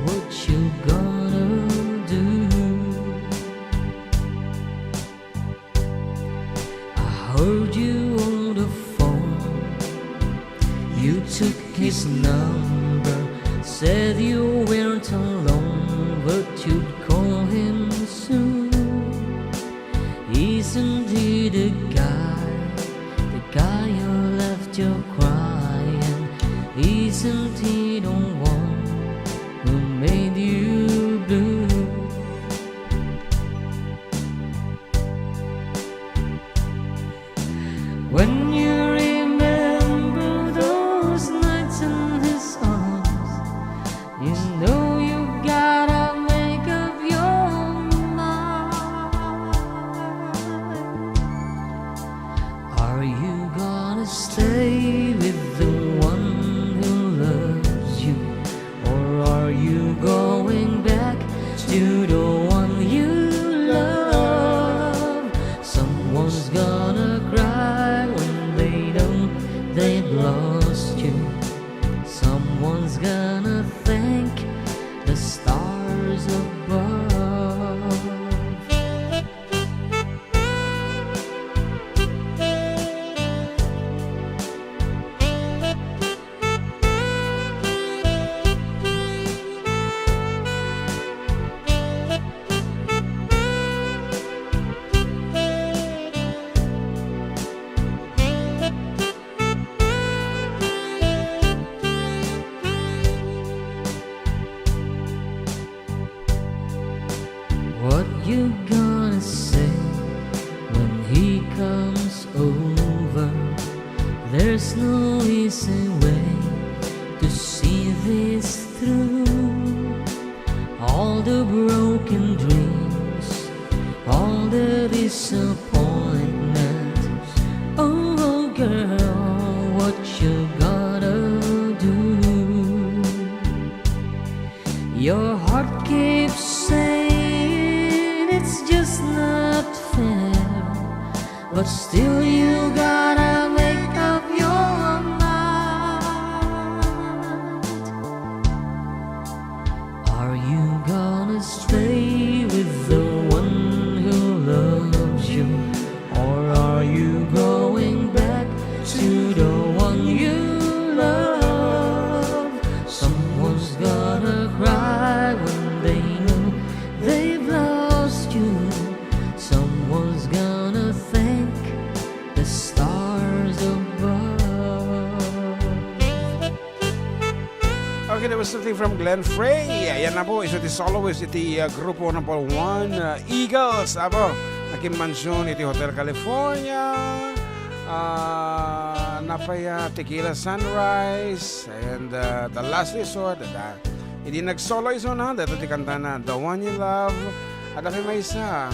what you gonna do. I heard you on the phone. You took his number, said you weren't alone, but you'd call him soon. Isn't he the guy who left you crying? Isn't he the one who made you blue? When you remember those nights in his arms, you know you gotta make up your mind. Are you gonna stay with the one who loves you, or are you going back to the one you love? Someone's gonna cry when they know they've lost you. Someone's gonna think you gonna say when he comes over? There's no easy way to see this through. All the broken dreams, all the disappointments. Oh girl, what you gotta do? Your heart keeps saying it's just not fair, but still you gotta make up your mind. Are you gonna stay with the one who loves you, or are you going back to the one you love? Someone's gonna cry when they know they've lost you. Someone's gonna thank the stars above. Okay, there was something from Glenn Frey. Ayan na po, isa ti soloist, iti grupo number 1, Eagles. Abo, aking mansyon, iti Hotel California. Napaya Tequila Sunrise. And The Last Resort. Hindi nag-solo iso na. Dito ti kanta na The One You Love. At may isa.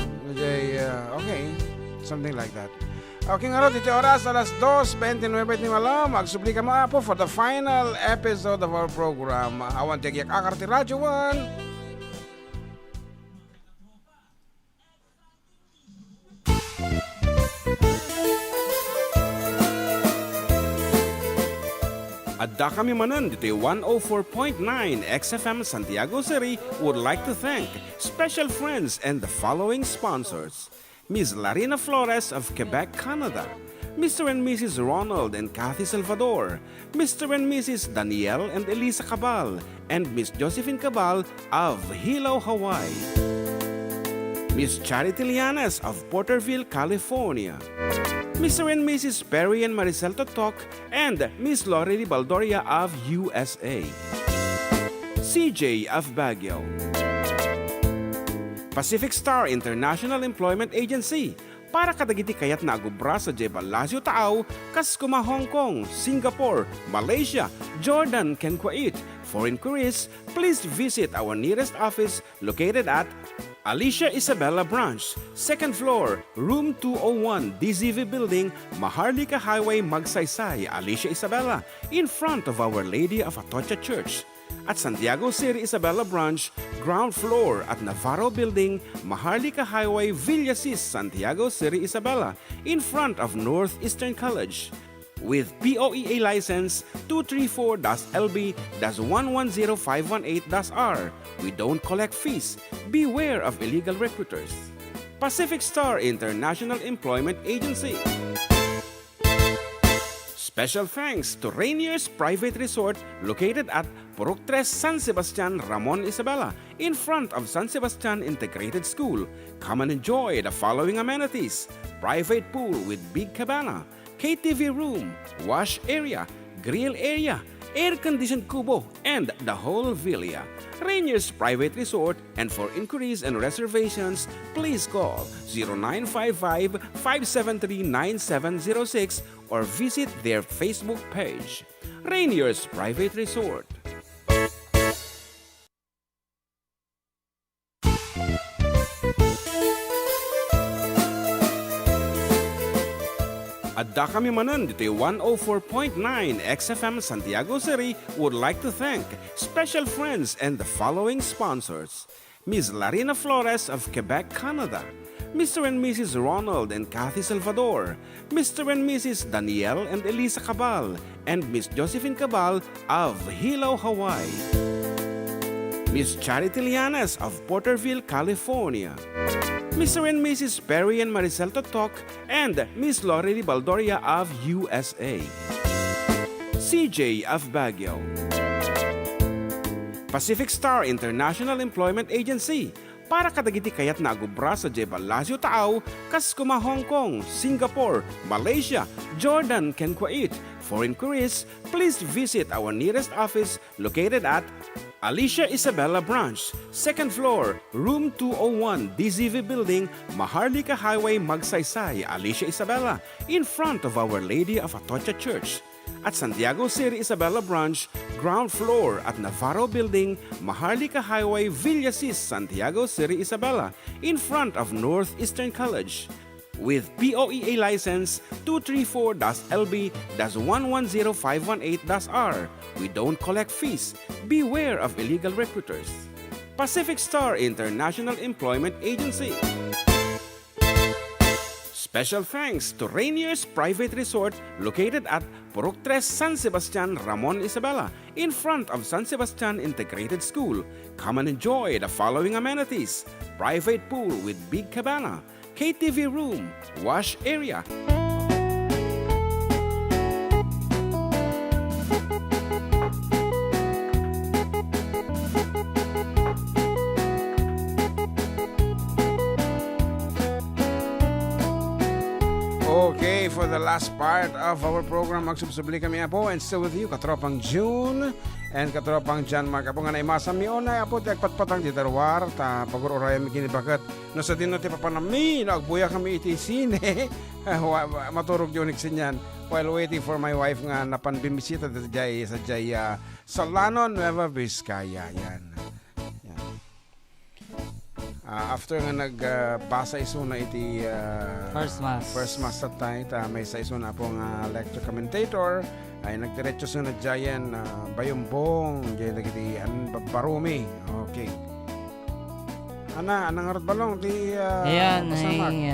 Okay, something like that. Okay nga ro, dito oras, alas 2:29 ni Malam. Magsuplika mo po for the final episode of our program. Awan tiyak akarti Radyo 1. Adda kami Manen, dito 104.9 XFM Santiago City would like to thank special friends and the following sponsors. Ms. Larina Flores of Quebec, Canada. Mr. and Mrs. Ronald and Kathy Salvador. Mr. and Mrs. Danielle and Elisa Cabal. And Miss Josephine Cabal of Hilo, Hawaii. Miss Charity Lianes of Porterville, California. Mr. and Mrs. Perry and Maricel Totok, and Miss Lorely Baldoria of USA. CJ of Baguio. Pacific Star International Employment Agency, para kadagiti kayat na agubra sa Jebel Lazio Taaw, kas kuma Hong Kong, Singapore, Malaysia, Jordan, ken Kuwait. For inquiries, please visit our nearest office located at Alicia Isabella Branch, 2nd floor, room 201, DZV Building, Maharlika Highway, Magsaysay, Alicia Isabella, in front of Our Lady of Atocha Church. At Santiago City Isabella Branch, ground floor at Navarro Building, Maharlika Highway, Villasis, Santiago City Isabella, in front of Northeastern College. With POEA license 234-LB-110518-R. We don't collect fees. Beware of illegal recruiters. Pacific Star International Employment Agency. Special thanks to Rainier's Private Resort located at Purok 3, San Sebastian, Ramon Isabela, in front of San Sebastian Integrated School. Come and enjoy the following amenities: private pool with big cabana, KTV room, wash area, grill area, air-conditioned kubo, and the whole villa. Rainier's Private Resort, and for inquiries and reservations, please call 0955-573-9706 or visit their Facebook page. Rainier's Private Resort. Adda kami Manen, dito 104.9 XFM Santiago City would like to thank special friends and the following sponsors. Ms. Larina Flores of Quebec, Canada. Mr. and Mrs. Ronald and Kathy Salvador. Mr. and Mrs. Danielle and Elisa Cabal. And Miss Josephine Cabal of Hilo, Hawaii. Miss Charity Lianes of Porterville, California. Mr. and Mrs. Perry and Maricel Totok, and Miss Lorely Baldoria of USA. CJ of Baguio. Pacific Star International Employment Agency, para kadagiti kayat na agubra sa Jebel Lazio Taaw, kas kuma Hong Kong, Singapore, Malaysia, Jordan, ken Kuwait. For inquiries, please visit our nearest office located at Alicia Isabella Branch, 2nd floor, room 201, DZV Building, Maharlika Highway, Magsaysay, Alicia Isabella, in front of Our Lady of Atocha Church. At Santiago City Isabella Branch, ground floor at Navarro Building, Maharlika Highway, Villasis, Santiago City Isabella, in front of Northeastern College. With POEA license 234-LB-110518-R. We don't collect fees. Beware of illegal recruiters. Pacific Star International Employment Agency. Special thanks to Rainier's Private Resort located at Purok 3 San Sebastian, Ramon Isabela, in front of San Sebastian Integrated School. Come and enjoy the following amenities: private pool with big cabana, KTV room, wash area. Okay, for the last part of our program, magsubsubli kami po, and still with you, katropang June and katropang Jan Mark. Apo nga na imasam mi onay, apo ti agpatpatang di darwar, ta pagururaya mi ginibagat. No sa din no ti papanami, nagbuya kami iti sine, maturog yun iksinyan. While waiting for my wife nga napanbimisita sa Jaya Solano, Nueva Vizcaya. Yan. After nga nagbasa iso na iti first mass at tayo, may sa iso na pong lecture commentator, ay nagdiretso sa na Jayan Bayumbong, Jaya iti Barumi. Okay. Anang harap balong di Ayan, ay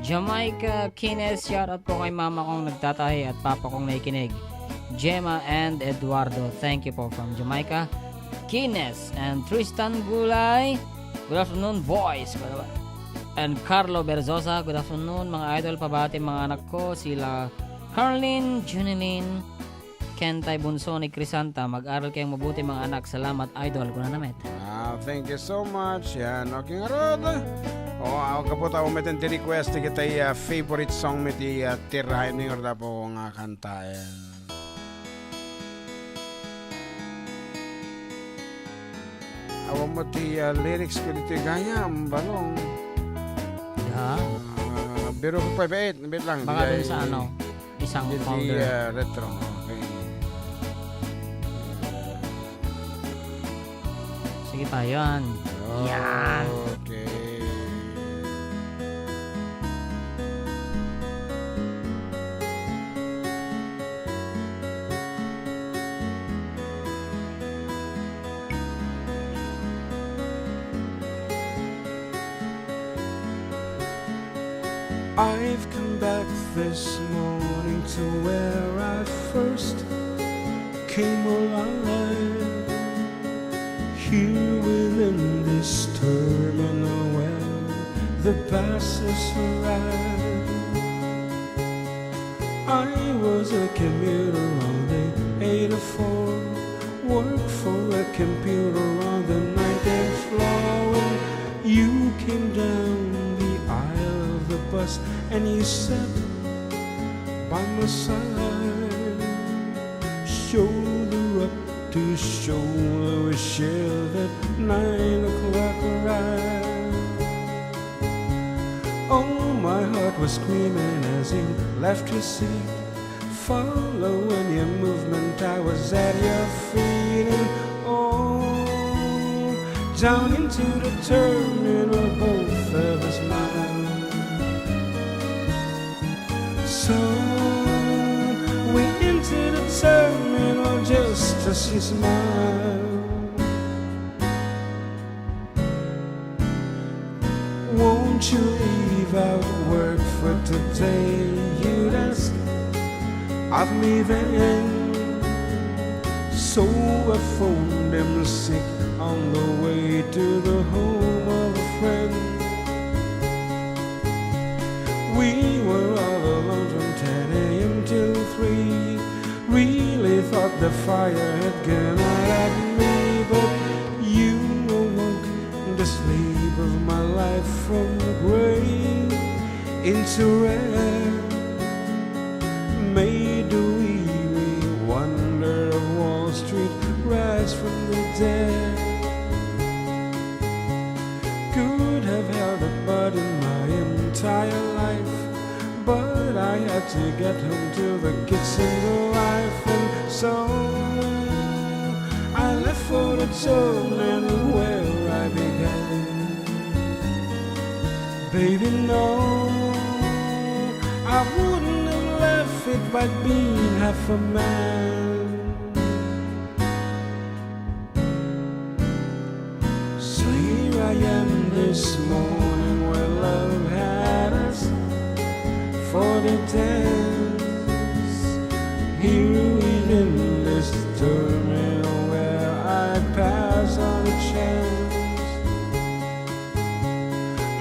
Jamaica Kines, shoutout po kay mama kong nagtatahi at papa kong naikinig, Gemma and Eduardo. Thank you po from Jamaica Kines. And Tristan Gulay, good afternoon boys. And Carlo Berzosa, good afternoon mga idol. Pabati mga anak ko, sila Carlin, Junilin, Kentay Bunso ni Crisanta. Mag-aral kayong mabuti mga anak. Salamat idol ko na namet. Thank you so much. Yan, okay nga rod. Ako po tayo umitin ti request ti kitay favorite song mi ti tirahin ni orda po nga kantayan. Awan mo ti lyrics ko dito gayam, balong. Yeah. Biro ko pa, bait lang. Baka dun sa isang founder. Retro. Okay. Sige pa, yan. Yan. Okay. I've come back this morning to where I first came alive. Here within this terminal where the buses arrive. I was a commuter on the 804, worked for a computer on the 9th floor. When you came down the aisle of the bus and you sat by my side, shoulder up to shoulder, we shared that 9 o'clock ride. Oh, my heart was screaming as you left your seat, following your movement, I was at your feet. And oh, down into the terminal, both of us smiled. So we entered the terminal just as you smiled. Won't you leave out work for today? You'd ask of me then. So I phoned them sick on the way to the home of a friend. We were all alone from 10 a.m. till 3. Really thought the fire had gone out at me, but you awoke the sleep of my life from gray into red. Made the weary wonder of Wall Street rise from the dead. God in my entire life. But I had to get home to the kids and the wife, and so I left for the zone and where I began. Baby, no, I wouldn't have left it by being half a man. So here I am this morning where love had us for the dance. Here within this terminal where I pass on a chance.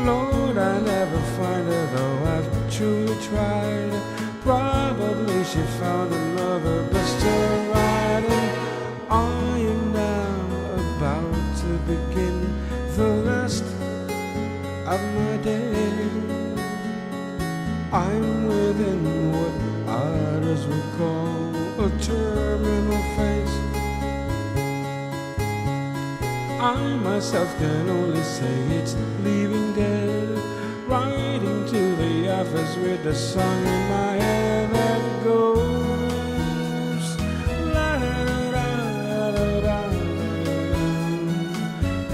Lord, I never find her though I've truly tried. Probably she found another best to ride, and I am now about to begin the rest of my day. I'm within what others would call a terminal phase. I myself can only say it's leaving dead. Riding to the office with the song in my head that goes la da da da da da,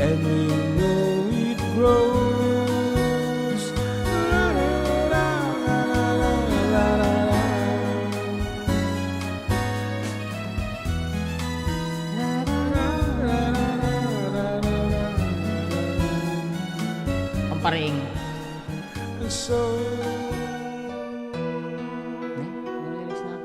and we know it grows la da da da da da da. Pamparing. So Lyrics na.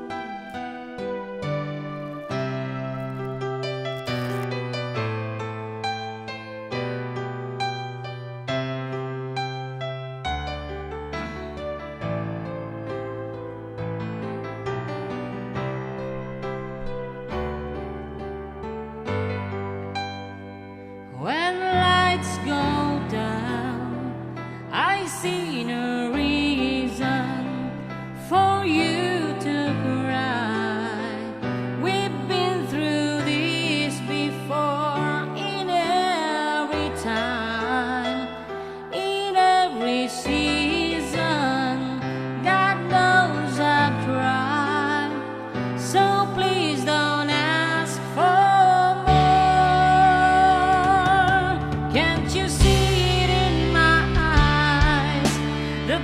When lights go down, I see no reason for you to cry. We've been through this before, in every time, in every season. God knows I've tried, so please don't ask for more. Can't you see it in my eyes? The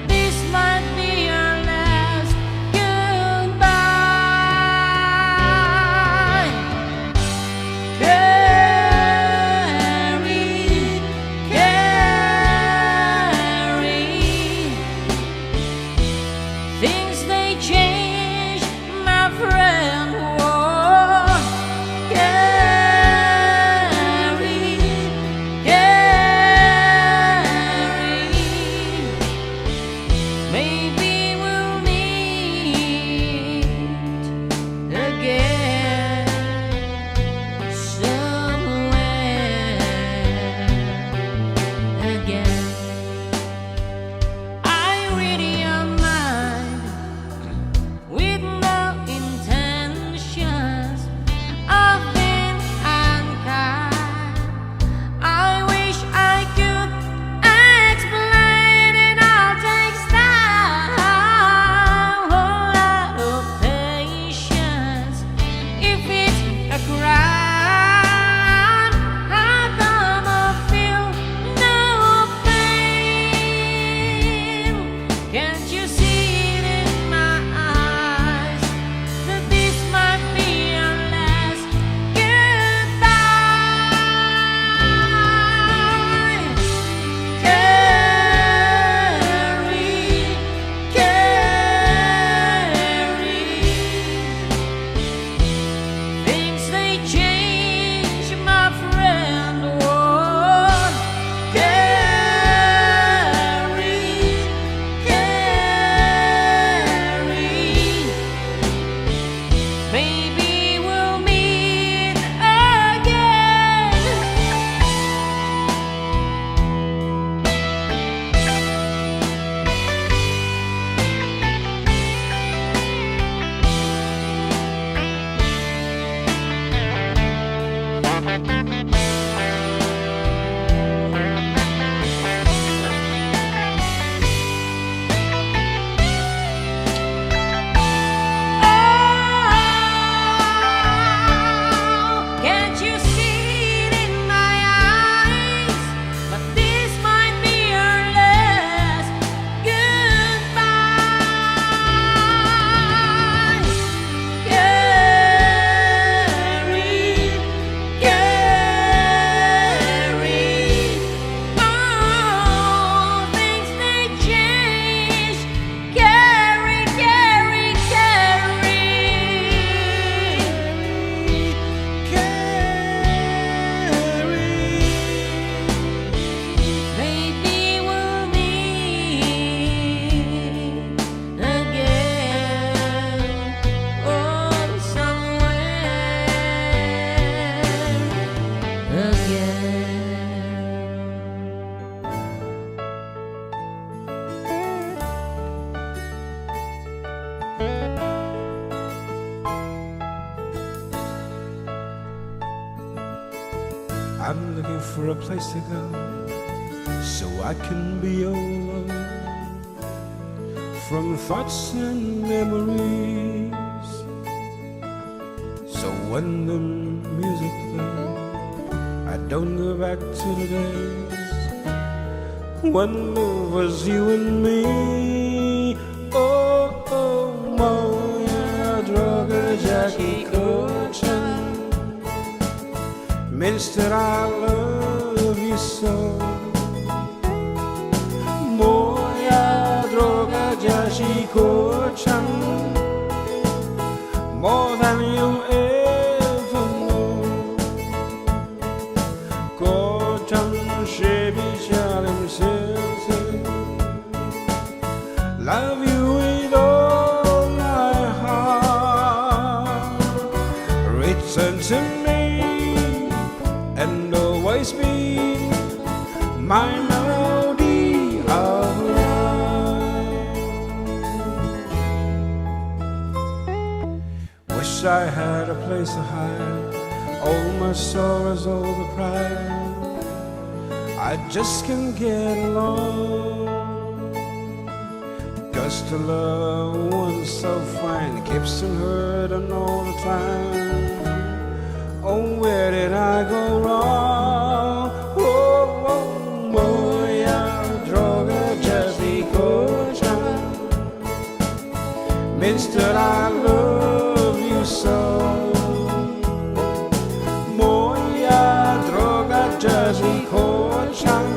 I'm looking for a place to go so I can be alone from thoughts and memories. So when the music plays, I don't go back to the days when love was you and me. Oh, oh, moja droga Jackie Cochran, Mister, I love you so. Moja droga Jackie Cochran, more than you ever know. Cochran, shebi shalim serce, love you with all my heart. Return to me and always be my melody of life. Wish I had a place to hide all my sorrows, all the pride. I just can't get along, 'cause to love one so fine keeps him hurting all the time. Oh, where did I go wrong? Oh, oh, moja droga Jackie Cochran, Mister, I love you so. Moja droga Jackie Cochran,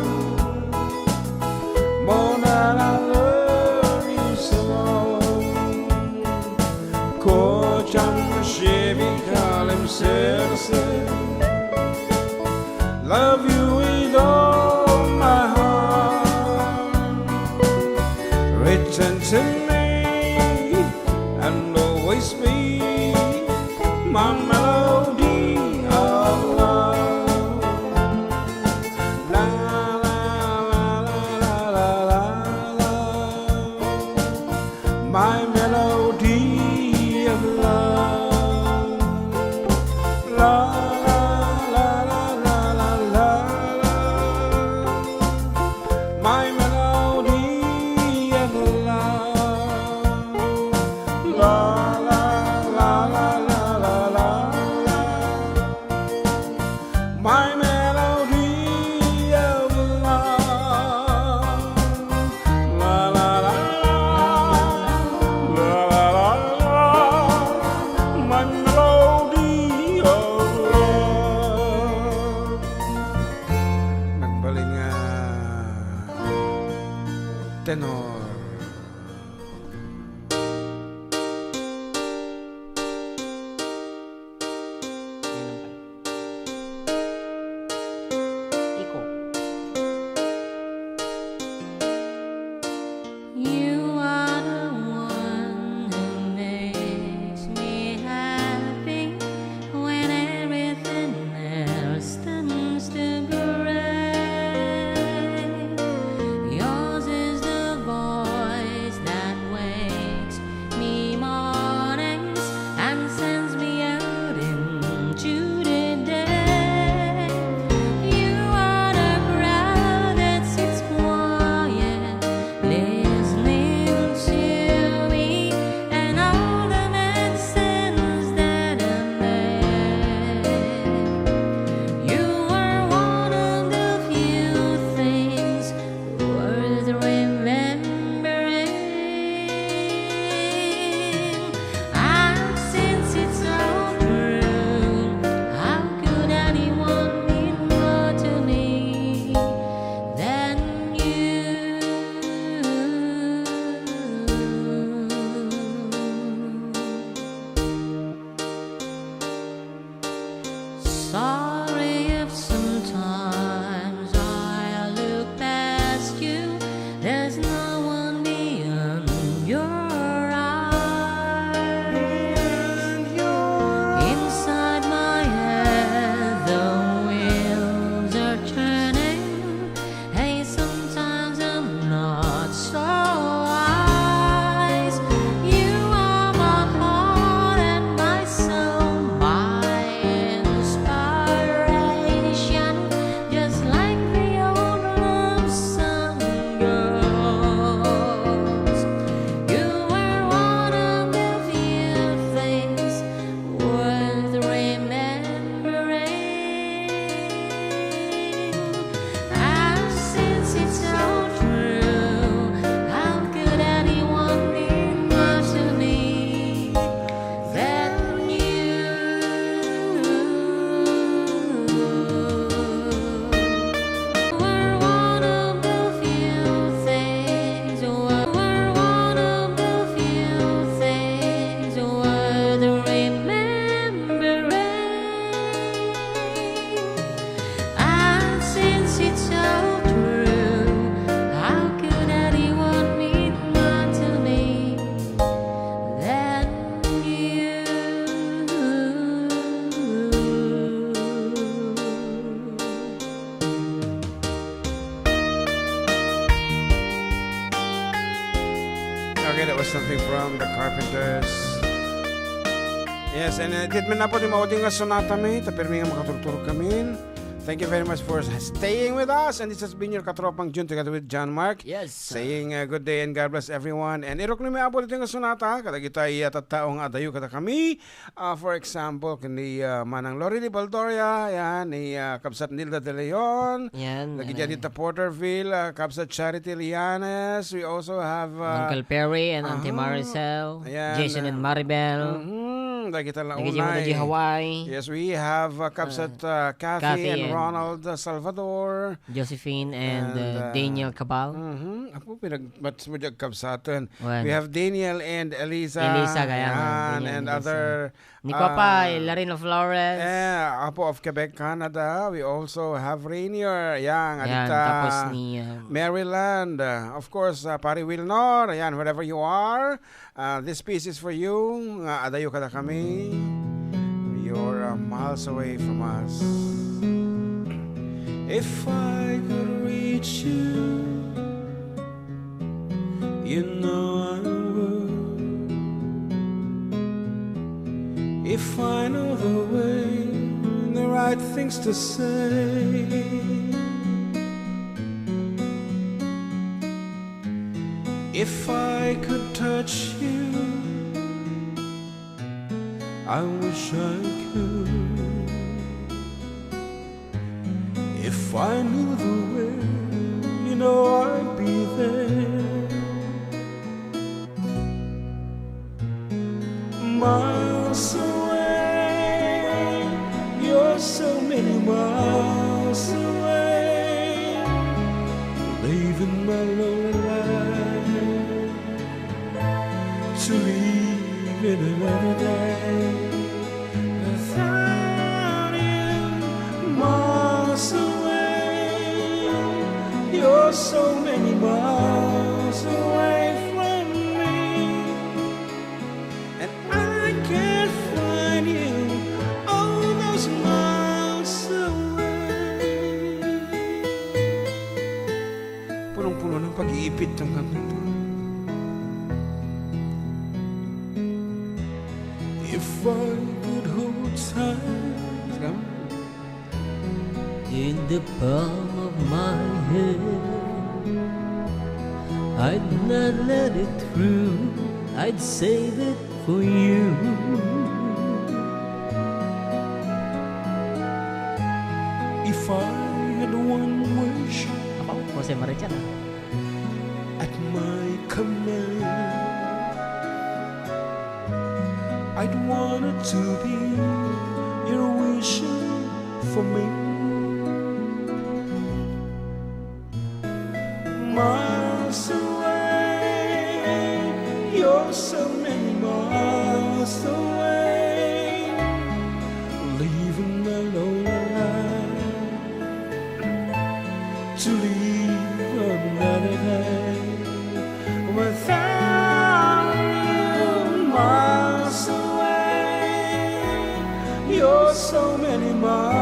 more than I love you so. Cochran, shebi shalim serce, love you with all my heart. Return to me and always be my melody of love. La la la la la la la, my melody of love. La la la la la la la la, my melody of love. La la la la la la la la, my melody of love. La la la la la la la, my melody of love. Nagbaling tenor. Iko. You are the one who makes me happy when everything else turns to gray. Yours is the voice Okay, that was something from the Carpenters. Yes, and did man na po di mauding nga sonata mi, tapirmi nga makaturturo kami. Thank you very much for staying with us. And this has been your Katropang June together with John Mark. Yes. Saying good day and God bless everyone. And irok ni may abo dito nga sonata. Kada kita taong adayo kada kami. For example, kini Manang Lori de Baldoria. Yan, ni Kabsat Nilda de Leon. Yan. Lagi dyan dito Porterville. Kabsat Charity Lianes. We also have Uncle Perry and Auntie Maricel. Ayan, Jason and Maribel. lagi kita Lagi dyan mo launay. na Hawaii. Yes, we have Kabsat Kathy Kathy and and Ronald Salvador. Josephine and, And, Daniel Cabal. Ako pinagmats mo dyan kabsatan. Bueno. We have Daniel and Elisa. Elisa, kaya nga, Yan, Daniel and and Elisa. other Ni Papay, Larino Flores. Apo of Quebec, Canada. We also have Rainier. Yan, Yan, Adda. tapos ni Maryland. Of course, Pari Wilnor. Ayan, wherever you are. This piece is for you. Adayo kada kami. You're miles away from us. If I could reach you, you know I would. If I know the way, the right things to say, if I could touch you, I wish I could. If I knew the way, you know I'd be there. Miles away, you're so many miles away, leaving my lonely life to leave in another day. Without you, miles away, you're so many miles away from me, and I can't find you all those miles away. Punong-puno ng pag-iipit ng kanta. If I could hold tight In the palm of my hand, I'd not let it through, I'd save it for you. if I had one wish Ako, Jose Marichan. at my command, I'd want it to be your wish for me. Miles away, you're so many miles away, leaving my lonely life to leave another day. Without you, miles away, you're so many miles